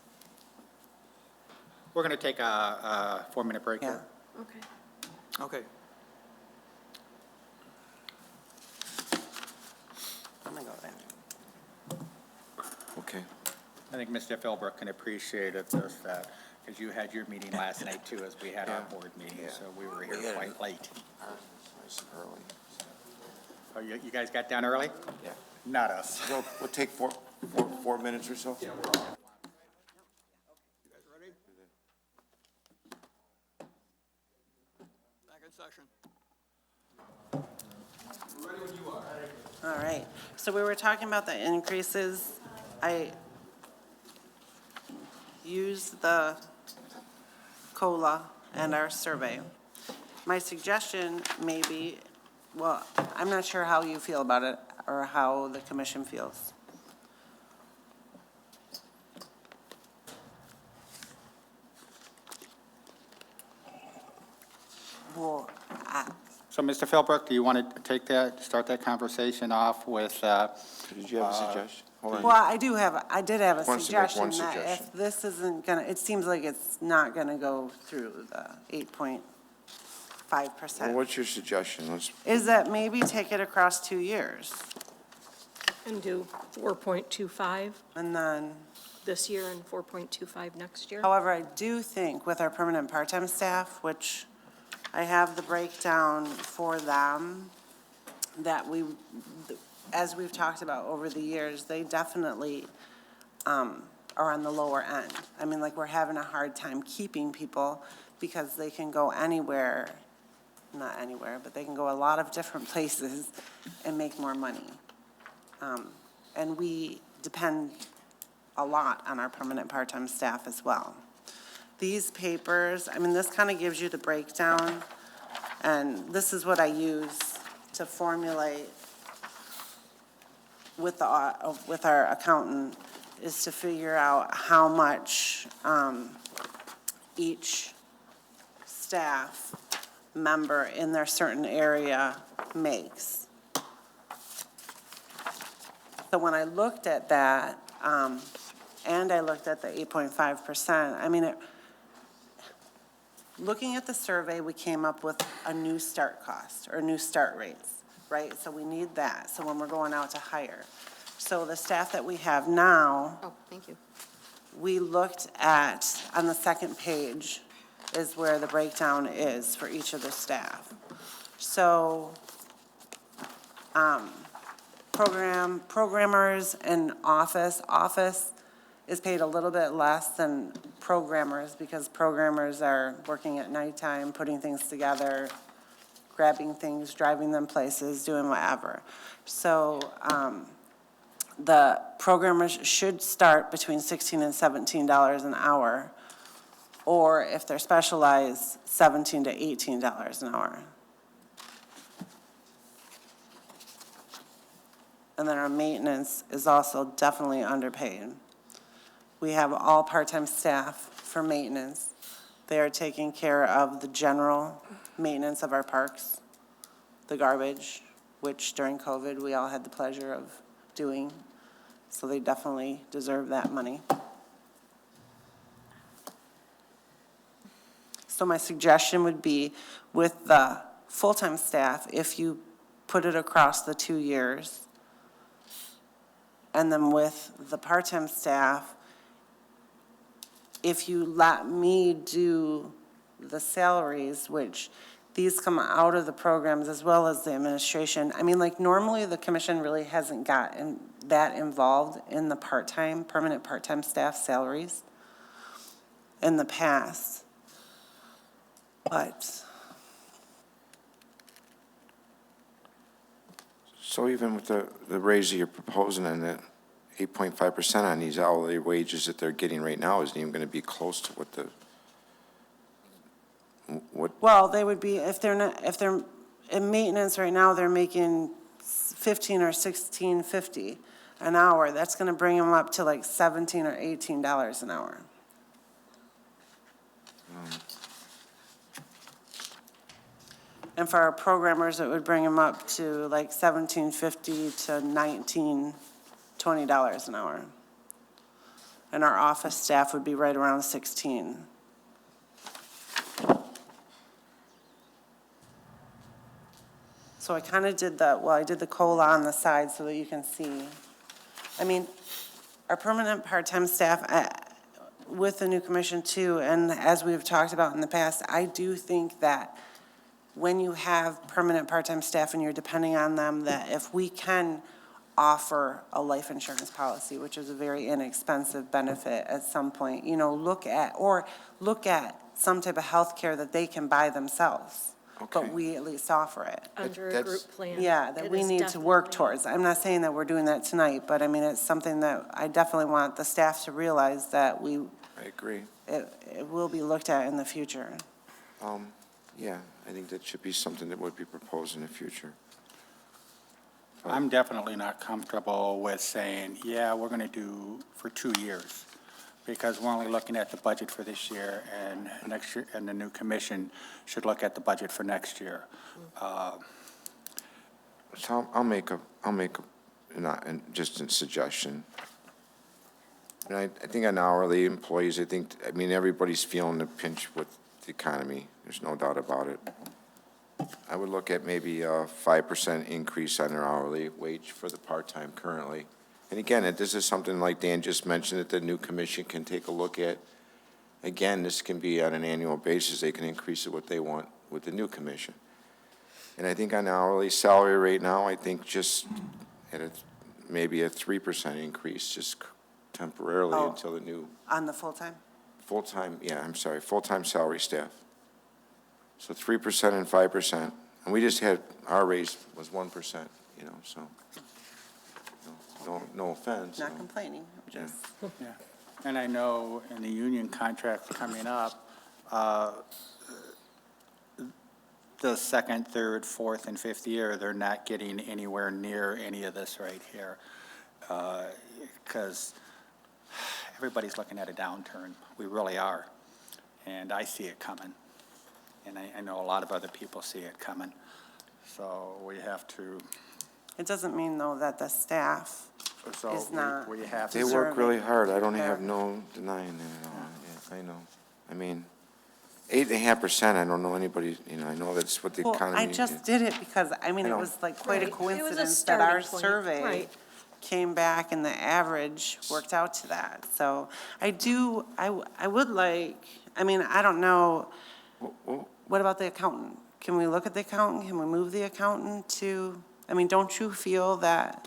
We're going to take a 4-minute break here. Okay. Okay. I'm gonna go there. Okay. I think Mr. Philbrook can appreciate it, because you had your meeting last night too, as we had our board meeting, so we were here quite late. Nice and early. Oh, you guys got down early? Yeah. Not us. We'll take four minutes or so. session. All right, so we were talking about the increases. I used the COLA and our survey. My suggestion may be, well, I'm not sure how you feel about it or how the commission feels. Well, So, Mr. Philbrook, do you want to start that conversation off with? Did you have a suggestion? Hold on. well, I did have a Wants to make suggestion one that suggestion. if this isn't gonna, it seems like it's not gonna go through the 8.5%. Well, what's your suggestion? Let's, Is that maybe take it across 2 years And do 4.25 and then, this year and 4.25 next year? however, I do think with our permanent part-time staff, which I have the breakdown for them, that we, as we've talked about over the years, they definitely are on the lower end. I mean, like, we're having a hard time keeping people because they can go anywhere, not anywhere, but they can go a lot of different places and make more money. And we depend a lot on our permanent part-time staff as well. These papers, I mean, this kind of gives you the breakdown, and this is what I use to formulate with our accountant, is to figure out how much each staff member in their certain area makes. So when I looked at that, and I looked at the 8.5%, I mean, looking at the survey, we came up with a new start cost, or new start rates, right? So we need that, so when we're going out to hire. So the staff that we have now, Oh, thank you. we looked at, on the second page, is where the breakdown is for each of the staff. So, programmers and office is paid a little bit less than programmers, because programmers are working at nighttime, putting things together, grabbing things, driving them places, doing whatever. So, the programmers should start between $16 and $17 an hour, or if they're specialized, $17 to $18 an hour. And then our maintenance is also definitely underpaid. We have all part-time staff for maintenance. They are taking care of the general maintenance of our parks, the garbage, which during COVID, we all had the pleasure of doing. So they definitely deserve that money. So my suggestion would be, with the full-time staff, if you put it across the 2 years, and then with the part-time staff, if you let me do the salaries, which these come out of the programs as well as the administration. I mean, like, normally the commission really hasn't gotten that involved in the permanent part-time staff salaries in the past. But so even with the raise that you're proposing and the 8.5% on these hourly wages that they're getting right now isn't even going to be close to what well, they would be, if they're in maintenance right now, they're making $15 or $16.50 an hour. That's going to bring them up to like $17 or $18 an hour. And for our programmers, it would bring them up to like $17.50 to $19, $20 an hour. And our office staff would be right around 16. So I kind of did I did the COLA on the side so that you can see. I mean, our permanent part-time staff, with the new commission too, and as we've talked about in the past, I do think that when you have permanent part-time staff and you're depending on them, that if we can offer a life insurance policy, which is a very inexpensive benefit at some point, look at some type of health care that they can buy themselves. but we at least offer it. Under a group plan. Yeah, that It we is need to work definitely- towards. I'm not saying that we're doing that tonight, but I mean, it's something that I definitely want the staff to realize that I agree. it will be looked at in the future. Yeah, I think that should be something that would be proposed in the future. I'm definitely not comfortable with saying, yeah, we're going to do for 2 years, because we're only looking at the budget for this year, and next year, and the new commission should look at the budget for next year. So I'll make just a suggestion. And I think on hourly employees, I mean, everybody's feeling the pinch with the economy. There's no doubt about it. I would look at maybe a 5% increase on their hourly wage for the part-time currently. And again, this is something like Dan just mentioned that the new commission can take a look at. Again, this can be on an annual basis. They can increase it what they want with the new commission. And I think on hourly salary right now, I think just at maybe a 3% increase, just temporarily until the new On the full-time? full-time salary staff. So 3% and 5%. And we just had, our raise was 1%, so, no offense. Not complaining, just. Yeah. And I know in the union contract coming up, the second, third, fourth, and fifth year, they're not getting anywhere near any of this right here. Because everybody's looking at a downturn. We really are. And I see it coming. And I know a lot of other people see it coming. So we have to. It doesn't mean, though, that the staff So is not. we have to. They work really hard. I don't have no denying that at all. Yeah, I know. I mean, 8.5%, I don't know anybody, I know that's what the Well, economy. I just did it because, I mean, I it know. was like quite a Right. It was a coincidence that our starting point. survey Right. came back and the average worked out to that. So I would like, I mean, I don't know, what about the accountant? Can we look at the accountant? Can we move the accountant to, I mean, don't you feel that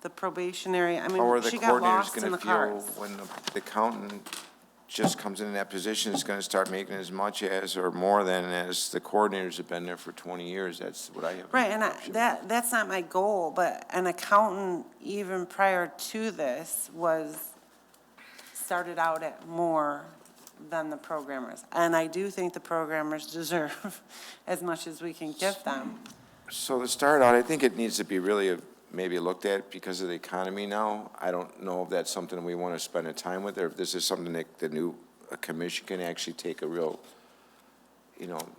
the probationary, I How are mean, the she got coordinators lost in going the to feel cars. when the accountant just comes in that position, is going to start making as much as or more than as the coordinators have been there for 20 years? That's what I have. Right, and that's not my goal, but an accountant, even prior to this, started out at more than the programmers. And I do think the programmers deserve as much as we can give them. So to start out, I think it needs to be really maybe looked at because of the economy now. I don't know if that's something we want to spend a time with, or if this is something that the new commission can actually take a real,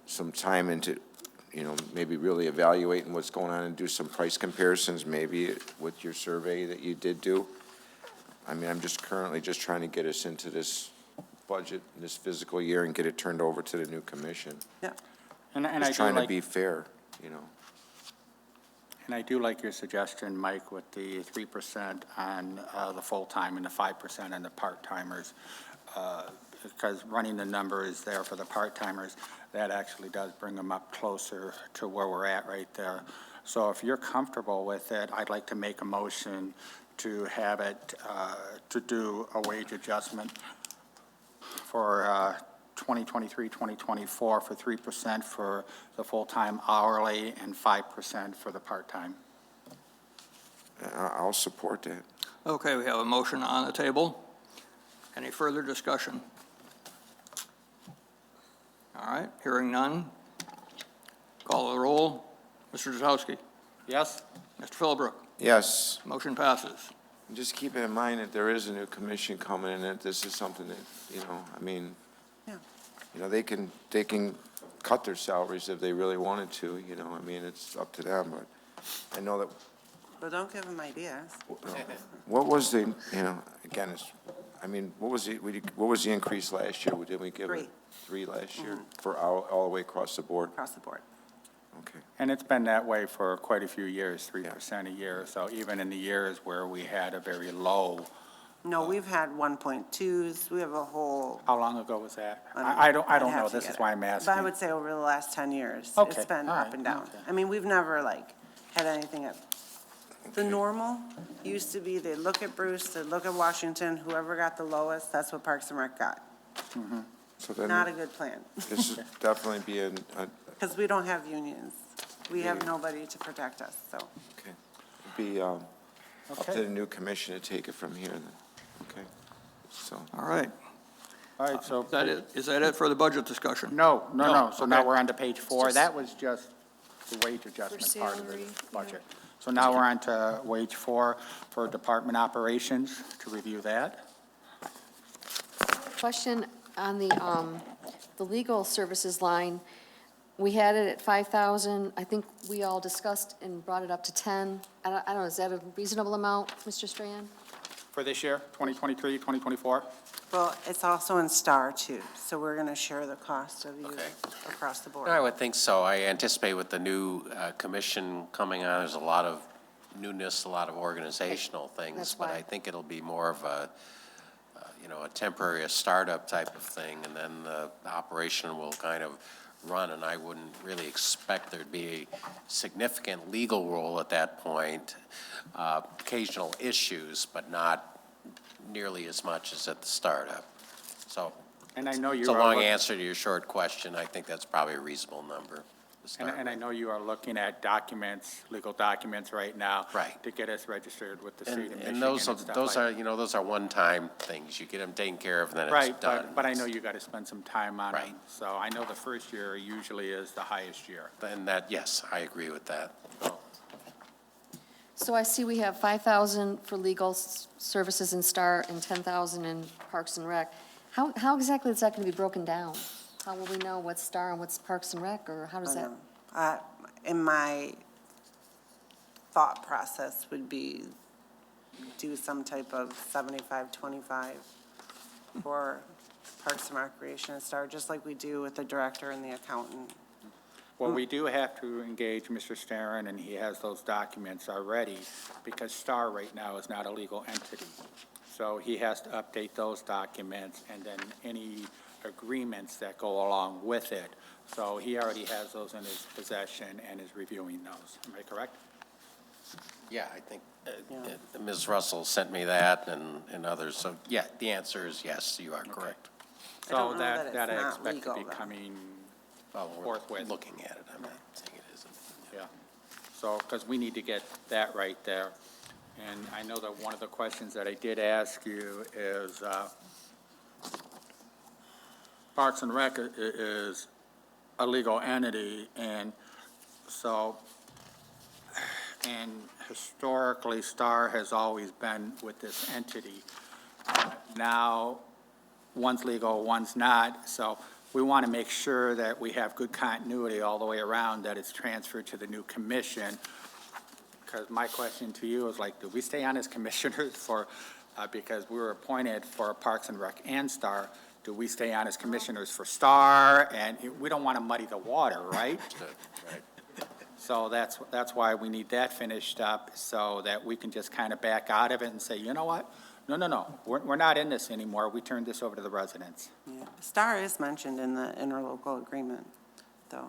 some time into, maybe really evaluating what's going on and do some price comparisons, maybe with your survey that you did do. I mean, I'm just currently just trying to get us into this budget, this fiscal year, and get it turned over to the new commission. Yeah. And I Just do trying to like. be fair, And I do like your suggestion, Mike, with the 3% on the full-time and the 5% on the part-timers, because running the numbers there for the part-timers, that actually does bring them up closer to where we're at right there. So if you're comfortable with it, I'd like to make a motion to have it, to do a wage adjustment for 2023, 2024 for 3% for the full-time hourly and 5% for the part-time. I'll support that. Okay, we have a motion on the table. Any further discussion? All right, hearing none. Call the roll. Mr. Kozowski. Yes? Mr. Philbrook. Yes. Motion passes. Just keep in mind that there is a new commission coming and that this is something that, I mean, they can cut their salaries if they really wanted to, I mean, it's up to them, but I know that. But don't give them ideas. What was the, again, what was the increase last year? Did we give it? 3 last year for all the way across the board? Across the board. Okay. And it's been that way for quite a few years, 3% a year. So even in the years where we had a very low. No, we've had 1.2s, we have a whole. How long ago was that? I don't I'd know. have to This get is it. why I'm asking. But I would say over the last 10 years. Okay, It's been all up right, and down. okay. I mean, we've never had anything at, the normal used to be they'd look at Bruce, they'd look at Washington, whoever got the lowest, that's what Parks and Rec got. So then Not a good plan, this should definitely be a, because we don't have unions. We have nobody to protect us, so. okay, be, up to Okay. the new commission to take it from here then. Okay, so. All right. All right, so. Is that it? Is that it for the budget discussion? No. So now Okay. we're on to page 4. Just- That was just the wage adjustment For part of the salary, budget. So now we're on to wage 4 for department operations, to review that. Question on the legal services line. We had it at 5,000. I think we all discussed and brought it up to 10. I don't know, is that a reasonable amount, Mr. Strahan? For this year, 2023, 2024? Well, it's also in STAR too, so we're going to share the cost of you across the board. I would think so. I anticipate with the new commission coming on, there's a lot of newness, a lot of organizational things. That's But why. I think it'll be more of a, a temporary, a startup type of thing, and then the operation will kind of run, and I wouldn't really expect there'd be a significant legal role at that point. Occasional issues, but not nearly as much as at the startup. So And I know you it's a are long look- answer to your short question. I think that's probably a reasonable number to start And I know you are looking at documents, legal documents right now. Right. To get us registered with the state of Michigan And and those stuff are, like. those are one-time things. You get them taken care of, and then it's Right, done. but I know you got to spend some time on Right. them. So I know the first year usually is the highest year. And that, yes, I agree with that. So I see we have 5,000 for legal services in STAR and 10,000 in Parks and Rec. How exactly is that going to be broken down? How will we know what's STAR and what's Parks and Rec, or how does that? In my thought process would be do some type of 75-25 for Parks and Recreation and STAR, just like we do with the director and the accountant. Well, we do have to engage Mr. Starren, and he has those documents already, because STAR right now is not a legal entity. So he has to update those documents, and then any agreements that go along with it. So he already has those in his possession and is reviewing those. Am I correct? Yeah, I think Ms. Russell sent me that and others. So, yeah, the answer is yes, you are correct. I don't So know that it's that I not expect legal, to be though. coming Well, we're forthwith. looking at it. I'm not saying it isn't. Yeah, so, because we need to get that right there. And I know that one of the questions that I did ask you is, Parks and Rec is a legal entity, and so, and historically, STAR has always been with this entity. Now, one's legal, one's not, so we want to make sure that we have good continuity all the way around, that it's transferred to the new commission. Because my question to you is like, do we stay on as commissioners for, because we were appointed for Parks and Rec and STAR, do we stay on as commissioners for STAR? And we don't want to muddy the water, right? Right. So that's why we need that finished up, so that we can just kind of back out of it and say, you know what? No, we're not in this anymore. We turned this over to the residents. Yeah. STAR is mentioned in the interlocal agreement, though.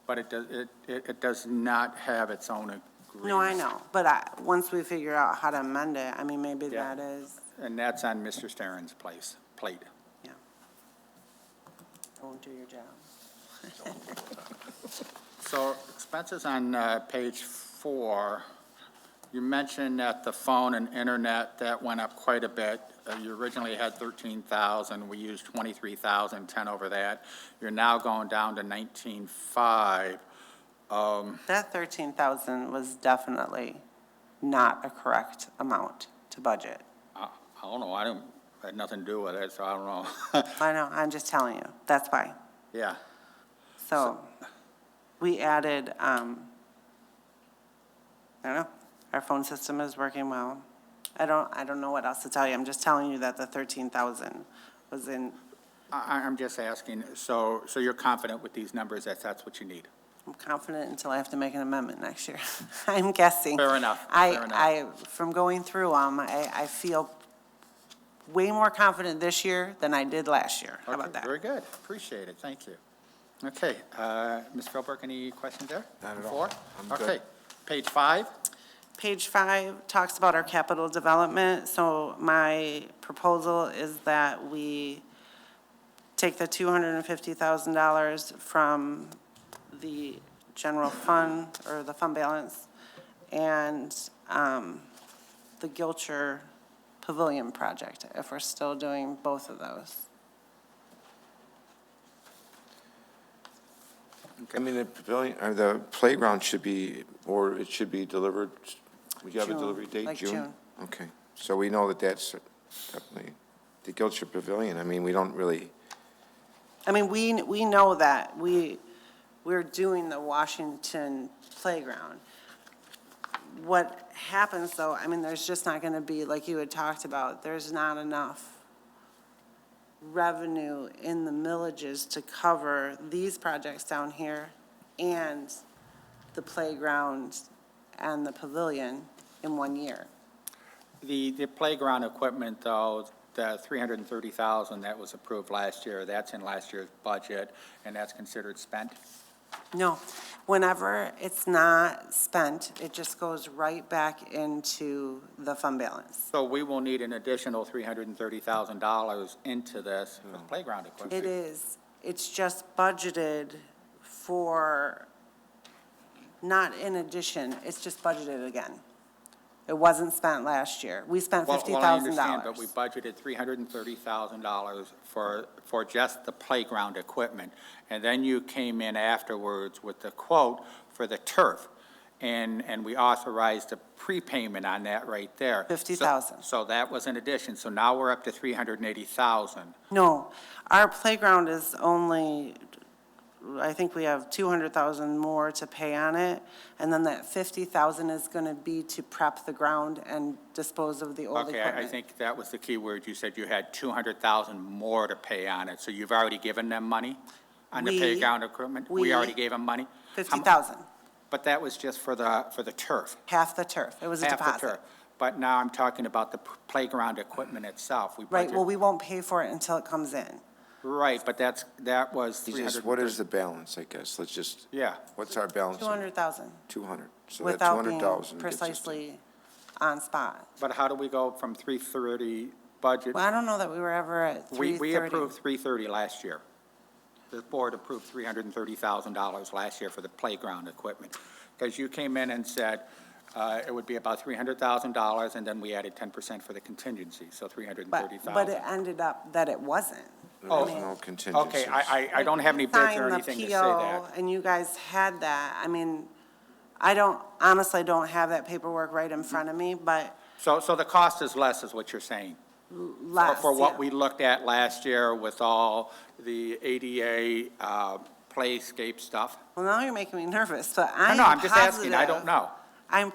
But it does not have its own agreement. No, I know, but once we figure out how to amend it, I mean, maybe Yeah. that is, And that's on Mr. Starren's plate. yeah. I won't do your job. So expenses on page 4, you mentioned that the phone and internet, that went up quite a bit. You originally had 13,000, we used 23,000, 10 over that. You're now going down to 19,500. That 13,000 was definitely not a correct amount to budget. I don't know, I had nothing to do with it, so I don't know. I know, I'm just telling you, that's why. Yeah, So, we added, I don't know, our phone system is working well. I don't know what else to tell you, I'm just telling you that the 13,000 was in, I'm just asking, so you're confident with these numbers that that's what you need? I'm confident until I have to make an amendment next year. I'm guessing. Fair enough, fair enough. From going through them, I feel way more confident this year than I did last year. How about Okay, that? very good, appreciate it, thank you. Okay, Ms. Philbrook, any questions there? Not at all. Before? I'm good. Okay, page 5. Page 5 talks about our capital development. So my proposal is that we take the $250,000 from the general fund, or the fund balance, and the Gilcher Pavilion project, if we're still doing both of those. I mean, the pavilion, or the playground should be, or it should be delivered, would you have a June, delivery date? like June. Okay, so we know that that's definitely, the Gilcher Pavilion, I mean, we don't really, I mean, we know that. We're doing the Washington playground. What happens, though, I mean, there's just not going to be, like you had talked about, there's not enough revenue in the millages to cover these projects down here and the playground and the pavilion in 1 year. The playground equipment, though, the $330,000 that was approved last year, that's in last year's budget, and that's considered spent? No, whenever it's not spent, it just goes right back into the fund balance. So we will need an additional $330,000 into this for the playground equipment? It is. It's just budgeted for, not in addition, it's just budgeted again. It wasn't spent last year. We spent $50,000. Well, I understand, but we budgeted $330,000 for just the playground equipment. And then you came in afterwards with the quote for the turf. And we authorized a prepayment on that right there. $50,000. So that was an addition. So now we're up to $380,000. No, our playground is only, I think we have $200,000 more to pay on it, and then that $50,000 is going to be to prep the ground and dispose of the old Okay, equipment. I think that was the key word. You said you had $200,000 more to pay on it. So you've already given them money on the playground equipment? We already gave them money? $50,000. But that was just for the turf. Half the turf. It was a Half the deposit. turf. But now I'm talking about the playground equipment itself. We Right, budgeted- well, we won't pay for it until it comes in. Right, but that was you 300. just, what is the balance, I guess, let's just, Yeah. what's our balance? 200,000. 200, so that Without being 200,000 gets us to- precisely on spot. But how do we go from 330 budget? Well, I don't know that we were ever at 330. We approved 330 last year. The board approved $330,000 last year for the playground equipment. Because you came in and said it would be about $300,000, and then we added 10% for the contingency, so $330,000. But it ended up that it wasn't. Oh, There's no contingencies. okay, I don't have any bids or anything to say that. Signed the PO, and you guys had that. I mean, honestly don't have that paperwork right in front of me, but So the cost is less, is what you're saying? less, For what yeah. we looked at last year with all the ADA playscape stuff? Well, now you're making me nervous, but I'm just asking, I don't know. I'm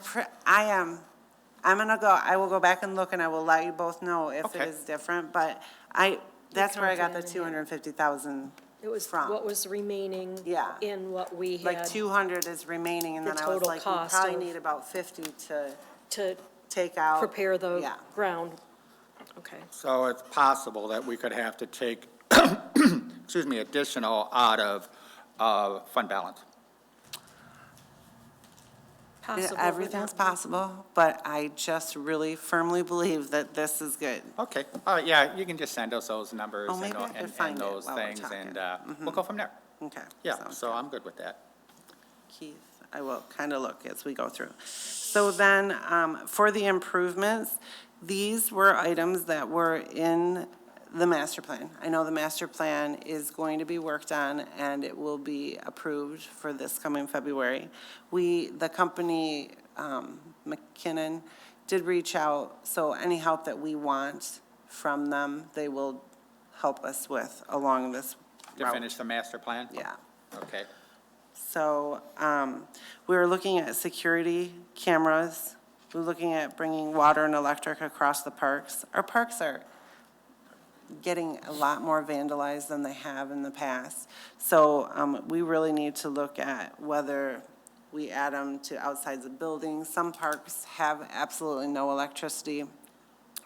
gonna go, I will go back and look, and I will let you both know if it Okay. is different, but that's where I got the $250,000 It was from. what was remaining Yeah. in what we Like had 200 is remaining, and The then I was total like, we cost probably of- need about 50 to to take out. prepare the Yeah. ground. Okay. So it's possible that we could have to take, excuse me, additional out of fund balance. Possible, Everything's possible, but I just really firmly believe that this is good. Okay, yeah, you can just send us those numbers Oh, and maybe I could and find it those while we're things, talking. and we'll go from there. Okay. Yeah, sounds so I'm good with that. Keith, I will kind of look as we go through. So then, for the improvements, these were items that were in the master plan. I know the master plan is going to be worked on, and it will be approved for this coming February. The company, McKinnon, did reach out, so any help that we want from them, they will help us with along this To route. finish the master plan? Yeah. Okay. So we were looking at security cameras. We're looking at bringing water and electric across the parks. Our parks are getting a lot more vandalized than they have in the past. So we really need to look at whether we add them to outsides of buildings. Some parks have absolutely no electricity.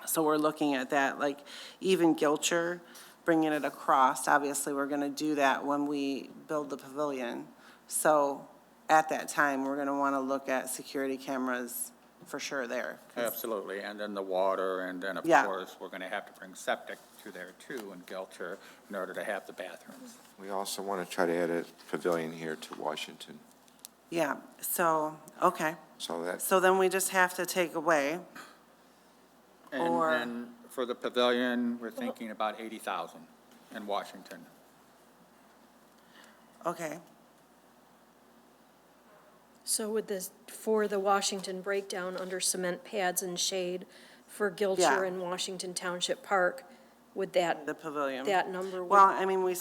So we're looking at that, like even Gilcher, bringing it across. Obviously, we're going to do that when we build the pavilion. So at that time, we're going to want to look at security cameras for sure there. Absolutely, and then the water, and then, of Yeah. course, we're going to have to bring septic to there too in Gilcher in order to have the bathrooms. We also want to try to add a pavilion here to Washington. Yeah, so, okay. So that, So then we just have to take away, Or- And for the pavilion, we're thinking about 80,000 in Washington. okay. So with this, for the Washington breakdown under cement pads and shade for Yeah. Gilcher and Washington Township Park, would that, The pavilion. that number would? Well, I mean, we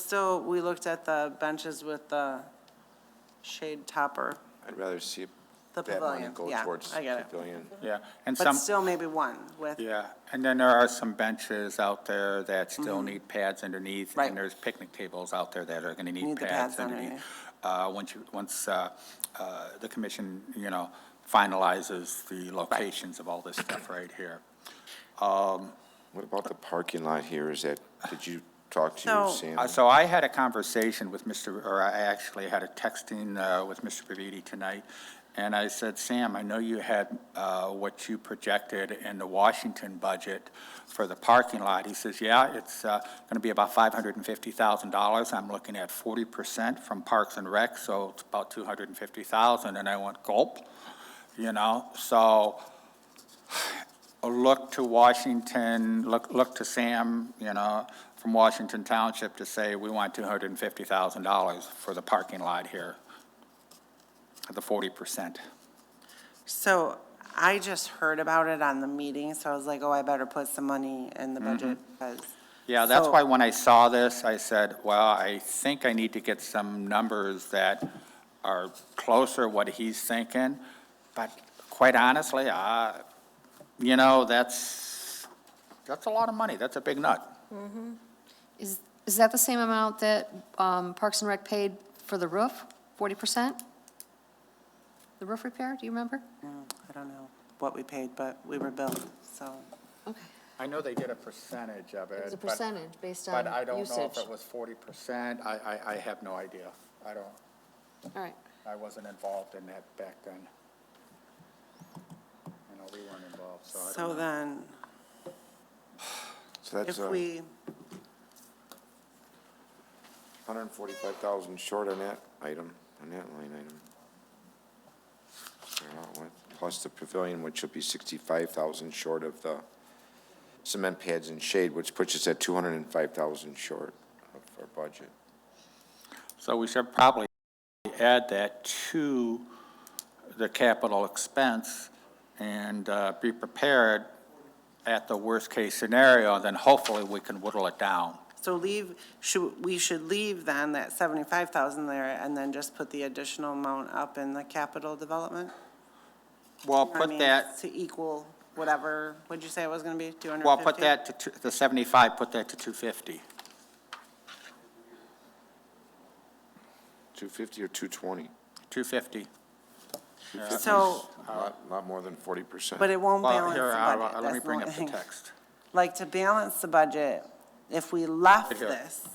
looked at the benches with the shade topper, I'd rather see the that money pavilion. go Yeah, towards I get the it. pavilion. Yeah, and But some, still maybe one with, yeah, and then there are some benches out there that still need pads underneath. Right. And there's picnic tables out there that are going to Need need the pads pads underneath. Once the commission, finalizes the locations of all this stuff right here. What about the parking lot here? Did you talk to So- Sam? So I had a conversation with I actually had a texting with Mr. Pavidi tonight, and I said, Sam, I know you had what you projected in the Washington budget for the parking lot. He says, yeah, it's going to be about $550,000. I'm looking at 40% from Parks and Rec, so it's about $250,000. And I went, gulp, so look to Washington, look to Sam, from Washington Township to say, we want $250,000 for the parking lot here, the 40%. so I just heard about it on the meeting, so I was like, oh, I better put some money in the budget because. Yeah, that's So- why when I saw this, I said, well, I think I need to get some numbers that are closer what he's thinking. But quite honestly, that's a lot of money. That's a big nut. Is that the same amount that Parks and Rec paid for the roof, 40%? The roof repair, do you remember? I don't know what we paid, but we were billed, so. Okay. I know they did a percentage of it. It was a but- percentage based on But I don't know usage. if it was 40%. I have no idea. All right. I wasn't involved in that back then. We weren't involved, so I don't know. So then, So that's if we, 145,000 short on that item, on that line item. Start out with, plus the pavilion, which will be 65,000 short of the cement pads and shade, which puts us at 205,000 short of our budget. So we should probably add that to the capital expense and be prepared at the worst-case scenario, and then hopefully we can whittle it down. so we should leave then that 75,000 there and then just put the additional amount up in the capital development? Well, I put mean, that, to equal whatever, what'd you say it was gonna be, 250? well, put that to the 75, put that to 250. 250 or 220? 250. So, A lot more than 40%. but it won't Well, balance here, the budget. let me That's the bring only up the thing. text. Like, to balance the budget, if we left Right here. this,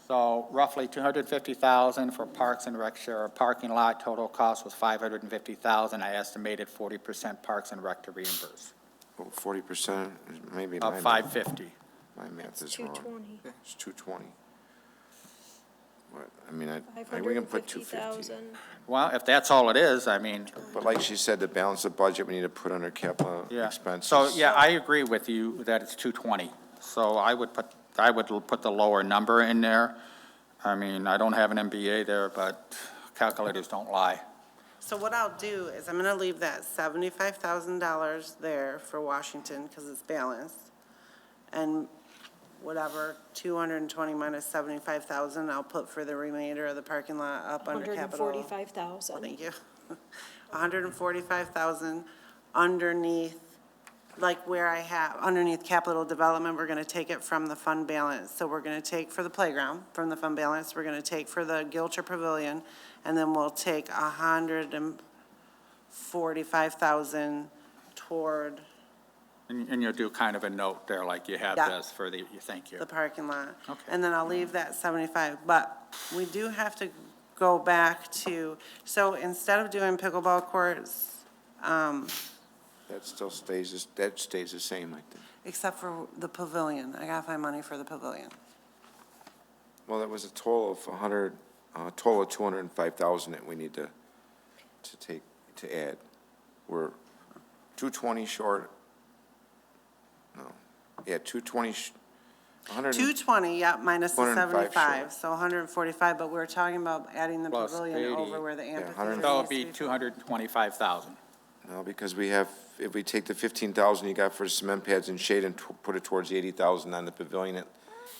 So roughly 250,000 for Parks and Rec share of parking lot. Total cost was 550,000. I estimated 40% Parks and Rec to reimburse. Well, 40%, maybe Of 550. my math is wrong. 220. It's 220. What, I mean, we can put 250. 550,000. Well, if that's all it is, I mean, But like she said, to balance the budget, we need to put under capital yeah. expenses. So, yeah, I agree with you that it's 220. So I would put the lower number in there. I mean, I don't have an MBA there, but calculators don't lie. so what I'll do is I'm gonna leave that $75,000 there for Washington, because it's balanced. And whatever, 220 minus 75,000, I'll put for the remainder of the parking lot up under capital. 145,000. Thank you. 145,000 underneath, like where I have, underneath capital development, we're gonna take it from the fund balance. So we're gonna take for the playground, from the fund balance, we're gonna take for the Gilcher Pavilion, and then we'll take 145,000 toward And you'll do kind of a note there, like you have Yeah. this for the, thank you. the parking lot. Okay. And then I'll leave that 75, but we do have to go back to, so instead of doing pickleball courts, That still stays, that stays the same, I think. Except for the pavilion. I gotta find money for the pavilion. Well, that was a total of 205,000 that we need to add. We're 220 short. No, yeah, 220, 220, yeah, minus the 105 75, short. so 145, but we're talking about adding the Plus pavilion 80. over where the amphitheater So it'll needs to be be. 225,000. No, because we have, if we take the 15,000 you got for the cement pads and shade and put it towards the 80,000 on the pavilion,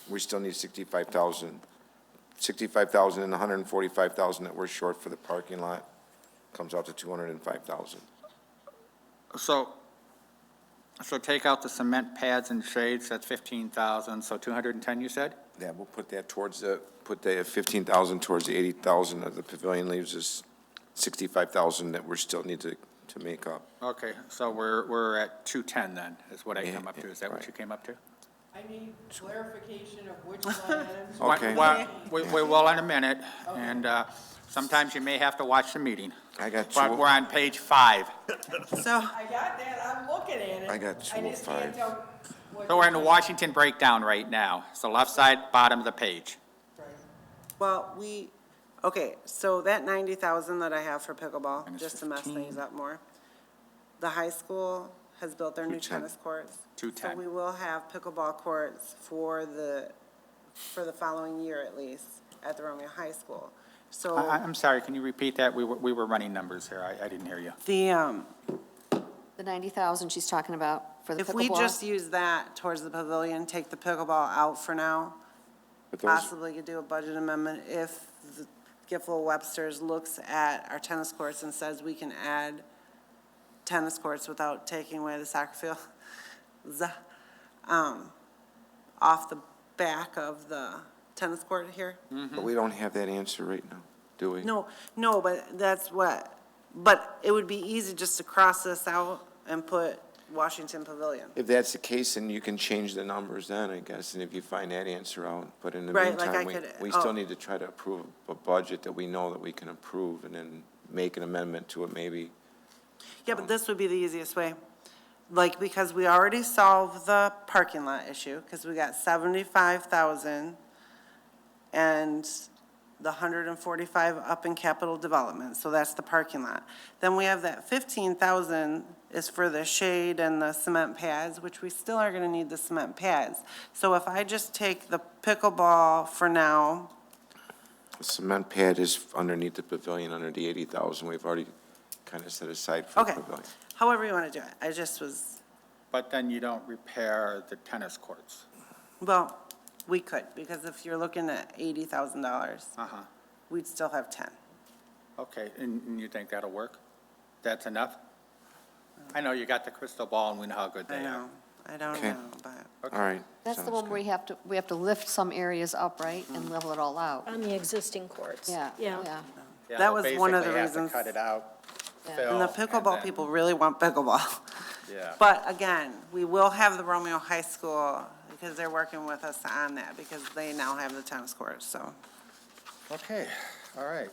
we still need 65,000. 65,000 and 145,000 that we're short for the parking lot comes out to 205,000. So take out the cement pads and shades, that's 15,000, so 210 you said? Yeah, we'll put that towards put the 15,000 towards the 80,000 of the pavilion, leaves us 65,000 that we still need to make up. Okay, so we're at 210 then, is what I Yeah, come up to. Is that what you came up to? I need clarification of which items. Okay. Well, we will in a minute, and sometimes you may have to watch the meeting. I got But we're on page 5. So, I got that, I'm looking at it. I got I just can't 205. tell what. So we're in the Washington breakdown right now. So left side, bottom of the page. well, okay, so that 90,000 that I have for pickleball, Minus just to mess 15. things up more, the high school has built their new 210. tennis courts. 210. So we will have pickleball courts for the following year at least at the Romeo High School. So I'm sorry, can you repeat that? We were running numbers here. I didn't hear you. the, The 90,000 she's talking about for the if we pickleball? just use that towards the pavilion, take the pickleball out for now, But those, possibly could do a budget amendment if the Giffel Webster's looks at our tennis courts and says we can add tennis courts without taking away the soccer field, off the back of the tennis court here. but we don't have that answer right now, do we? No, but it would be easy just to cross this out and put Washington Pavilion. If that's the case, then you can change the numbers then, I guess, and if you find that answer out, but in the Right, like I meantime, could- we still need to try to approve a budget that we know that we can approve, and then make an amendment to it maybe. Yeah, but this would be the easiest way. Like, because we already solved the parking lot issue, because we got 75,000 and the 145 up in capital development, so that's the parking lot. Then we have that 15,000 is for the shade and the cement pads, which we still are gonna need the cement pads. So if I just take the pickleball for now, The cement pad is underneath the pavilion, under the 80,000, we've already kind of set aside for the Okay. pavilion. however you wanna do it, I just was, But then you don't repair the tennis courts. well, we could, because if you're looking at $80,000, Uh-huh. we'd still have 10. Okay, and you think that'll work? That's enough? I know you got the crystal ball and we know how good I they are. know, I don't Okay. know, but. All right. That's the sounds one good. where we have to lift some areas up, right, and level it all out? On the existing courts. Yeah, Yeah. yeah. Yeah, That we'll was one of the basically have to reasons- cut it out, Yeah. fill. And the pickleball then- people really want pickleball. Yeah. But again, we will have the Romeo High School, because they're working with us on that, because they now have the tennis courts, so. Okay, all right.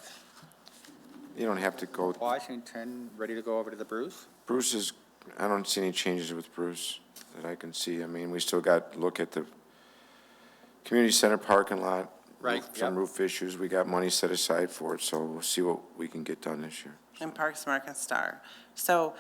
You don't have to go, Washington, ready to go over to the Bruce? Bruce is, I don't see any changes with Bruce that I can see. I mean, we still got to look at the community center parking lot. Right, Some yep. roof issues, we got money set aside for it, so we'll see what we can get done this year. And Parks Rec and Star. So,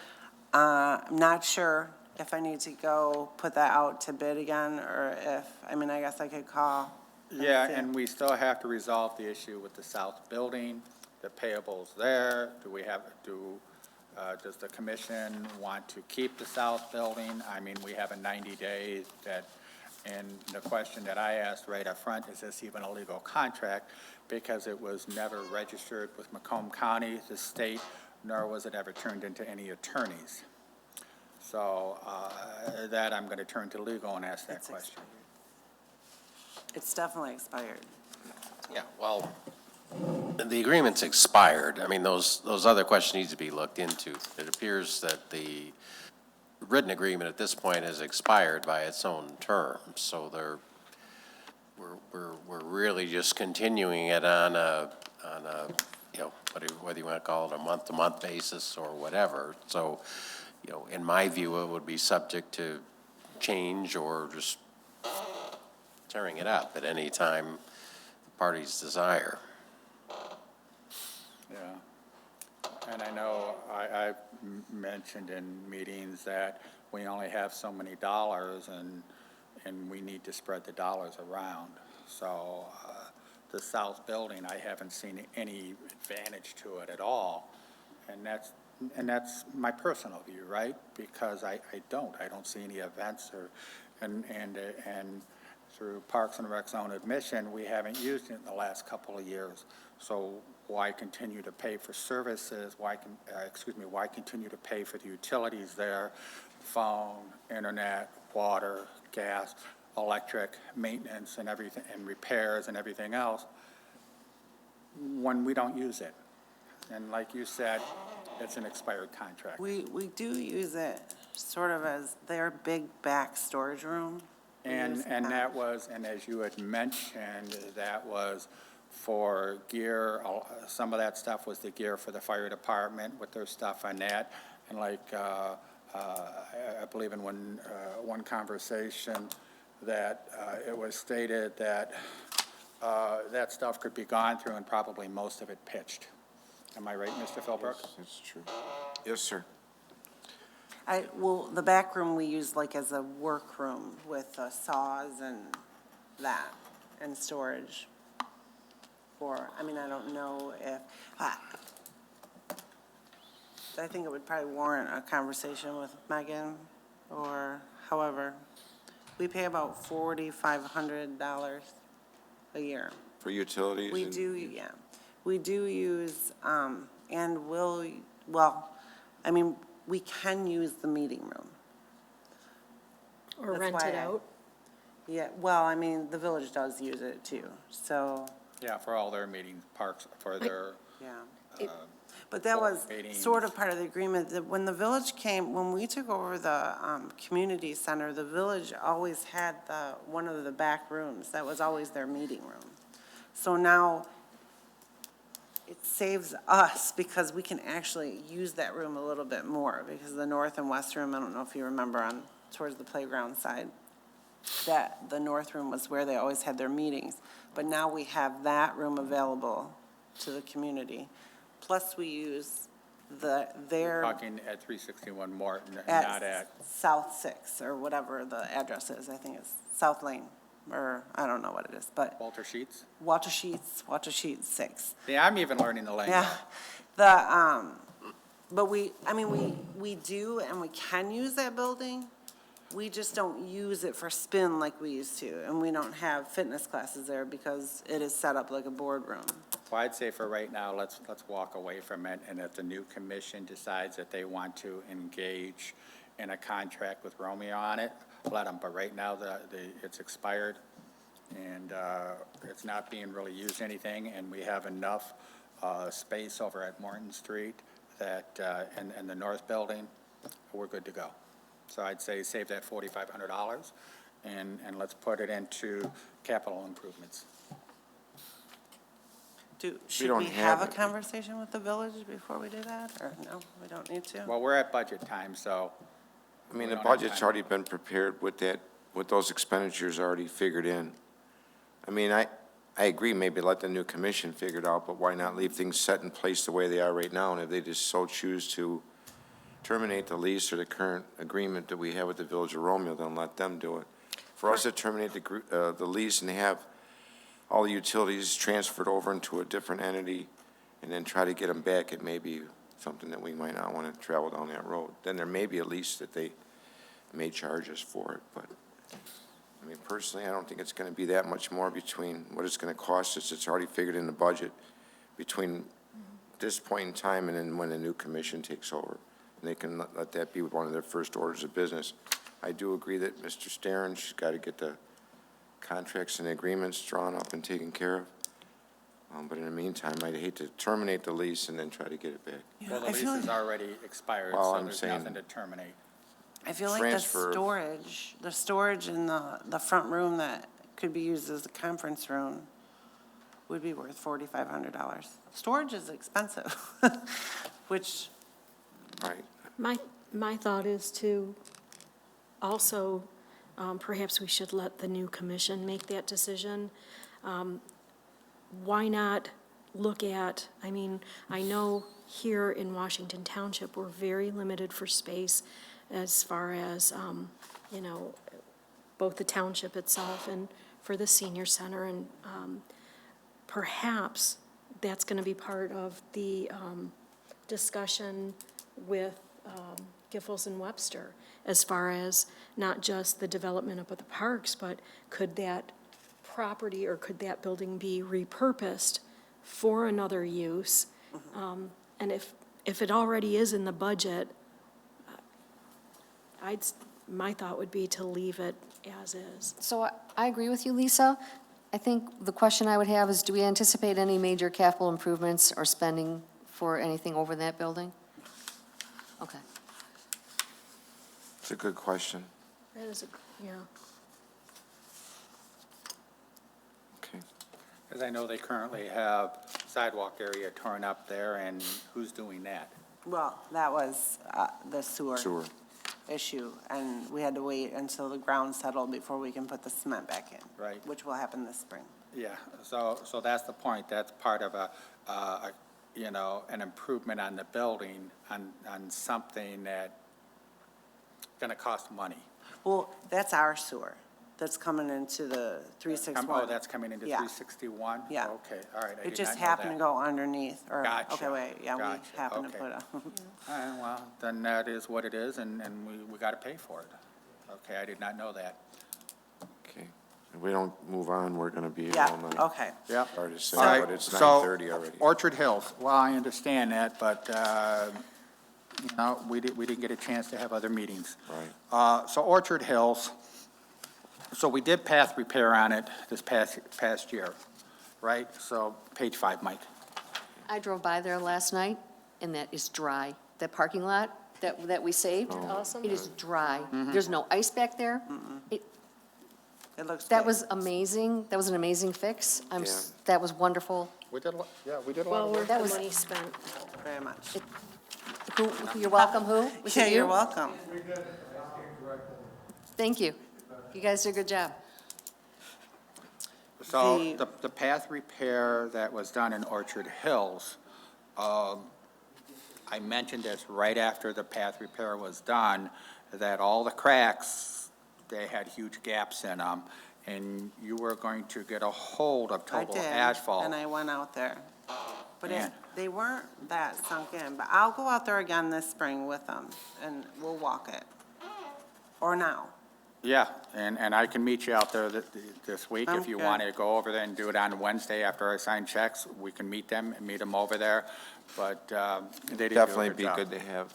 I'm not sure if I need to go put that out to bid again, or if, I mean, I guess I could call. Yeah, see. and we still have to resolve the issue with the south building, the payables there. Does the commission want to keep the south building? I mean, we have a 90 days that, and the question that I asked right up front, is this even a legal contract? Because it was never registered with Macomb County, the state, nor was it ever turned into any attorneys. So that I'm going to turn to legal and ask that question. It's definitely expired. Yeah, well, the agreement's expired. I mean, those other questions need to be looked into. It appears that the written agreement at this point is expired by its own terms, so we're really just continuing it on a you know, whether you want to call it a month-to-month basis or whatever. So, you know, in my view, it would be subject to change or just tearing it up at any time the parties desire. Yeah. And I know I've mentioned in meetings that we only have so many dollars and we need to spread the dollars around. So the south building, I haven't seen any advantage to it at all. And that's my personal view, right? Because I don't see any events and through Parks and Rec's own admission, we haven't used it in the last couple of years. So why continue to pay for services? Why continue to pay for the utilities there, phone, internet, water, gas, electric, maintenance and everything, and repairs and everything else, when we don't use it? And like you said, it's an expired contract. We do use it sort of as their big back storage room. And that was, and as you had mentioned, that was for gear, some of that stuff was the gear for the fire department with their stuff on that. And like, I believe in one conversation that it was stated that that stuff could be gone through and probably most of it pitched. Am I right, Mr. Philbrook? Yes, that's true. Yes, sir. Well, the back room we use like as a workroom with saws and that, and storage. Or, I mean, I don't know if, I think it would probably warrant a conversation with Megan, or however. We pay about $4,500 a year. For utilities? We do, yeah. We do use, and will, well, I mean, we can use the meeting room. Or That's rent why it out? Yeah, well, I mean, the village does use it too, so, Yeah, for all their meetings, parks, for their, yeah. But that was meetings. sort of part of the agreement, that when the village came, when we took over the community center, the village always had one of the back rooms. That was always their meeting room. So now it saves us because we can actually use that room a little bit more, because the north and west room, I don't know if you remember, on towards the playground side, that the north room was where they always had their meetings. But now we have that room available to the community. Plus we use their. talking at 361 Morton, not at. South 6, or whatever the address is. I think it's South Lane, or I don't know what it is, but. Walter Sheets? Walter Sheets 6. Yeah, I'm even learning the language. Yeah, but we do, and we can use that building. We just don't use it for spin like we used to, and we don't have fitness classes there because it is set up like a boardroom. Well, I'd say for right now, let's walk away from it, and if the new commission decides that they want to engage in a contract with Romeo on it, let them, but right now, it's expired, and it's not being really used anything, and we have enough space over at Morton Street that, in the north building, we're good to go. So I'd say save that $4,500, and let's put it into capital improvements. Should we have a conversation with the village before we do that, or no, we don't need to? Well, we're at budget time, so. I mean, we the don't have budget's time. already been prepared with that, with those expenditures already figured in. I mean, I agree, maybe let the new commission figure it out, but why not leave things set in place the way they are right now? And if they just so choose to terminate the lease or the current agreement that we have with the Village of Romeo, then let them do it. For us to terminate the lease and have all the utilities transferred over into a different entity and then try to get them back, it may be something that we might not want to travel down that road. Then there may be a lease that they may charge us for it, but I mean, personally, I don't think it's going to be that much more between what it's going to cost us. It's already figured in the budget between this point in time and then when the new commission takes over. And they can let that be one of their first orders of business. I do agree that Mr. Starren's got to get the contracts and agreements drawn up and taken care of. But in the meantime, I'd hate to terminate the lease and then try to get it back. Well, the lease is already expired, Well, so I'm there's saying- nothing to terminate. I feel like Transfer. the storage in the front room that could be used as a conference room would be worth $4,500. Storage is expensive, which. Right. My thought is to also perhaps we should let the new commission make that decision. Why not look at, I mean, I know here in Washington Township, we're very limited for space as far as, you know, both the township itself and for the senior center, and perhaps that's going to be part of the discussion with Giffords and Webster, as far as not just the development of the parks, but could that property or could that building be repurposed for another use? And if it already is in the budget, my thought would be to leave it as is. So I agree with you, Lisa. I think the question I would have is, do we anticipate any major capital improvements or spending for anything over that building? Okay. It's a good question. That is, yeah. Okay. Because I know they currently have sidewalk area torn up there, and who's doing that? Well, that was the sewer Sewer. issue, and we had to wait until the ground settled before we can put the cement back in. Right. Which will happen this spring. Yeah, so that's the point. That's part of you know, an improvement on the building, on something that going to cost money. Well, that's our sewer. That's coming into the 361. Oh, that's coming into Yeah. 361? Yeah. Okay, all right. I It did just not know happened that. to go underneath, or, Gotcha, okay, wait, yeah, we gotcha, happened to okay. put a, All right, well, then that is what it is, and we got to pay for it. Okay, I did not know that. Okay. If we don't move on, we're gonna be here yeah, all night. okay. Yep. Sorry to say, All right, but it's so 9:30 already. Orchard Hills, well, I understand that, but, you know, we didn't get a chance to have other meetings. Right. So Orchard Hills, so we did path repair on it this past year, right? So page 5, Mike. I drove by there last night, and that is dry. That parking lot that we saved, Awesome. it is dry. There's no ice back there. It looks That big. was amazing. That was an amazing fix. Yeah. That was wonderful. We did, we did a lot Well of worth work. That the was- money spent. Very much. You're welcome, who? Was it Yeah, you? you're welcome. Thank you. You guys did a good job. So The- the path repair that was done in Orchard Hills, I mentioned this right after the path repair was done, that all the cracks, they had huge gaps in them, and you were going to get a hold of I total did, asphalt. and I went out there. But Man. they weren't that sunk in, but I'll go out there again this spring with them, and we'll walk it. Or now. Yeah, and I can meet you out there this week if you Okay. want to go over there and do it on Wednesday after I sign checks. We can meet them over there, but they did do a Definitely good be job. good to have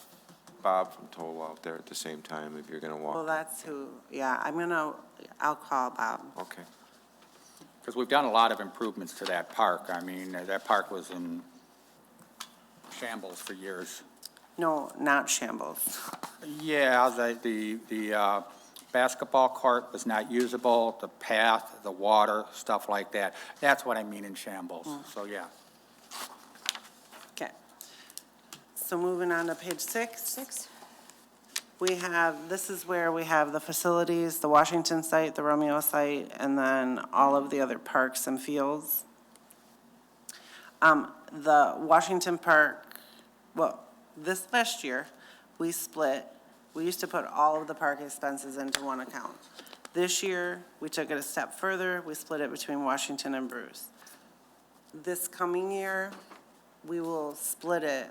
Bob from Toll out there at the same time if you're gonna Well, walk. that's who, yeah, I'll call Bob. Okay. Because we've done a lot of improvements to that park. I mean, that park was in shambles for years. No, not shambles. Yeah, the basketball court was not usable, the path, the water, stuff like that. That's what I mean in shambles, so yeah. Okay. So moving on to page 6. We have, this is where we have the facilities, the Washington site, the Romeo site, and then all of the other parks and fields. The Washington Park, well, this last year, we split. We used to put all of the park expenses into one account. This year, we took it a step further. We split it between Washington and Bruce. This coming year, we will split it.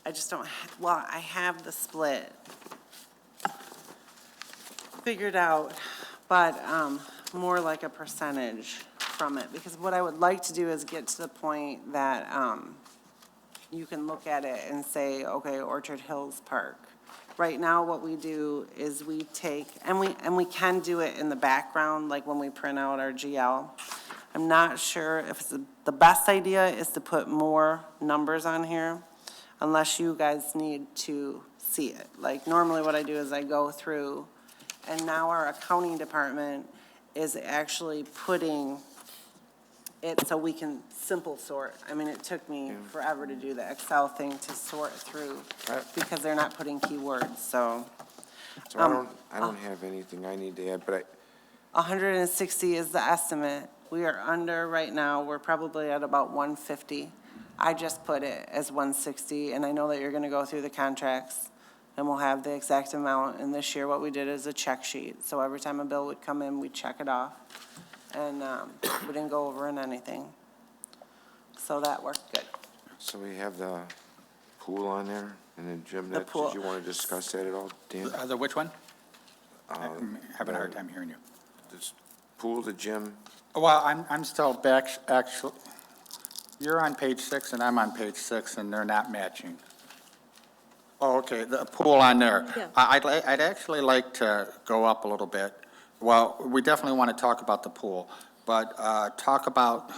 I just don't, well, I have the split figured out, but more like a percentage from it. Because what I would like to do is get to the point that you can look at it and say, okay, Orchard Hills Park. Right now, what we do is we take, and we can do it in the background, like when we print out our GL. I'm not sure if the best idea is to put more numbers on here, unless you guys need to see it. Like normally what I do is I go through, and now our accounting department is actually putting it so we can simple sort. I mean, it took me forever to do the Excel thing to sort through because they're not putting keywords, so. So I don't have anything I need to add, but 160 is the estimate. We are under right now, we're probably at about 150. I just put it as 160, and I know that you're gonna go through the contracts, and we'll have the exact amount, and this year what we did is a check sheet. So every time a bill would come in, we'd check it off, and we didn't go over in anything. So that worked good. so we have the pool on there, and then Jim, The pool. did you want to discuss that at all, Dan? The which one? I'm having a hard time hearing you. This pool, the gym, Well, I'm still back, actually, you're on page 6 and I'm on page 6 and they're not matching. Oh, okay, the pool on there. Yeah. I'd actually like to go up a little bit. Well, we definitely want to talk about the pool, but talk about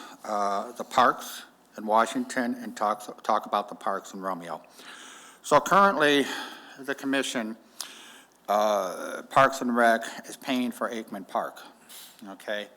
the parks in Washington and talk about the parks in Romeo. So currently, the commission, Parks and Rec, is paying for Aikman Park, okay?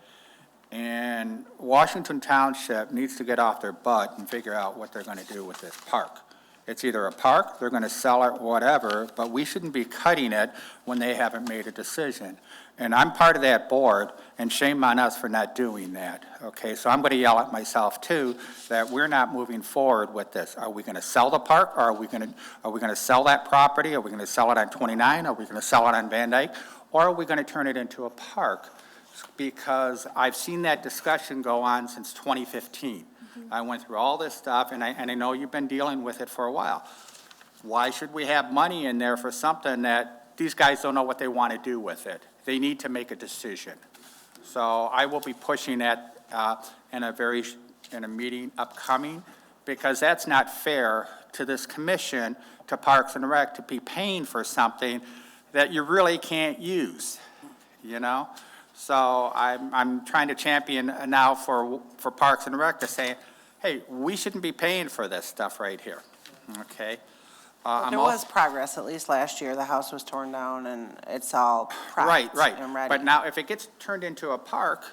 And Washington Township needs to get off their butt and figure out what they're going to do with this park. It's either a park, they're going to sell it, whatever, but we shouldn't be cutting it when they haven't made a decision. And I'm part of that board, and shame on us for not doing that, okay? So I'm going to yell at myself, too, that we're not moving forward with this. Are we going to sell the park, or are we going to sell that property? Are we going to sell it on 29? Are we going to sell it on Van Dyke? Or are we going to turn it into a park? Because I've seen that discussion go on since 2015. I went through all this stuff, and I know you've been dealing with it for a while. Why should we have money in there for something that these guys don't know what they want to do with it? They need to make a decision. So I will be pushing that in a meeting upcoming, because that's not fair to this commission, to Parks and Rec, to be paying for something that you really can't use, you know? So I'm trying to champion now for Parks and Rec to say, hey, we shouldn't be paying for this stuff right here, okay? There was progress, at least last year. The house was torn down and it's all prepped and ready. But now if it gets turned into a park,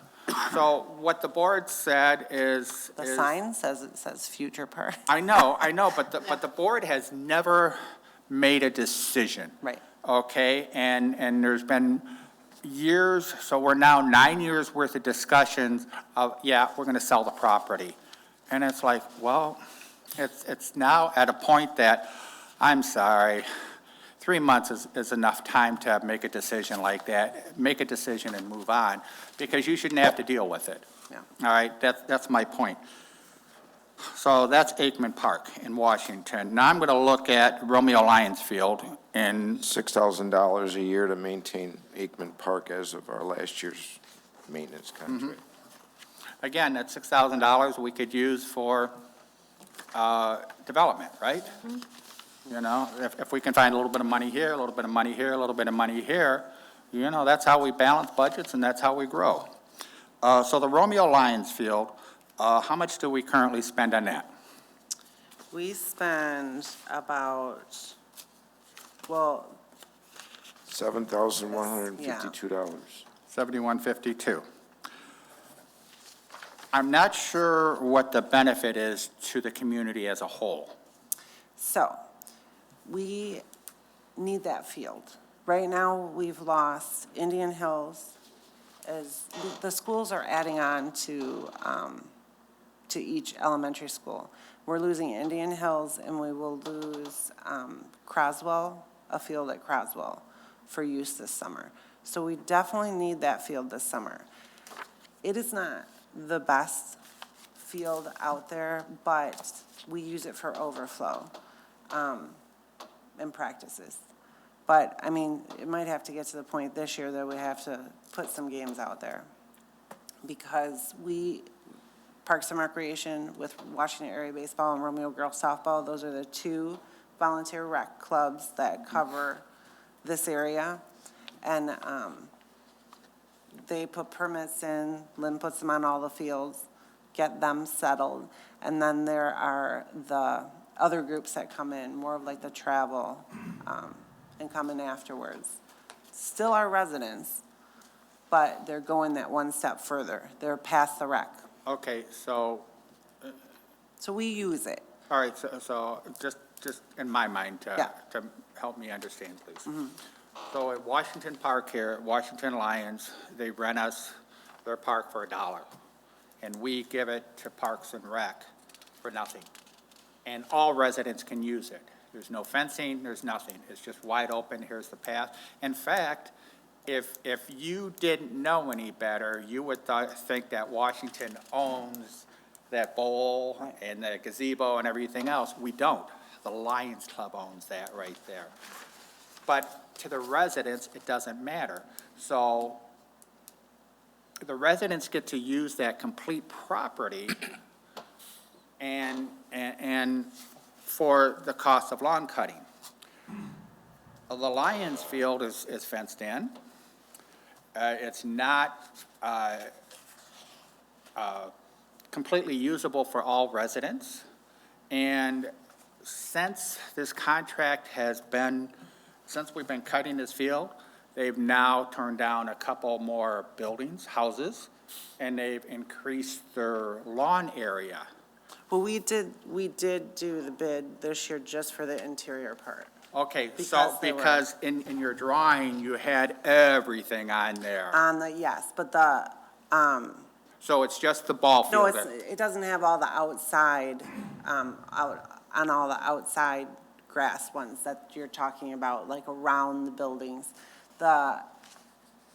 so what the board said is. The sign says, it says future park. I know, but the board has never made a decision. Right. Okay, and there's been years, so we're now 9 years worth of discussions of, yeah, we're gonna sell the property. And it's like, well, it's now at a point that, I'm sorry, 3 months is enough time to make a decision like that, make a decision and move on, because you shouldn't have to deal with it. Yeah. All right, that's my point. So that's Aikman Park in Washington. Now I'm going to look at Romeo Lions Field and $6,000 a year to maintain Aikman Park as of our last year's maintenance contract. again, that $6,000 we could use for development, right? You know, if we can find a little bit of money here, a little bit of money here, a little bit of money here, you know, that's how we balance budgets and that's how we grow. So the Romeo Lions Field, how much do we currently spend on that? We spend about, well, $7,152. $7,152. I'm not sure what the benefit is to the community as a whole. So, we need that field. Right now, we've lost Indian Hills, as the schools are adding on to each elementary school. We're losing Indian Hills, and we will lose Croswell, a field at Croswell, for use this summer. So we definitely need that field this summer. It is not the best field out there, but we use it for overflow and practices. But, I mean, it might have to get to the point this year that we have to put some games out there. Because Parks and Recreation with Washington Area Baseball and Romeo Girls Softball, those are the two volunteer rec clubs that cover this area. And they put permits in, Lynn puts them on all the fields, get them settled. And then there are the other groups that come in, more of like the travel, and come in afterwards. Still our residents, but they're going that one step further. They're past the rec. Okay, so. So we use it. All right, so just in my mind, to help me understand, please. So at Washington Park here, at Washington Lions, they rent us their park for $1, and we give it to Parks and Rec for nothing. And all residents can use it. There's no fencing, there's nothing. It's just wide open, here's the path. In fact, if you didn't know any better, you would think that Washington owns that bowl and the gazebo and everything else. We don't. The Lions Club owns that right there. But to the residents, it doesn't matter. So the residents get to use that complete property and for the cost of lawn cutting. The Lions field is fenced in. It's not completely usable for all residents. And since this contract has been, since we've been cutting this field, they've now turned down a couple more buildings, houses, and they've increased their lawn area. Well, we did do the bid this year just for the interior part. Okay, Because in your drawing, you had everything on there. Yes, but the, So it's just the ball no, field? it doesn't have all the outside, out on all the outside grass ones that you're talking about, like around the buildings.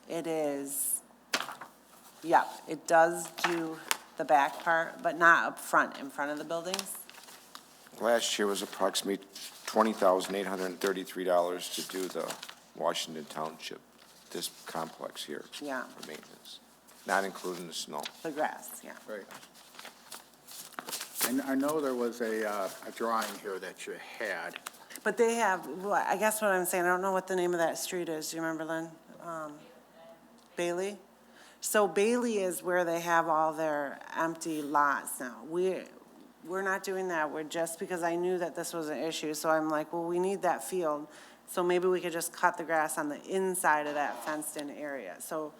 It is, yep, it does do the back part, but not up front, in front of the buildings. Last year was approximately $20,833 to do the Washington Township, this complex here. Yeah. For maintenance, not including the snow. The grass, yeah. Right. And I know there was a drawing here that you had. But they have, well, I guess what I'm saying, I don't know what the name of that street is. Do you remember, Lynn? Bailey? So Bailey is where they have all their empty lots now. We're not doing that. We're just, because I knew that this was an issue, so I'm like, well, we need that field. So maybe we could just cut the grass on the inside of that fenced-in area. So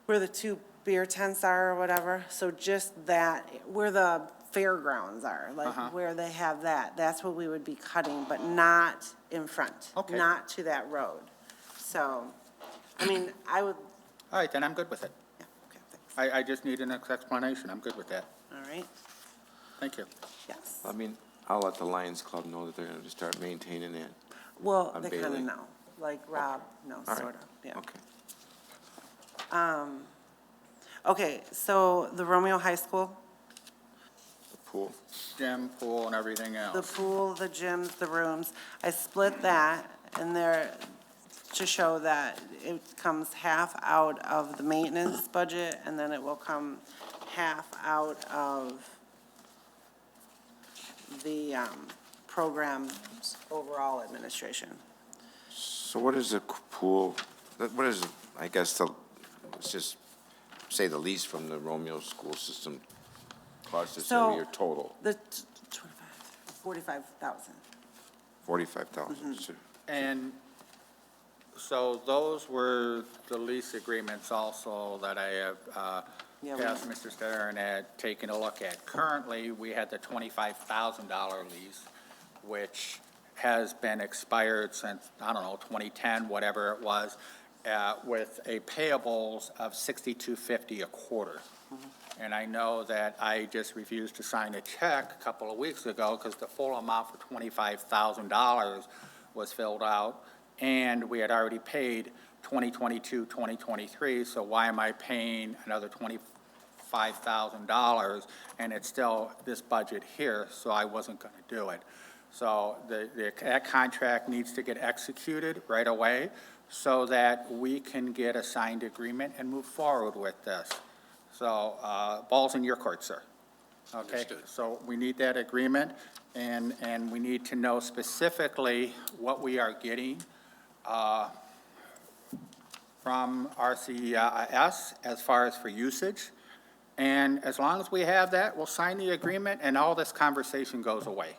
where the two beer tents are or whatever, so just that, where the fairgrounds are, like where they have that, that's what we would be cutting, but not in front. Okay. Not to that road. So, I mean, I would, All right, then I'm good with it. yeah, okay, thanks. I just need an explanation. I'm good with that. All right, Thank you. yes. I mean, I'll let the Lions Club know that they're going to start maintaining it. Well, On they kind Bailey. of know, like Rob knows, All right. sort of, yeah. Okay. Okay, so the Romeo High School, The pool. Gym, pool, and everything the else. pool, the gyms, the rooms, I split that in there to show that it comes half out of the maintenance budget, and then it will come half out of the program's overall administration. So what is the pool, what is, I guess, let's just say the lease from the Romeo school system cost us every year total? The 45,000. 45,000. So And so those were the lease agreements also that I have Yeah, we- asked Mr. Stern had taken a look at. Currently, we had the $25,000 lease, which has been expired since, I don't know, 2010, whatever it was, with a payables of $62.50 a quarter. And I know that I just refused to sign a check a couple of weeks ago because the full amount for $25,000 was filled out, and we had already paid 2022, 2023, so why am I paying another $25,000? And it's still this budget here, so I wasn't going to do it. So that contract needs to get executed right away so that we can get a signed agreement and move forward with this. So ball's in your court, sir. Okay? Understood. So we need that agreement, and we need to know specifically what we are getting from RCES as far as for usage. And as long as we have that, we'll sign the agreement, and all this conversation goes away.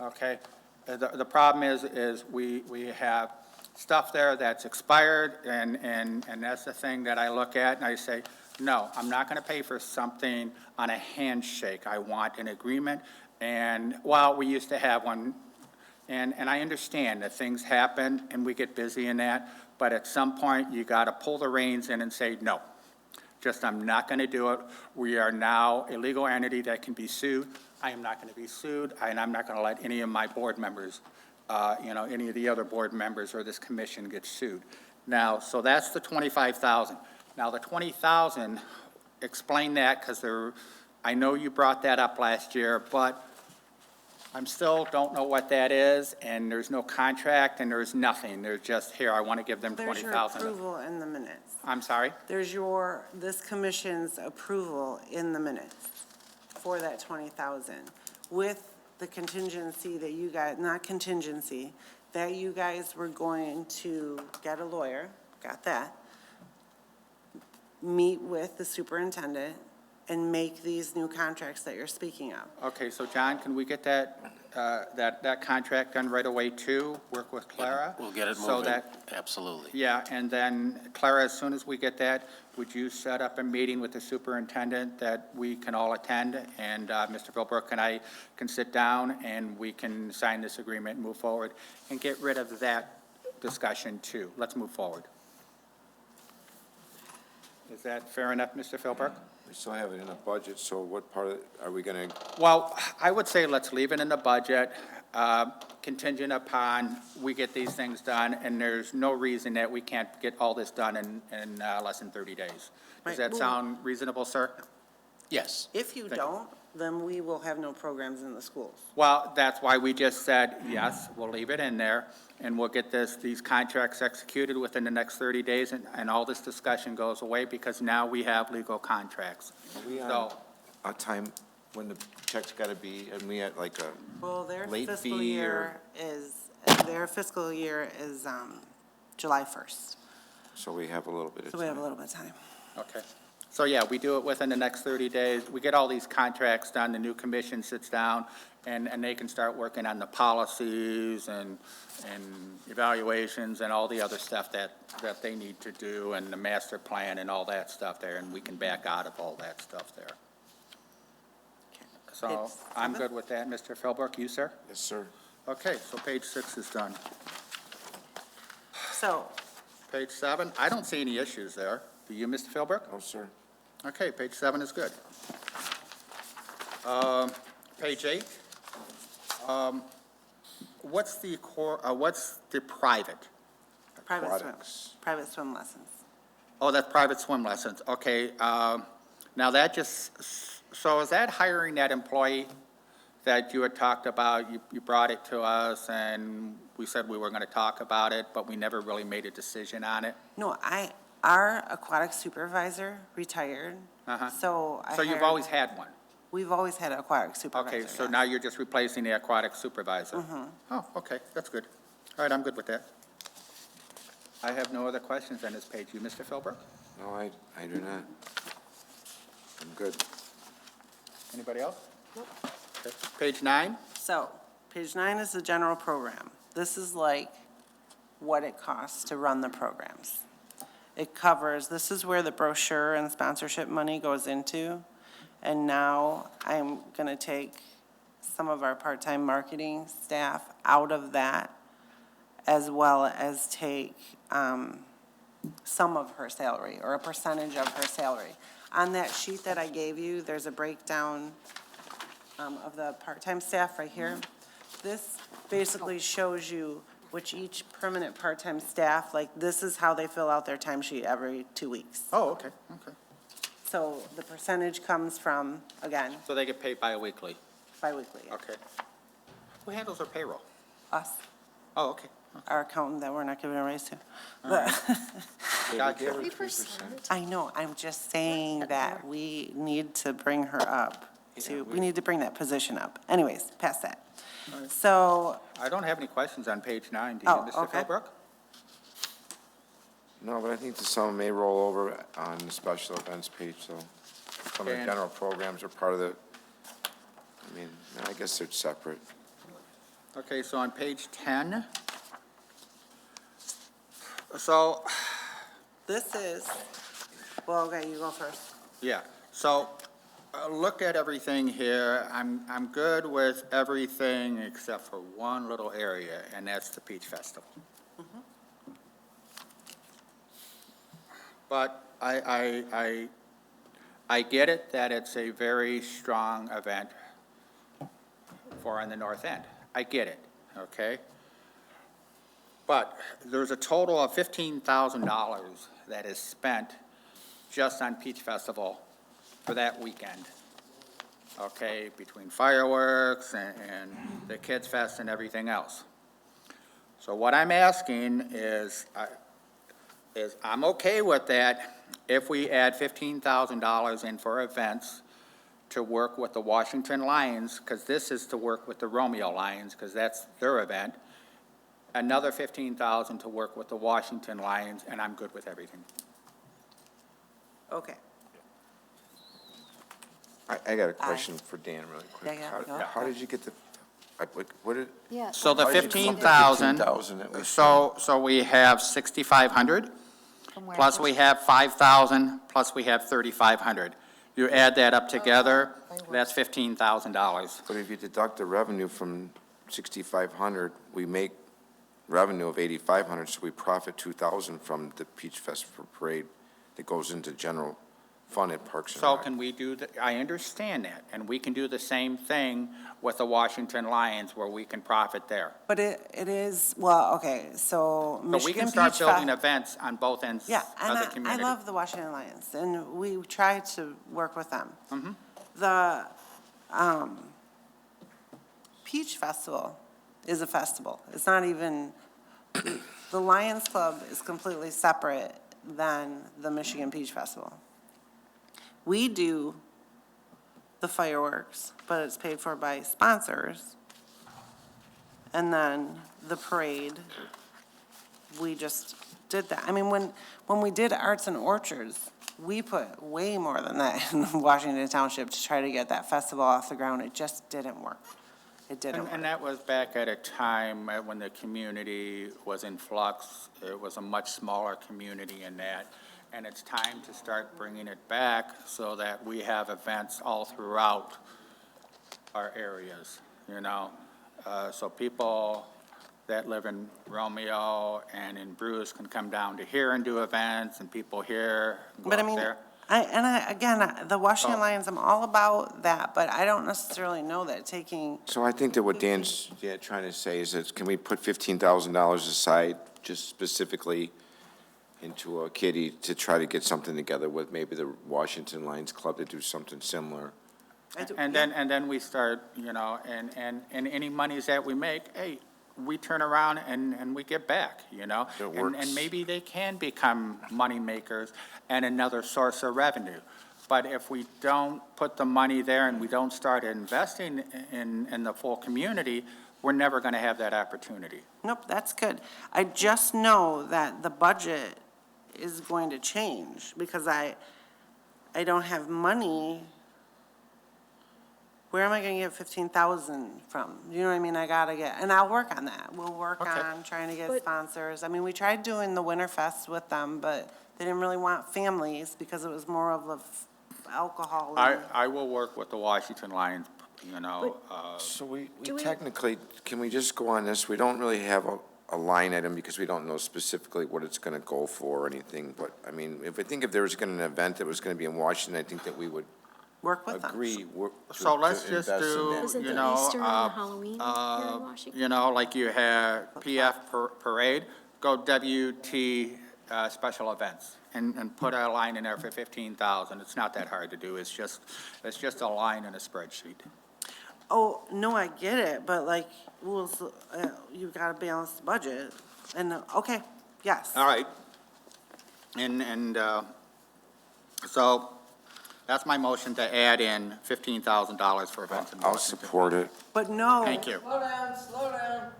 Okay? The problem is we have stuff there that's expired, and that's the thing that I look at, and I say, no, I'm not going to pay for something on a handshake. I want an agreement. And, well, we used to have one And I understand that things happen and we get busy in that, but at some point, you got to pull the reins in and say, no, just I'm not going to do it. We are now a legal entity that can be sued. I am not going to be sued, and I'm not going to let any of my board members, any of the other board members or this commission get sued. Now, so that's the 25,000. Now, the 20,000, explain that, because I know you brought that up last year, but I'm still don't know what that is, and there's no contract, and there's nothing. There's just, here, I want to give them There's your 20,000. approval in the minutes. I'm sorry? There's this commission's approval in the minutes for that 20,000 with the contingency that you guys, not contingency, that you guys were going to get a lawyer, got that, meet with the superintendent, and make these new contracts that you're speaking of. Okay, so John, can we get that contract done right away too? Work with Clara? We'll get it So moving, that, absolutely. yeah, and then Clara, as soon as we get that, would you set up a meeting with the superintendent that we can all attend? And Mr. Philbrook and I can sit down and we can sign this agreement and move forward and get rid of that discussion too. Let's move forward. Is that fair enough, Mr. Philbrook? We still have it in the budget, so what part of it are we going to? Well, I would say let's leave it in the budget, contingent upon we get these things done, and there's no reason that we can't get all this done in less than 30 days. Does Right. that sound reasonable, sir? Yes. If you don't, then we will have no programs in the schools. Well, that's why we just said, yes, we'll leave it in there, and we'll get these contracts executed within the next 30 days, and all this discussion goes away, because now we have legal contracts. Are we on So, a time when the check's got to be, and we had like a Well, their late fiscal fee year is July 1st, so we have a little bit of so time. we have a little bit of time. okay. So, yeah, we do it within the next 30 days. We get all these contracts done, the new commission sits down, and they can start working on the policies and evaluations and all the other stuff that they need to do, and the master plan and all that stuff there, and we can back out of all that stuff there. So, Page I'm 7? good with that. Mr. Philbrook, you, sir? Yes, sir. Okay, so page 6 is done. So, Page 7, I don't see any issues there. Do you, Mr. Philbrook? No, sir. Okay, page 7 is good. Page 8, what's the private? private swim lessons. Oh, that's private swim lessons, okay. Now that so is that hiring that employee that you had talked about? You brought it to us and we said we were going to talk about it, but we never really made a decision on it? No, our aquatic supervisor retired, Uh-huh. so I So you've hired- always had one? We've always had an aquatic supervisor. Okay, so yes. now you're just replacing the aquatic supervisor? Mhm. Oh, okay, that's good. All right, I'm good with that. I have no other questions on this page. You, Mr. Philbrook? No, I do not. I'm good. Anybody else? Okay. Page 9? So, page 9 is the general program. This is like what it costs to run the programs. It covers, this is where the brochure and sponsorship money goes into. And now I'm going to take some of our part-time marketing staff out of that, as well as take some of her salary, or a percentage of her salary. On that sheet that I gave you, there's a breakdown of the part-time staff right here. This basically shows you which each permanent part-time staff, like, this is how they fill out their timesheet every 2 weeks. Oh, okay, okay. So the percentage comes from, again, So they get paid bi-weekly? biweekly. Okay. Who handles our payroll? Us, Oh, okay. our accountant that we're not giving a raise to. All right. But Gotcha. 3%. I know, I'm just saying that we need to bring her up we need to bring that position up. Anyways, past that. So, I don't have any questions on page 9. Do you, Oh, Mr. okay. Philbrook? No, but I think that some may roll over on the special events page, so some of the And- general programs are part of the, I mean, I guess they're separate. Okay, so on page 10, so, this is, well, okay, you go first. yeah, so, looked at everything here. I'm good with everything except for one little area, and that's the Peach Festival. But I get it that it's a very strong event for on the north end. I get it, okay? But there's a total of $15,000 that is spent just on Peach Festival for that weekend, okay, between fireworks and the Kids Fest and everything else. So what I'm asking is I'm okay with that if we add $15,000 in for events to work with the Washington Lions, because this is to work with the Romeo Lions, because that's their event. Another $15,000 to work with the Washington Lions, and I'm good with everything. Okay. I got a question for Dan really quick. Yeah, yeah, How did you get the, what did? Yeah. So the how did you come up with 15,000, 15,000 that we so we have 6,500, From where? plus we have 5,000, plus we have 3,500. You add that up together, that's $15,000. But if you deduct the revenue from 6,500, we make revenue of 8,500, so we profit 2,000 from the Peach Festival Parade that goes into general fund at Parks and So Rec. can we do, I understand that, and we can do the same thing with the Washington Lions where we can profit there. But it is, well, okay, so But we Michigan can start Peach building Fest. events on both ends Yeah, of and the community. I love the Washington Lions, and we try to work with them. Mhm. The Peach Festival is a festival. It's not even, the Lions Club is completely separate than the Michigan Peach Festival. We do the fireworks, but it's paid for by sponsors. And then the parade, we just did that. I mean, when we did Arts and Orchards, we put way more than that in Washington Township to try to get that festival off the ground. It just didn't work. It didn't work. And that was back at a time when the community was in flux. It was a much smaller community in that. And it's time to start bringing it back so that we have events all throughout our areas, you know? So people that live in Romeo and in Bruce can come down to here and do events, and people here go But I up mean, there. again, the Washington Oh. Lions, I'm all about that, but I don't necessarily know that taking, So I think that what Dan's trying to say is that can we put $15,000 aside just specifically into a kitty to try to get something together with maybe the Washington Lions Club to do something similar? And then we start, you know, and any monies that we make, hey, we turn around and we get back, you know? It works. And maybe they can become money makers and another source of revenue. But if we don't put the money there and we don't start investing in the full community, we're never going to have that opportunity. nope, that's good. I just know that the budget is going to change because I don't have money. Where am I gonna get 15,000 from? You know what I mean? I gotta get, and I'll work on that. We'll work Okay. on trying to get But- sponsors. I mean, we tried doing the Winterfest with them, but they didn't really want families because it was more of the alcohol. and- I will work with the Washington Lions, you know. So we Do we- technically, can we just go on this? We don't really have a line item because we don't know specifically what it's going to go for or anything. But, I mean, if there was going to be an event that was going to be in Washington, I think that we would Work with them. agree. So let's just do, Isn't you the know, Easter and Halloween here in Washington? you know, like you have PF Parade, go WT special events and put a line in there for 15,000. It's not that hard to do. It's just a line in a spreadsheet. Oh, no, I get it, but like, you've gotta balance the budget. And, okay, yes. All right. So that's my motion to add in $15,000 for events in I'll Washington. support it. But no. Thank you. Slow down.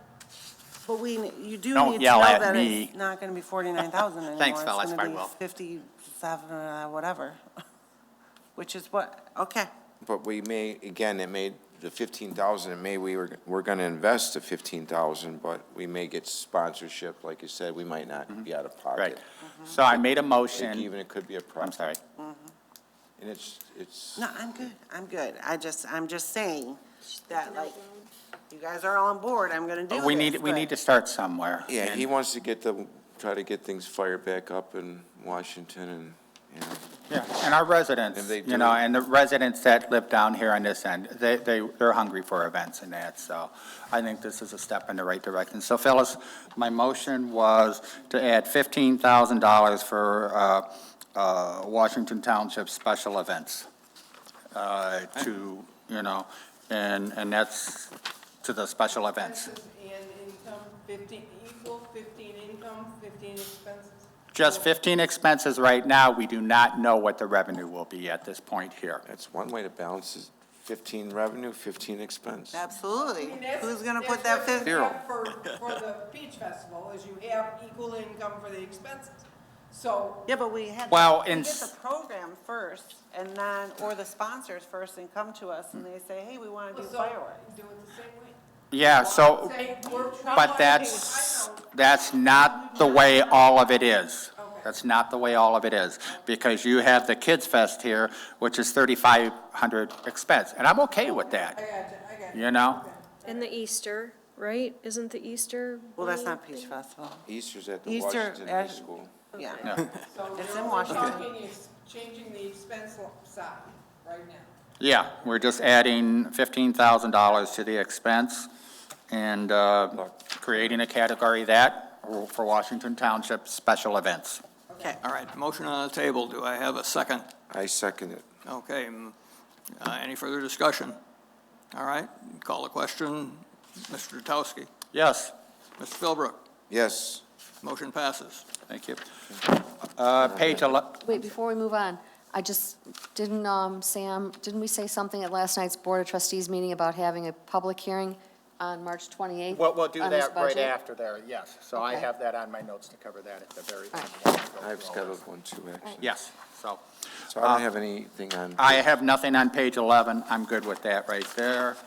But you do Don't need to yell know at that me. it's not gonna be 49,000 anymore. Thanks, fellas, It's I gonna will. be 57, whatever, which is what, okay. But we may, again, the 15,000, we're going to invest the 15,000, but we may get sponsorship, like you said, we might not be out of pocket. Right. So I made a Like motion. even it could be a I'm profit. sorry. And it's. No, I'm good. I'm just saying that, like, you guys are all on board, I'm gonna do this. We need but- to start somewhere. Yeah, he wants to try to get things fired back up in Washington and, Yeah, and our residents, If they you know, do- and the residents that live down here on this end, they're hungry for events and that, so I think this is a step in the right direction. So Phyllis, my motion was to add $15,000 for Washington Township special events, to, you know, and that's to the special events. And income, 15 equal, 15 income, 15 expenses? Just 15 expenses right now. We do not know what the revenue will be at this point here. that's one way to balance is 15 revenue, 15 expense. Absolutely. I mean, that's- Who's gonna put that's that what 50? you have For the beach festival, is you have equal income for the expenses. So, Yeah, but we had, Well, we in get the program first, and then, or the sponsors first, and come to us, and they say, hey, we wanna do so fireworks. do it the same way. Yeah, so, Say, but that's not the way all of it is. That's not the way all of it is, because you have the Kids Fest here, which is 3,500 expense, and I'm okay with that, I got you know? And the Easter, right? Isn't the Easter? Well, that's not Peach Festival. Easter's at the Easter Washington High at- School. Yeah. Yeah. So It's you're in only Washington. talking is changing the expense side right now. Yeah, we're just adding $15,000 to the expense and creating a category that for Washington Township special events. Okay. All right, motion on the table. Do I have a second? I second it. Okay, any further discussion? All right, call the question. Mr. Rutowski. Yes. Mr. Philbrook. Yes. Motion passes. Thank you. Page 11. Wait, before we move on, I just, Sam, didn't we say something at last night's Board of Trustees meeting about having a public hearing on March 28th? We'll do on this that right budget? after there, yes. So I Okay. have that on my notes to cover that at the very end. I've scheduled one too, actually. Yes, so. So I don't have anything on. I have nothing on page 11. I'm good with that right there.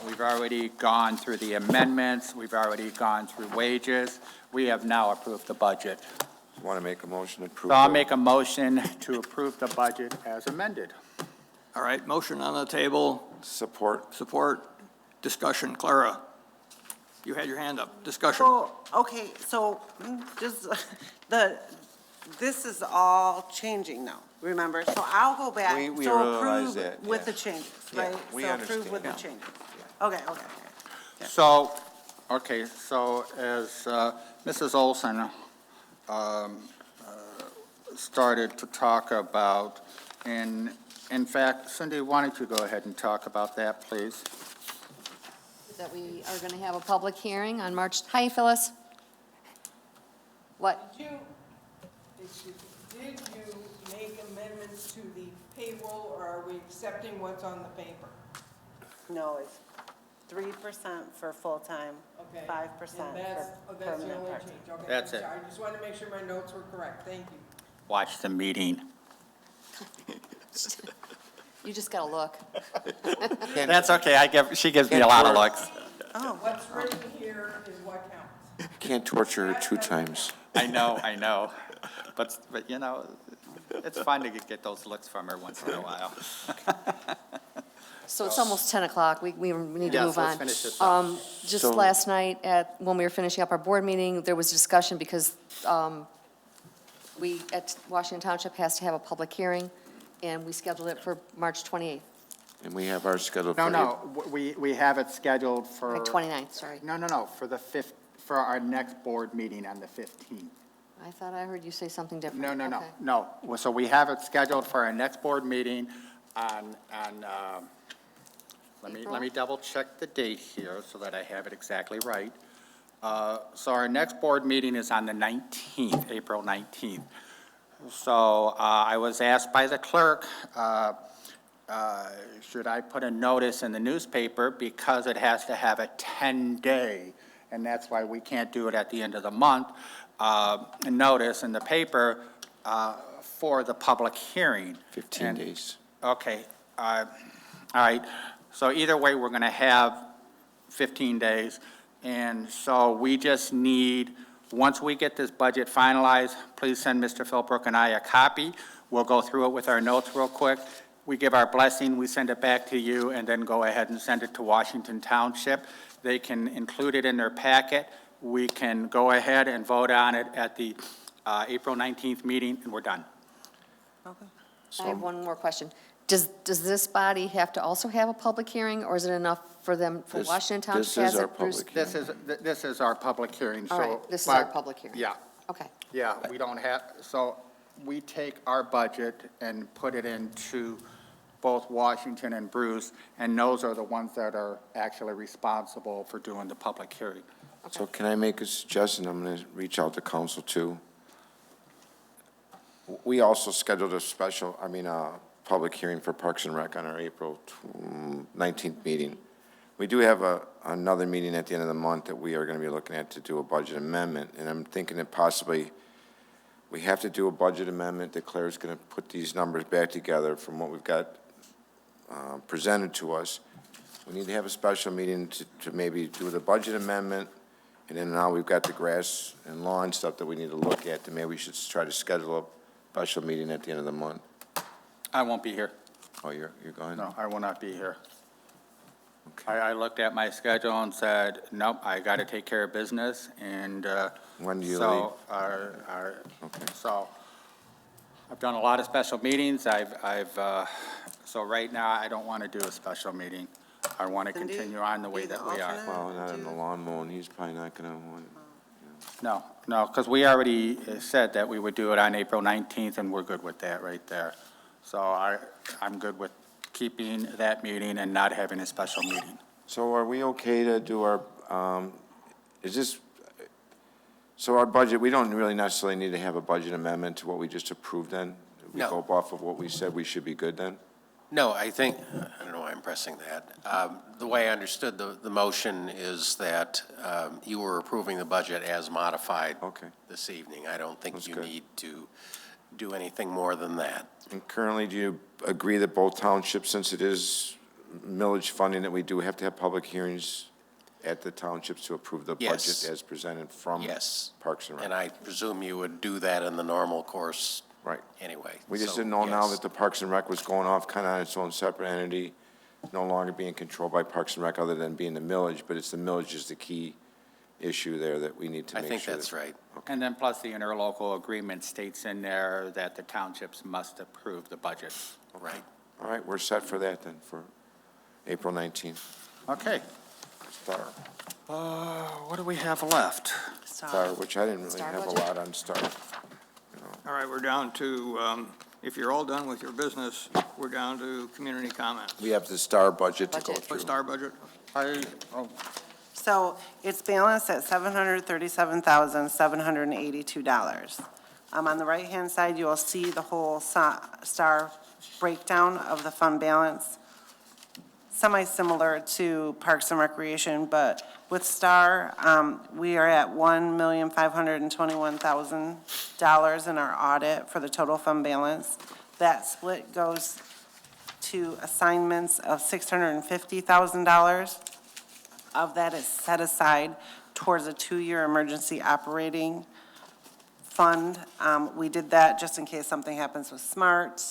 We've already gone through the amendments. We've already gone through wages. We have now approved the budget. Want to make a motion to approve? So I'll the- make a motion to approve the budget as amended. All right, motion on the table. Support. Support. Discussion. Clara, you had your hand up. Discussion. So, okay, so, just, this is all changing now, remember? So I'll go back, We so realize approve that, with yeah. the changes, Yeah, right? we So approve understand. with the Yeah. changes. Okay, okay. So, okay, so as Mrs. Olson started to talk about, and in fact, Cindy, why don't you go ahead and talk about that, please? That we are going to have a public hearing on March, hi, Phyllis. What? Did you make amendments to the payroll, or are we accepting what's on the paper? No, it's 3% for full-time, Okay. 5% And that's for the permanent only part-time. change, okay. That's I'm it. sorry. I just wanted to make sure my notes were correct, thank you. Watch the meeting. You just got to look. That's okay, she gives me a lot of looks. Oh. What's written here is what counts. Can't torture her 2 times. I know. But you know, it's fun to get those looks from her once in a while. So it's almost 10 o'clock. We need to Yes, move on. let's finish this up. Just So- last night, when we were finishing up our board meeting, there was discussion because we, at Washington Township, has to have a public hearing, and we scheduled it for March 28th, And we have our schedule for. No, we have it scheduled for. like 29th, sorry. No, for the 5th, for our next board meeting on the 15th. I thought I heard you say something different. No. Okay. No, so we have it scheduled for our next board meeting on, let me double check the date here so that I have it exactly right. So our next board meeting is on the 19th, April 19th. So I was asked by the clerk, should I put a notice in the newspaper because it has to have a 10-day, and that's why we can't do it at the end of the month, a notice in the paper for the public hearing. 15 days. Okay, all right. So either way, we're going to have 15 days. And so we just need Once we get this budget finalized, please send Mr. Philbrook and I a copy. We'll go through it with our notes real quick. We give our blessing, we send it back to you, and then go ahead and send it to Washington Township. They can include it in their packet. We can go ahead and vote on it at the April 19th meeting, and we're done. I have one more question. Does this body have to also have a public hearing, or is it enough for them, for Washington Township? This is has our it, Bruce? public This is our public hearing, so. All right, this is our public hearing. Yeah. Okay. Yeah, we don't have, so we take our budget and put it into both Washington and Bruce, and those are the ones that are actually responsible for doing the public hearing. So can I make a suggestion? I'm going to reach out to council too. We also scheduled a public hearing for Parks and Rec on our April 19th meeting. We do have another meeting at the end of the month that we are going to be looking at to do a budget amendment, and I'm thinking that possibly we have to do a budget amendment that Claire's going to put these numbers back together from what we've got presented to us. We need to have a special meeting to maybe do the budget amendment, and then now we've got the grass and lawn stuff that we need to look at, and maybe we should try to schedule a special meeting at the end of the month. I won't be here. Oh, you're gone? No, I will not be here. I looked at my schedule and said, nope, I got to take care of business, and When do you leave? So I've done a lot of special meetings. So right now, I don't want to do a special meeting. I want to continue on the way that we are. Well, not in the lawn mowing, he's probably not going to want it. No, because we already said that we would do it on April 19th, and we're good with that right there. So I'm good with keeping that meeting and not having a special meeting. So are we okay to do our, so our budget, we don't really necessarily need to have a budget amendment to what we just approved then? We No. go off of what we said we should be good then? No, I think, I don't know why I'm pressing that. The way I understood the motion is that you were approving the budget as modified this evening. I don't think you need to do anything more than that. And currently, do you agree that both townships, since it is millage funding, that we do have to have public hearings at the townships to approve the Yes. budget as presented from Yes. Parks and Rec? And I presume you would do that in the normal course Right. anyway. We just So, didn't know now yes. that the Parks and Rec was going off kind of on its own separate entity, no longer being controlled by Parks and Rec other than being the millage, but it's the millage is the key issue there that we need to I make sure. think that's right. And then plus the interlocal agreement states in there that the townships must approve the budget. Right. All right, we're set for that then, for April 19th. Okay. Star. What do we have left? Star, which I didn't really Star have a budget? lot on Star. All right, we're down to, if you're all done with your business, we're down to community comments. We have the Star budget to go Budget. through. Star budget? So it's balanced at $737,782. On the right-hand side, you will see the whole STAR breakdown of the fund balance, semi-similar to Parks and Recreation, but with STAR, we are at $1,521,000 in our audit for the total fund balance. That split goes to assignments of $650,000. Of that is set aside towards a 2-year emergency operating fund. We did that just in case something happens with SMART,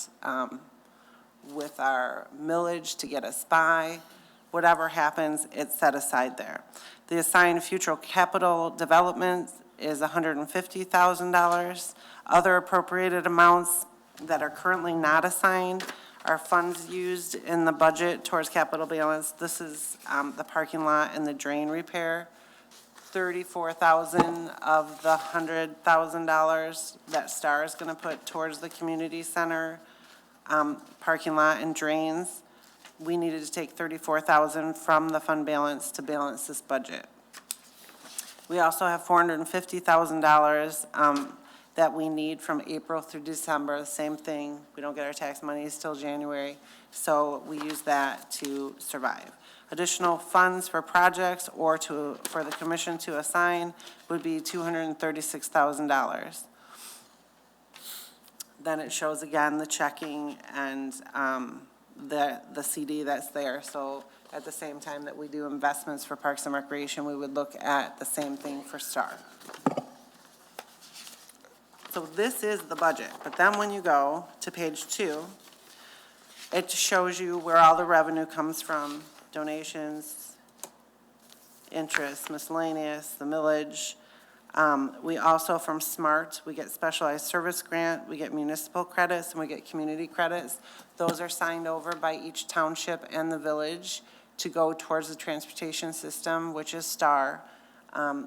with our millage to get us by. Whatever happens, it's set aside there. The assigned future capital development is $150,000. Other appropriated amounts that are currently not assigned are funds used in the budget towards capital balance. This is the parking lot and the drain repair. $34,000 of the $100,000 that STAR is going to put towards the community center, parking lot and drains. We needed to take $34,000 from the fund balance to balance this budget. We also have $450,000 that we need from April through December, the same thing. We don't get our tax money till January, so we use that to survive. Additional funds for projects or for the commission to assign would be $236,000. Then it shows again the checking and the CD that's there. So at the same time that we do investments for Parks and Recreation, we would look at the same thing for STAR. So this is the budget, but then when you go to page 2, it shows you where all the revenue comes from, donations, interest, miscellaneous, the millage. We also, from SMART, we get specialized service grant, we get municipal credits, and we get community credits. Those are signed over by each township and the village to go towards the transportation system, which is STAR.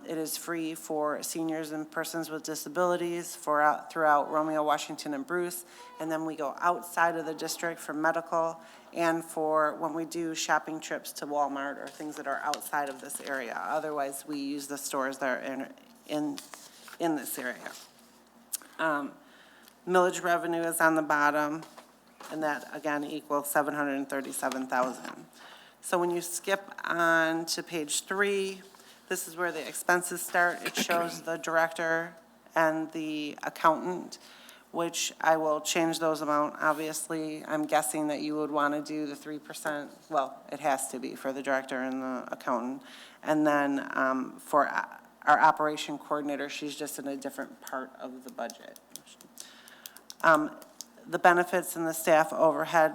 It is free for seniors and persons with disabilities throughout Romeo, Washington, and Bruce. And then we go outside of the district for medical and for when we do shopping trips to Walmart or things that are outside of this area. Otherwise, we use the stores that are in this area. Millage revenue is on the bottom, and that, again, equals $737,000. So when you skip on to page 3, this is where the expenses start. It shows the director and the accountant, which I will change those amount. Obviously, I'm guessing that you would want to do the 3%. Well, it has to be for the director and the accountant. And then for our operation coordinator, she's just in a different part of the budget. The benefits and the staff overhead,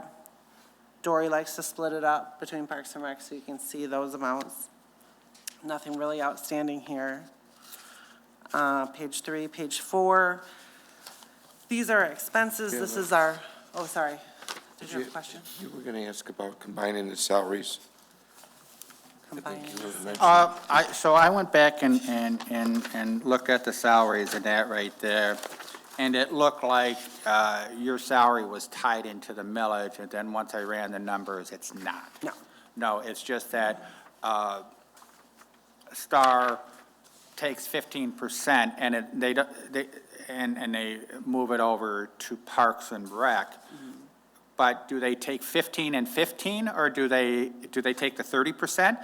Dory likes to split it up between Parks and Rec so you can see those amounts. Nothing really outstanding here. Page 3, page 4. These are expenses. This is our, oh, sorry. Did you have a question? You were going to ask about combining the salaries. Combining. So I went back and looked at the salaries and that right there, and it looked like your salary was tied into the millage, and then once I ran the numbers, it's not. No. No, it's just that STAR takes 15% and they move it over to Parks and Rec. But do they take 15 and 15, or do they take the 30%?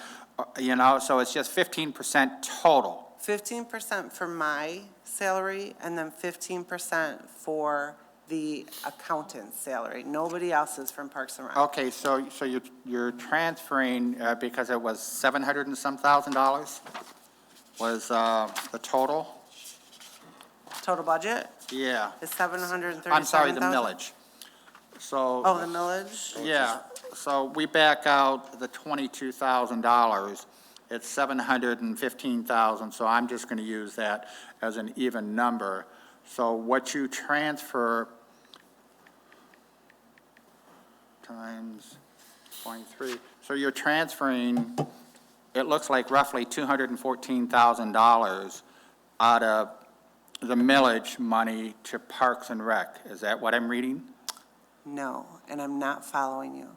You know, so it's just 15% total. 15% for my salary, and then 15% for the accountant's salary. Nobody else is from Parks and Rec. Okay, so you're transferring, because it was 700 and some thousand dollars was the total? Total budget Yeah. is $737,000. I'm sorry, the millage. So. Oh, the millage? Yeah, so we back out the $22,000, it's $715,000, so I'm just going to use that as an even number. So what you transfer times 23, so you're transferring, it looks like roughly $214,000 out of the millage money to Parks and Rec. Is that what I'm reading? No, and I'm not following you.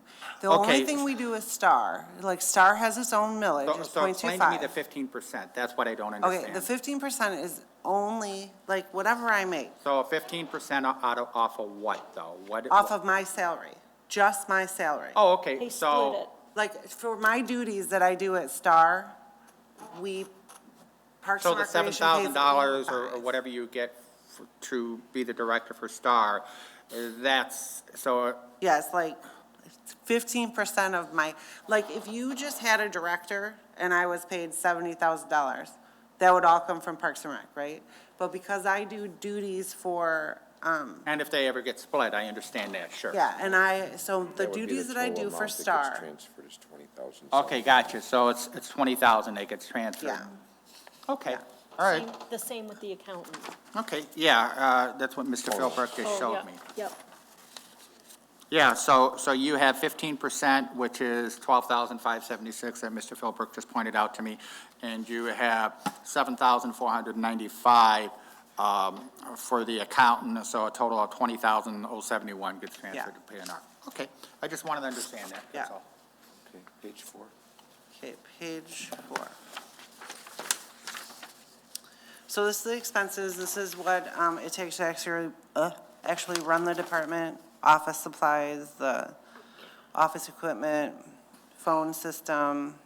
The Okay. only thing we do is STAR. Like, STAR has its own millage, it's So explain to me the 0.25. 15%, that's what I don't Okay, understand. the 15% is only, like, whatever I make, So 15% off of what, though? What? off of my salary, just my salary. Oh, okay, They so. split it. Like, for my duties that I do at STAR, Parks So and the Recreation pays $7,000 or 85. whatever you get to be the director for STAR, that's, so, Yeah, it's like 15% of my, like, if you just had a director and I was paid $70,000, that would all come from Parks and Rec, right? But because I do duties for, and if they ever get split, I understand that, sure. yeah, and so the duties that I do for STAR, Transferred is 20,000. Okay, gotcha, so it's 20,000 that gets transferred. yeah. Okay, all right, The same with the accountant. okay, yeah, that's what Mr. Philbrook just Oh, showed yeah, me. Yep. Yeah, so you have 15%, which is 12,576 that Mr. Philbrook just pointed out to me, and you have 7,495 for the accountant, so a total of 20,071 gets transferred to P&R. Okay, I just wanted to understand that, that's Yeah. all. Okay, page 4. Okay, page 4. So this is the expenses, this is what it takes to actually run the department, office supplies, the office equipment, phone system,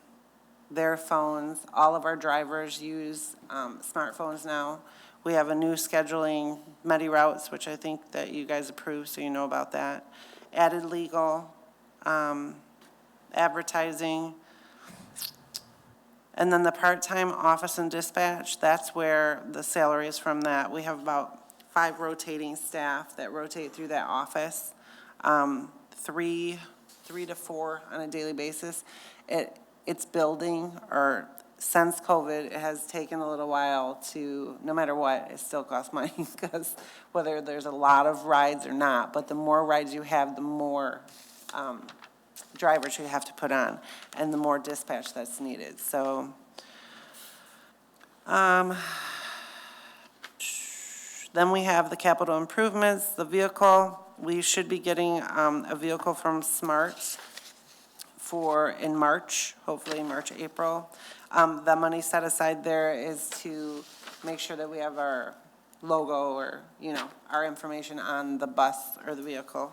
their phones. All of our drivers use smartphones now. We have a new scheduling, MediRoutes, which I think that you guys approved, so you know about that. Added legal, advertising. And then the part-time office and dispatch, that's where the salary is from that. We have about 5 rotating staff that rotate through that office, 3 to 4 on a daily basis. It's building, or since COVID, it has taken a little while to, no matter what, it still costs money, because whether there's a lot of rides or not, but the more rides you have, the more drivers you have to put on, and the more dispatch that's needed. So, then we have the capital improvements, the vehicle. We should be getting a vehicle from Smart in March, hopefully March, April. The money set aside there is to make sure that we have our logo, or, our information on the bus or the vehicle.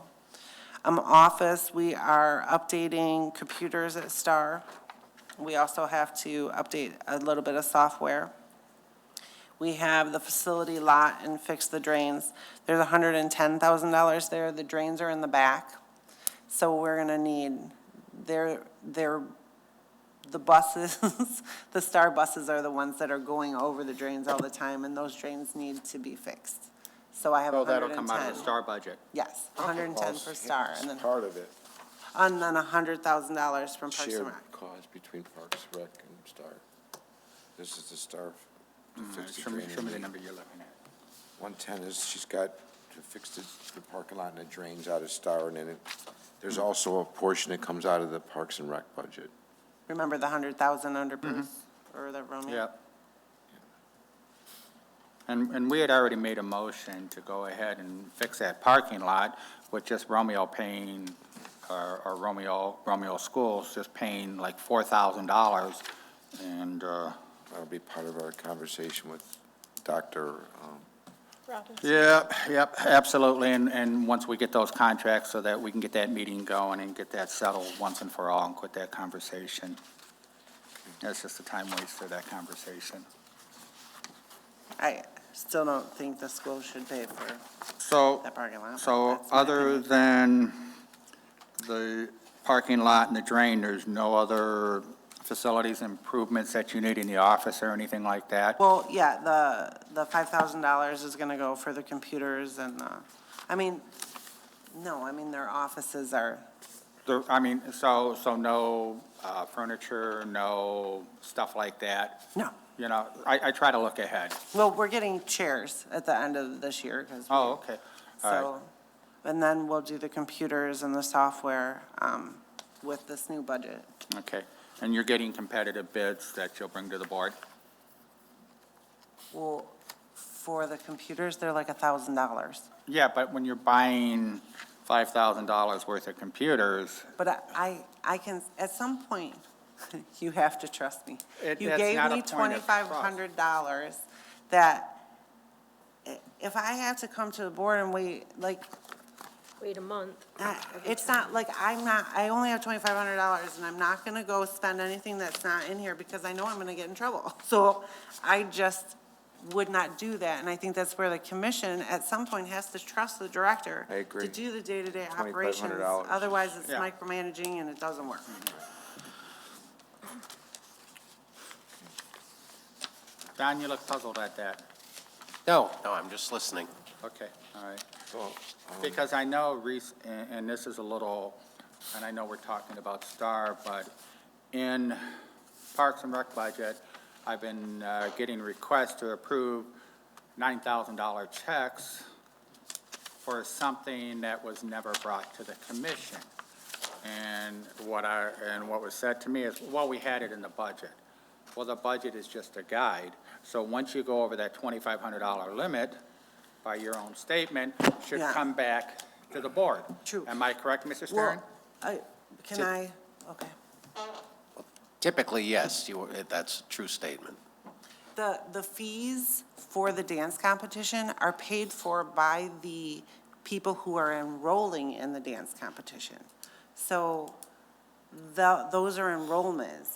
Office, we are updating computers at Star. We also have to update a little bit of software. We have the facility lot and fix the drains. There's $110,000 there. The drains are in the back. So we're gonna need, the buses, the Star buses are the ones that are going over the drains all the time, and those drains need to be fixed. So I have So 110. that'll come out of the STAR budget? Yes, 110 for Star, and then, Part of it, and then $100,000 from Parks and shared Rec. cost between Parks, Rec, and Star. This is the Star to fix the Show me the drainage. number you're looking at. 110 is, she's got to fix the parking lot and the drains out of Star, and then there's also a portion that comes out of the Parks and Rec budget. Remember the 100,000 under Bruce, or the Romeo? Yep. And we had already made a motion to go ahead and fix that parking lot with just Romeo paying, or Romeo Schools just paying like $4,000. And, That'll be part of our conversation with Dr. Yep, absolutely. And once we get those contracts, so that we can get that meeting going and get that settled once and for all and quit that conversation. That's just a time waster, that conversation. I still don't think the school should pay for So, that parking lot. but so that's my other opinion. than the parking lot and the drain, there's no other facilities improvements that you need in the office or anything like that? Well, yeah, the $5,000 is gonna go for the computers and, their offices are, So no furniture, no stuff like that? no. I try to look ahead. Well, we're getting chairs at the end of this year, because. Oh, okay. All right. So, and then we'll do the computers and the software, with this new budget. Okay. And you're getting competitive bids that you'll bring to the board? Well, for the computers, they're like $1,000. Yeah, but when you're buying $5,000 worth of computers, But I can, at some point, you have to trust me. You that's gave not a me point of trust. $2,500 that if I have to come to the board and wait Wait a month. it's not like I only have $2,500 and I'm not gonna go spend anything that's not in here because I know I'm gonna get in trouble. So I just would not do that. And I think that's where the commission at some point has to trust the director. I agree. To do the day-to-day operations. $2,500. Otherwise, it's Yeah. micromanaging and it doesn't work. Don, you look puzzled at that. No, I'm just listening. Okay, all right. So, Because I know, and this is a little, and I know we're talking about STAR, but in Parks and Rec budget, I've been getting requests to approve $9,000 checks for something that was never brought to the commission. And what was said to me is, well, we had it in the budget. Well, the budget is just a guide. So once you go over that $2,500 limit, by your own statement, should Yeah. come back to the board. True. Am I correct, Mr. Stern? Okay. Typically, yes, that's a true statement. The fees for the dance competition are paid for by the people who are enrolling in the dance competition. So those are enrollments.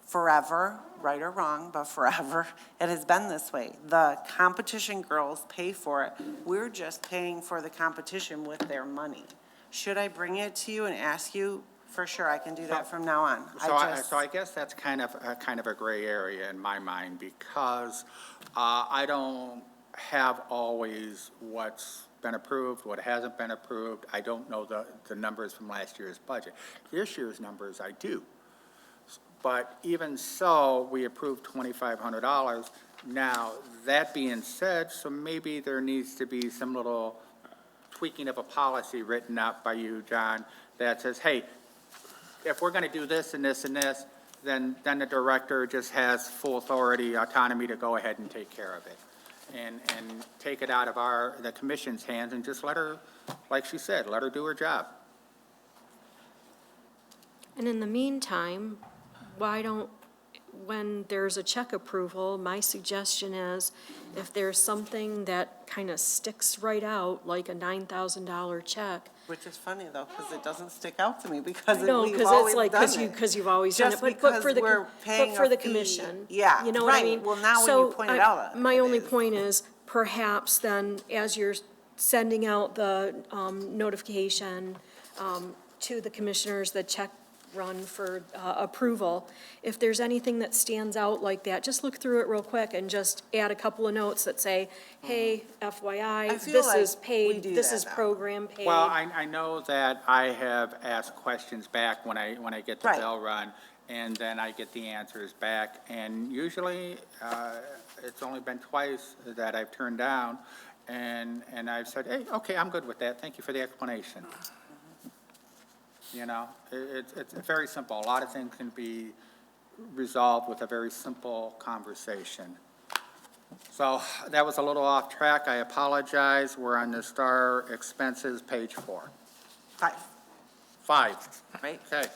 Forever, right or wrong, but forever, it has been this way. The competition girls pay for it. We're just paying for the competition with their money. Should I bring it to you and ask you For sure, I can do that from now on. So I guess that's kind of a gray area in my mind, because I don't have always what's been approved, what hasn't been approved. I don't know the numbers from last year's budget. This year's numbers I do. But even so, we approved $2,500. Now, that being said, so maybe there needs to be some little tweaking of a policy written up by you, John, that says, hey, if we're going to do this and this and this, then the director just has full authority, autonomy to go ahead and take care of it. And take it out of the commission's hands and just let her, like she said, let her do her job. And in the meantime, why don't, when there's a check approval, my suggestion is, if there's something that kind of sticks right out, like a $9,000 check. Which is funny, though, because it doesn't stick out to me, because No, we've because always it's like, done it. because you've always done it. Just But because for the we're paying but for a the fee. commission. Yeah, You know what I right. mean? Well, now when So you point it out, my it only is. point is, perhaps then, as you're sending out the notification to the commissioners, the check run for approval, if there's anything that stands out like that, just look through it real quick and just add a couple of notes that say, hey, FYI, feel this like is we paid, do this that is now. program paid. Well, I know that I have asked questions back when I get the Right. bell run, and then I get the answers back. And usually, it's only been twice that I've turned down, and I've said, hey, okay, I'm good with that. Thank you for the explanation. You know, it's very simple. A lot of things can be resolved with a very simple conversation. So that was a little off track. I apologize. We're on the star expenses, page 4. 5, 5. right? Okay,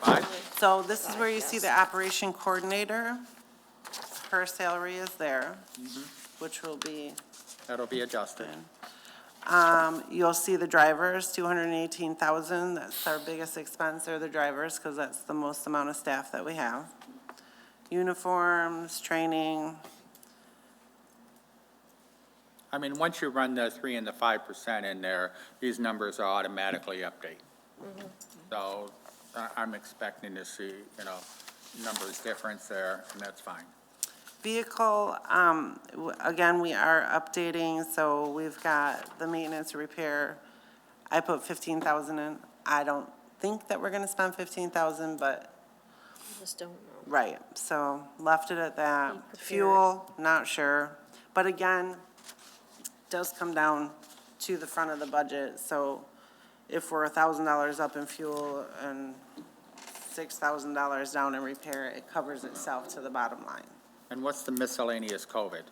5. So this is where you see the operation coordinator. Her salary is there, which will be, That'll be adjusted. you'll see the drivers, 218,000. That's our biggest expense, are the drivers, because that's the most amount of staff that we have. Uniforms, training. I mean, once you run the 3 and the 5% in there, these numbers are automatically update. So I'm expecting to see, numbers difference there, and that's fine. Vehicle, again, we are updating, so we've got the maintenance repair. I put 15,000 in. I don't think that we're gonna spend 15,000, but, I just don't know. right, so left it at that. Be prepared. Fuel, not sure. But again, does come down to the front of the budget, so if we're $1,000 up in fuel and $6,000 down in repair, it covers itself to the bottom line. And what's the miscellaneous COVID?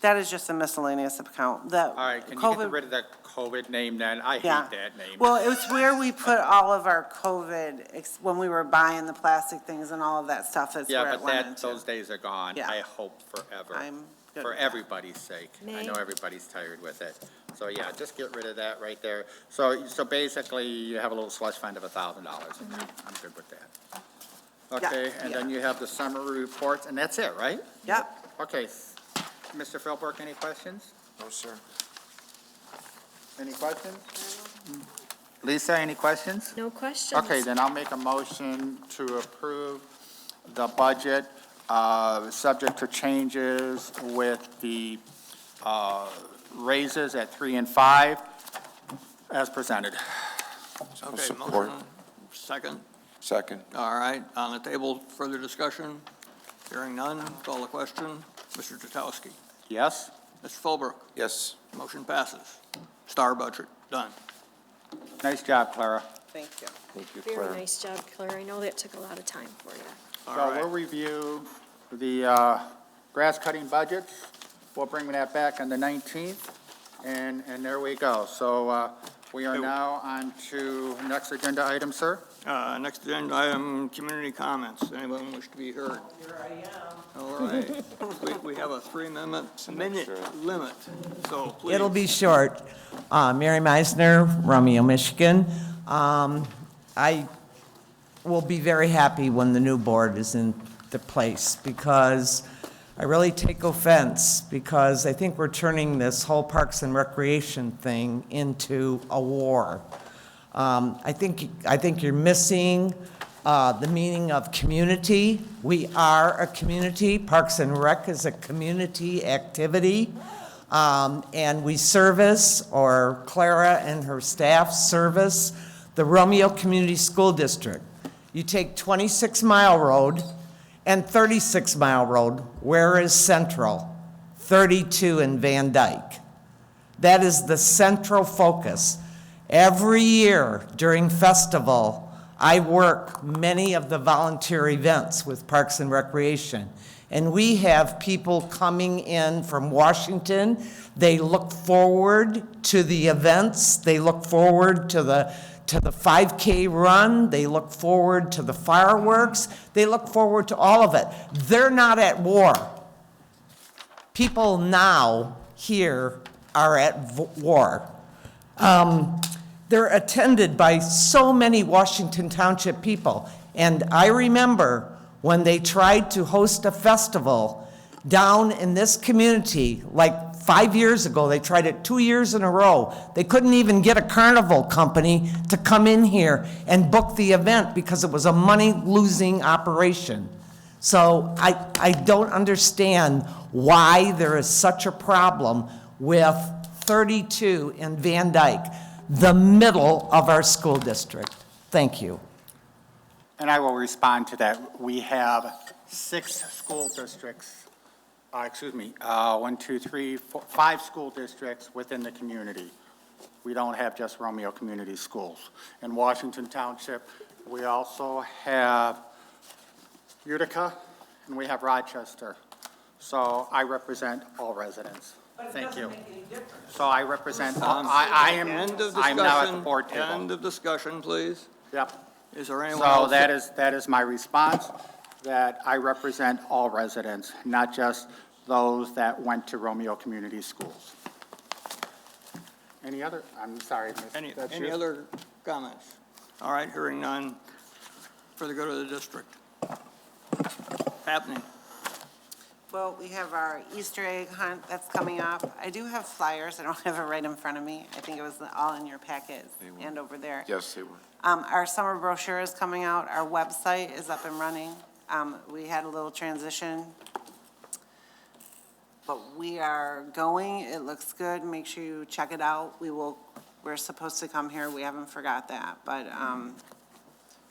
That is just a miscellaneous account. The All right, can you COVID get rid of that COVID name then? I hate Yeah. that name. Well, it was where we put all of our COVID, when we were buying the plastic things and all of that stuff, that's Yeah, where it but went into. those days are gone. Yeah. I hope forever. I'm good For with that. everybody's sake. I May- know everybody's tired with it. So, yeah, just get rid of that right there. So basically, you have a little slush fund of $1,000 in there. I'm good with that. Yeah, Okay, and then you have the summary reports, and that's it, right? Yep. Okay, Mr. Philbrook, any questions? No, sir. Any questions? Lisa, any questions? No questions. Okay, then I'll make a motion to approve the budget, subject to changes with the raises at 3 and 5, as presented. Okay, Support. motion, second. Second. All right, on the table, further discussion? Hearing none, call the question. Mr. Tatowski? Yes? Mr. Fulbrook? Yes. Motion passes. Star budget, done. Nice job, Clara. Thank you. Thank you, Very Claire. nice job, Claire. I know that took a lot of time for you. All So right. we'll review the grass cutting budgets. We'll bring that back on the 19th, and there we go. So we are now on to next agenda item, sir. Next agenda item, community comments. Anyone wish to be heard? Here I am. All right. We have a 3-minute limit, so please. It'll be short. Mary Meisner, Romeo, Michigan. I will be very happy when the new board is in the place, because I really take offense, because I think we're turning this whole Parks and Recreation thing into a war. I think you're missing the meaning of community. We are a community. Parks and Rec is a community activity. And we service, or Clara and her staff service, the Romeo Community School District. You take 26 Mile Road and 36 Mile Road. Where is Central? 32 in Van Dyke. That is the central focus. Every year during festival, I work many of the volunteer events with Parks and Recreation. And we have people coming in from Washington. They look forward to the events. They look forward to the 5K run. They look forward to the fireworks. They look forward to all of it. They're not at war. People now here are at war. They're attended by so many Washington Township people. And I remember when they tried to host a festival down in this community, like 5 years ago, they tried it 2 years in a row. They couldn't even get a carnival company to come in here and book the event because it was a money-losing operation. So I don't understand why there is such a problem with 32 in Van Dyke, the middle of our school district. Thank you. And I will respond to that. We have 6 school districts, 5 school districts within the community. We don't have just Romeo Community Schools. In Washington Township, we also have Utica, and we have Rochester. So I represent all residents. Thank you. So I represent, I'm now at the board table. End of discussion, please. Yep. Is there anyone So else? that is my response, that I represent all residents, not just those that went to Romeo Community Schools. Any other, I'm sorry, Miss. Any other comments? All right, hearing none. For the good of the district. Happening. Well, we have our Easter egg hunt that's coming up. I do have flyers. I don't have it right in front of me. I think it was all in your packet and over there. Yes, they were. Our summer brochure is coming out. Our website is up and running. We had a little transition, but we are going. It looks good. Make sure you check it out. We're supposed to come here. We haven't forgot that, but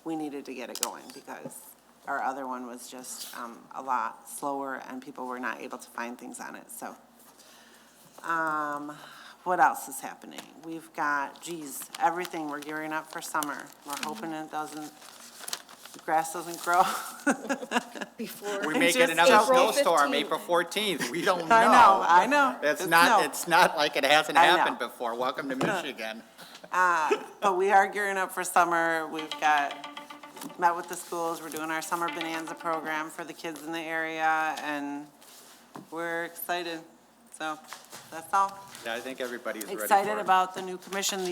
we needed to get it going because our other one was just a lot slower and people were not able to find things on it. So what else is happening? We've got, everything. We're gearing up for summer. We're hoping the grass doesn't grow. We may get another snowstorm, April 14th. We don't know. I know. It's not like it hasn't happened before. Welcome to Michigan. But we are gearing up for summer. We've met with the schools. We're doing our Summer Bonanza program for the kids in the area, and we're excited. So that's all. Yeah, I think everybody's ready for it. Excited about the new commission.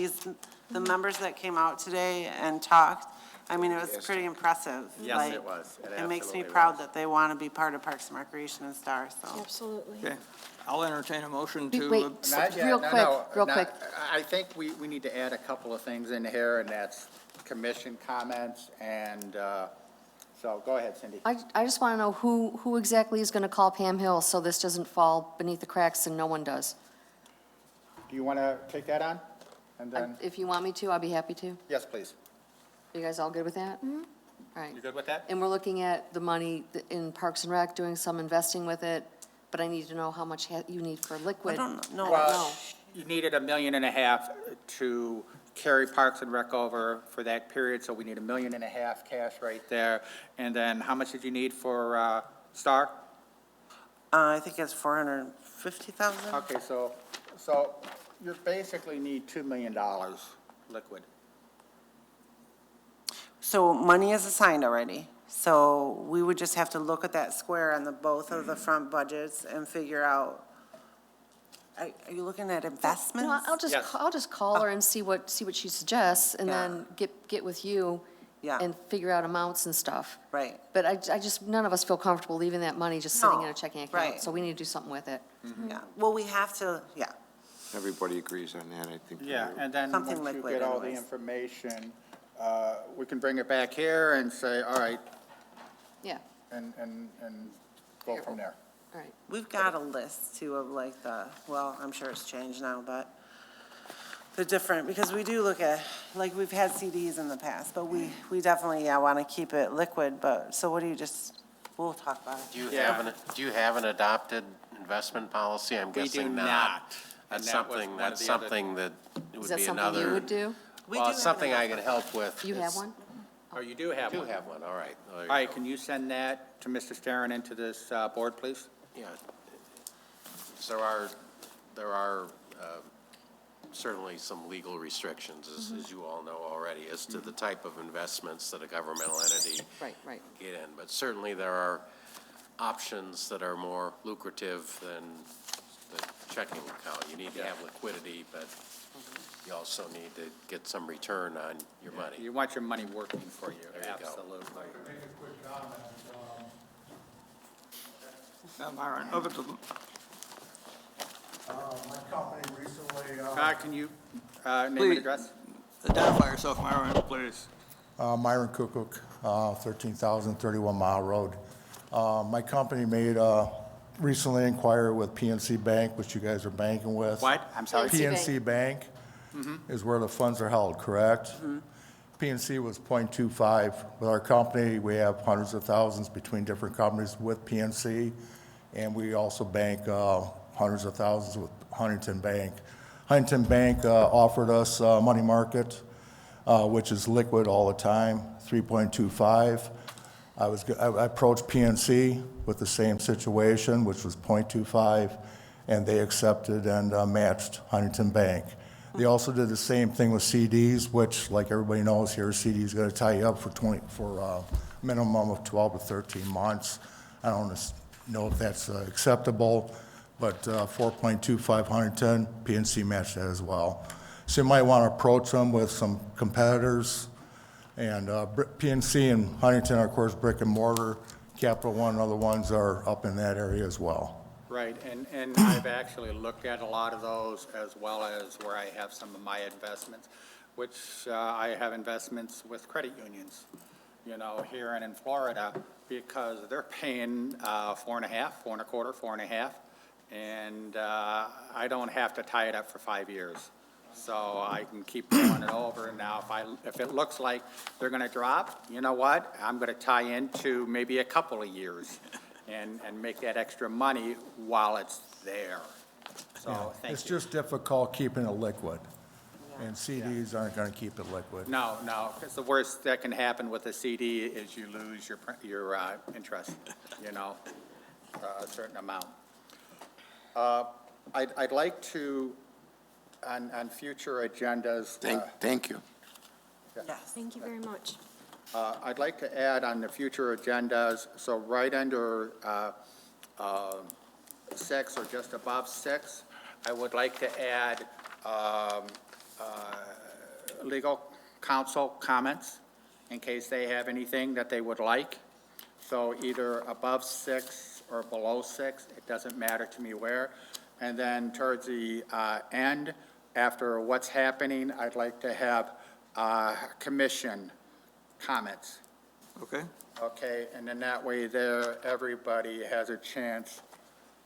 The members that came out today and talked, I mean, it was pretty impressive. Yes, it was. It makes me proud that they want to be part of Parks and Recreation and Star, so. Absolutely. Okay. I'll entertain a motion to. Wait, real quick. I think we need to add a couple of things in here, and that's commission comments, and so go ahead, Cindy. I just want to know who exactly is going to call Pam Hill so this doesn't fall beneath the cracks and no one does. Do you want to take that on? And then, If you want me to, I'll be happy to. yes, please. Are you guys all good with that? Mm-hmm. All right. You good with that? And we're looking at the money in Parks and Rec, doing some investing with it, but I need to know how much you need for liquid. I don't know. Well, you needed $1.5 million to carry Parks and Rec over for that period, so we need $1.5 million cash right there. And then how much did you need for Star? I think it's $450,000. Okay, so you basically need $2 million liquid. So money is assigned already. So we would just have to look at that square on both of the front budgets and figure out, are you looking at investments? No, I'll just call her and see what she suggests, and then get with you and figure out amounts and stuff. Right. But I just, none of us feel comfortable leaving that money just sitting in a checking account, right. so we need to do something with it. Yeah, well, we have to, Everybody agrees on that, I think. Yeah, and then Something once you liquid get all the anyways. information, we can bring it back here and say, all right, Yeah, and go from there. all right. We've got a list too of like well, I'm sure it's changed now, but the different, because we do look at, like, we've had CDs in the past, but we definitely, want to keep it liquid, but, so what do you we'll talk about it. Do you have an adopted investment policy? I'm We do guessing not. not. And That's that was something, one of that's the other- something that would Is be that another. something you would do? Well, it's something I can help with. You have one? Oh, you do have Do one? have one, all right. All right, can you send that to Mr. Starren into this board, please? Yeah. There are certainly some legal restrictions, as you all know already, as to the type of investments that a governmental entity Right. get in. But certainly there are options that are more lucrative than the checking account. You need to have liquidity, but you also need to get some return on your money. You want your money working for you, There you go. absolutely. Make a quick comment. Myron, over to My company recently, Can you name Please. and address? identify yourself, Myron, please. Myron Kukuk, 13,031 Mile Road. My company made recently inquired with PNC Bank, which you guys are banking with. What? I'm sorry? PNC Bank is where the funds are held, correct? PNC was 0.25. With our company, we have hundreds of thousands between different companies with PNC, and we also bank hundreds of thousands with Huntington Bank. Huntington Bank offered us money market, which is liquid all the time, 3.25. I approached PNC with the same situation, which was 0.25, and they accepted and matched Huntington Bank. They also did the same thing with CDs, which, like everybody knows here, CDs going to tie you up for a minimum of 12 to 13 months. I don't know if that's acceptable, but 4.25 Huntington, PNC matched that as well. So you might want to approach them with some competitors. And PNC and Huntington are, of course, brick and mortar. Capital One and other ones are up in that area as well. Right, and I've actually looked at a lot of those, as well as where I have some of my investments, which I have investments with credit unions, here and in Florida, because they're paying 4.5, 4.25, 4.5, and I don't have to tie it up for 5 years. So I can keep going it over. Now, if it looks like they're going to drop, you know what? I'm going to tie into maybe a couple of years and make that extra money while it's there. So, thank It's you. just difficult keeping it liquid, and CDs aren't going to keep it liquid. No, because the worst that can happen with a CD is you lose your interest, a certain amount. I'd like to, on future agendas. Thank you. Thank you very much. I'd like to add on the future agendas, so right under 6 or just above 6, I would like to add legal counsel comments in case they have anything that they would like. So either above 6 or below 6, it doesn't matter to me where. And then towards the end, after what's happening, I'd like to have commission comments. Okay. Okay, and then that way there, everybody has a chance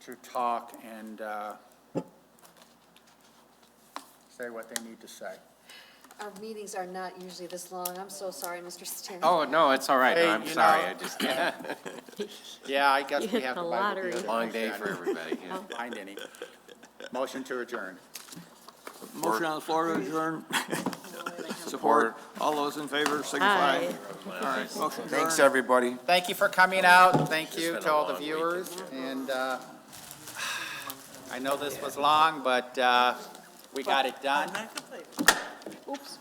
to talk and say what they need to say. Our meetings are not usually this long. I'm so sorry, Mr. Stanley. Oh, no, it's all right. No, Hey, I'm you sorry. know- I just, Yeah, I guess You we hit have the to bite lottery. the long day for everybody. Yeah. Find any. Motion to adjourn. Motion on the floor to adjourn. Support. All those in favor signify. Aye. All right, motion adjourned. Thanks, everybody. Thank you for coming out. Thank you been to a all the long viewers. And I know this was long, but we got it done. Oops.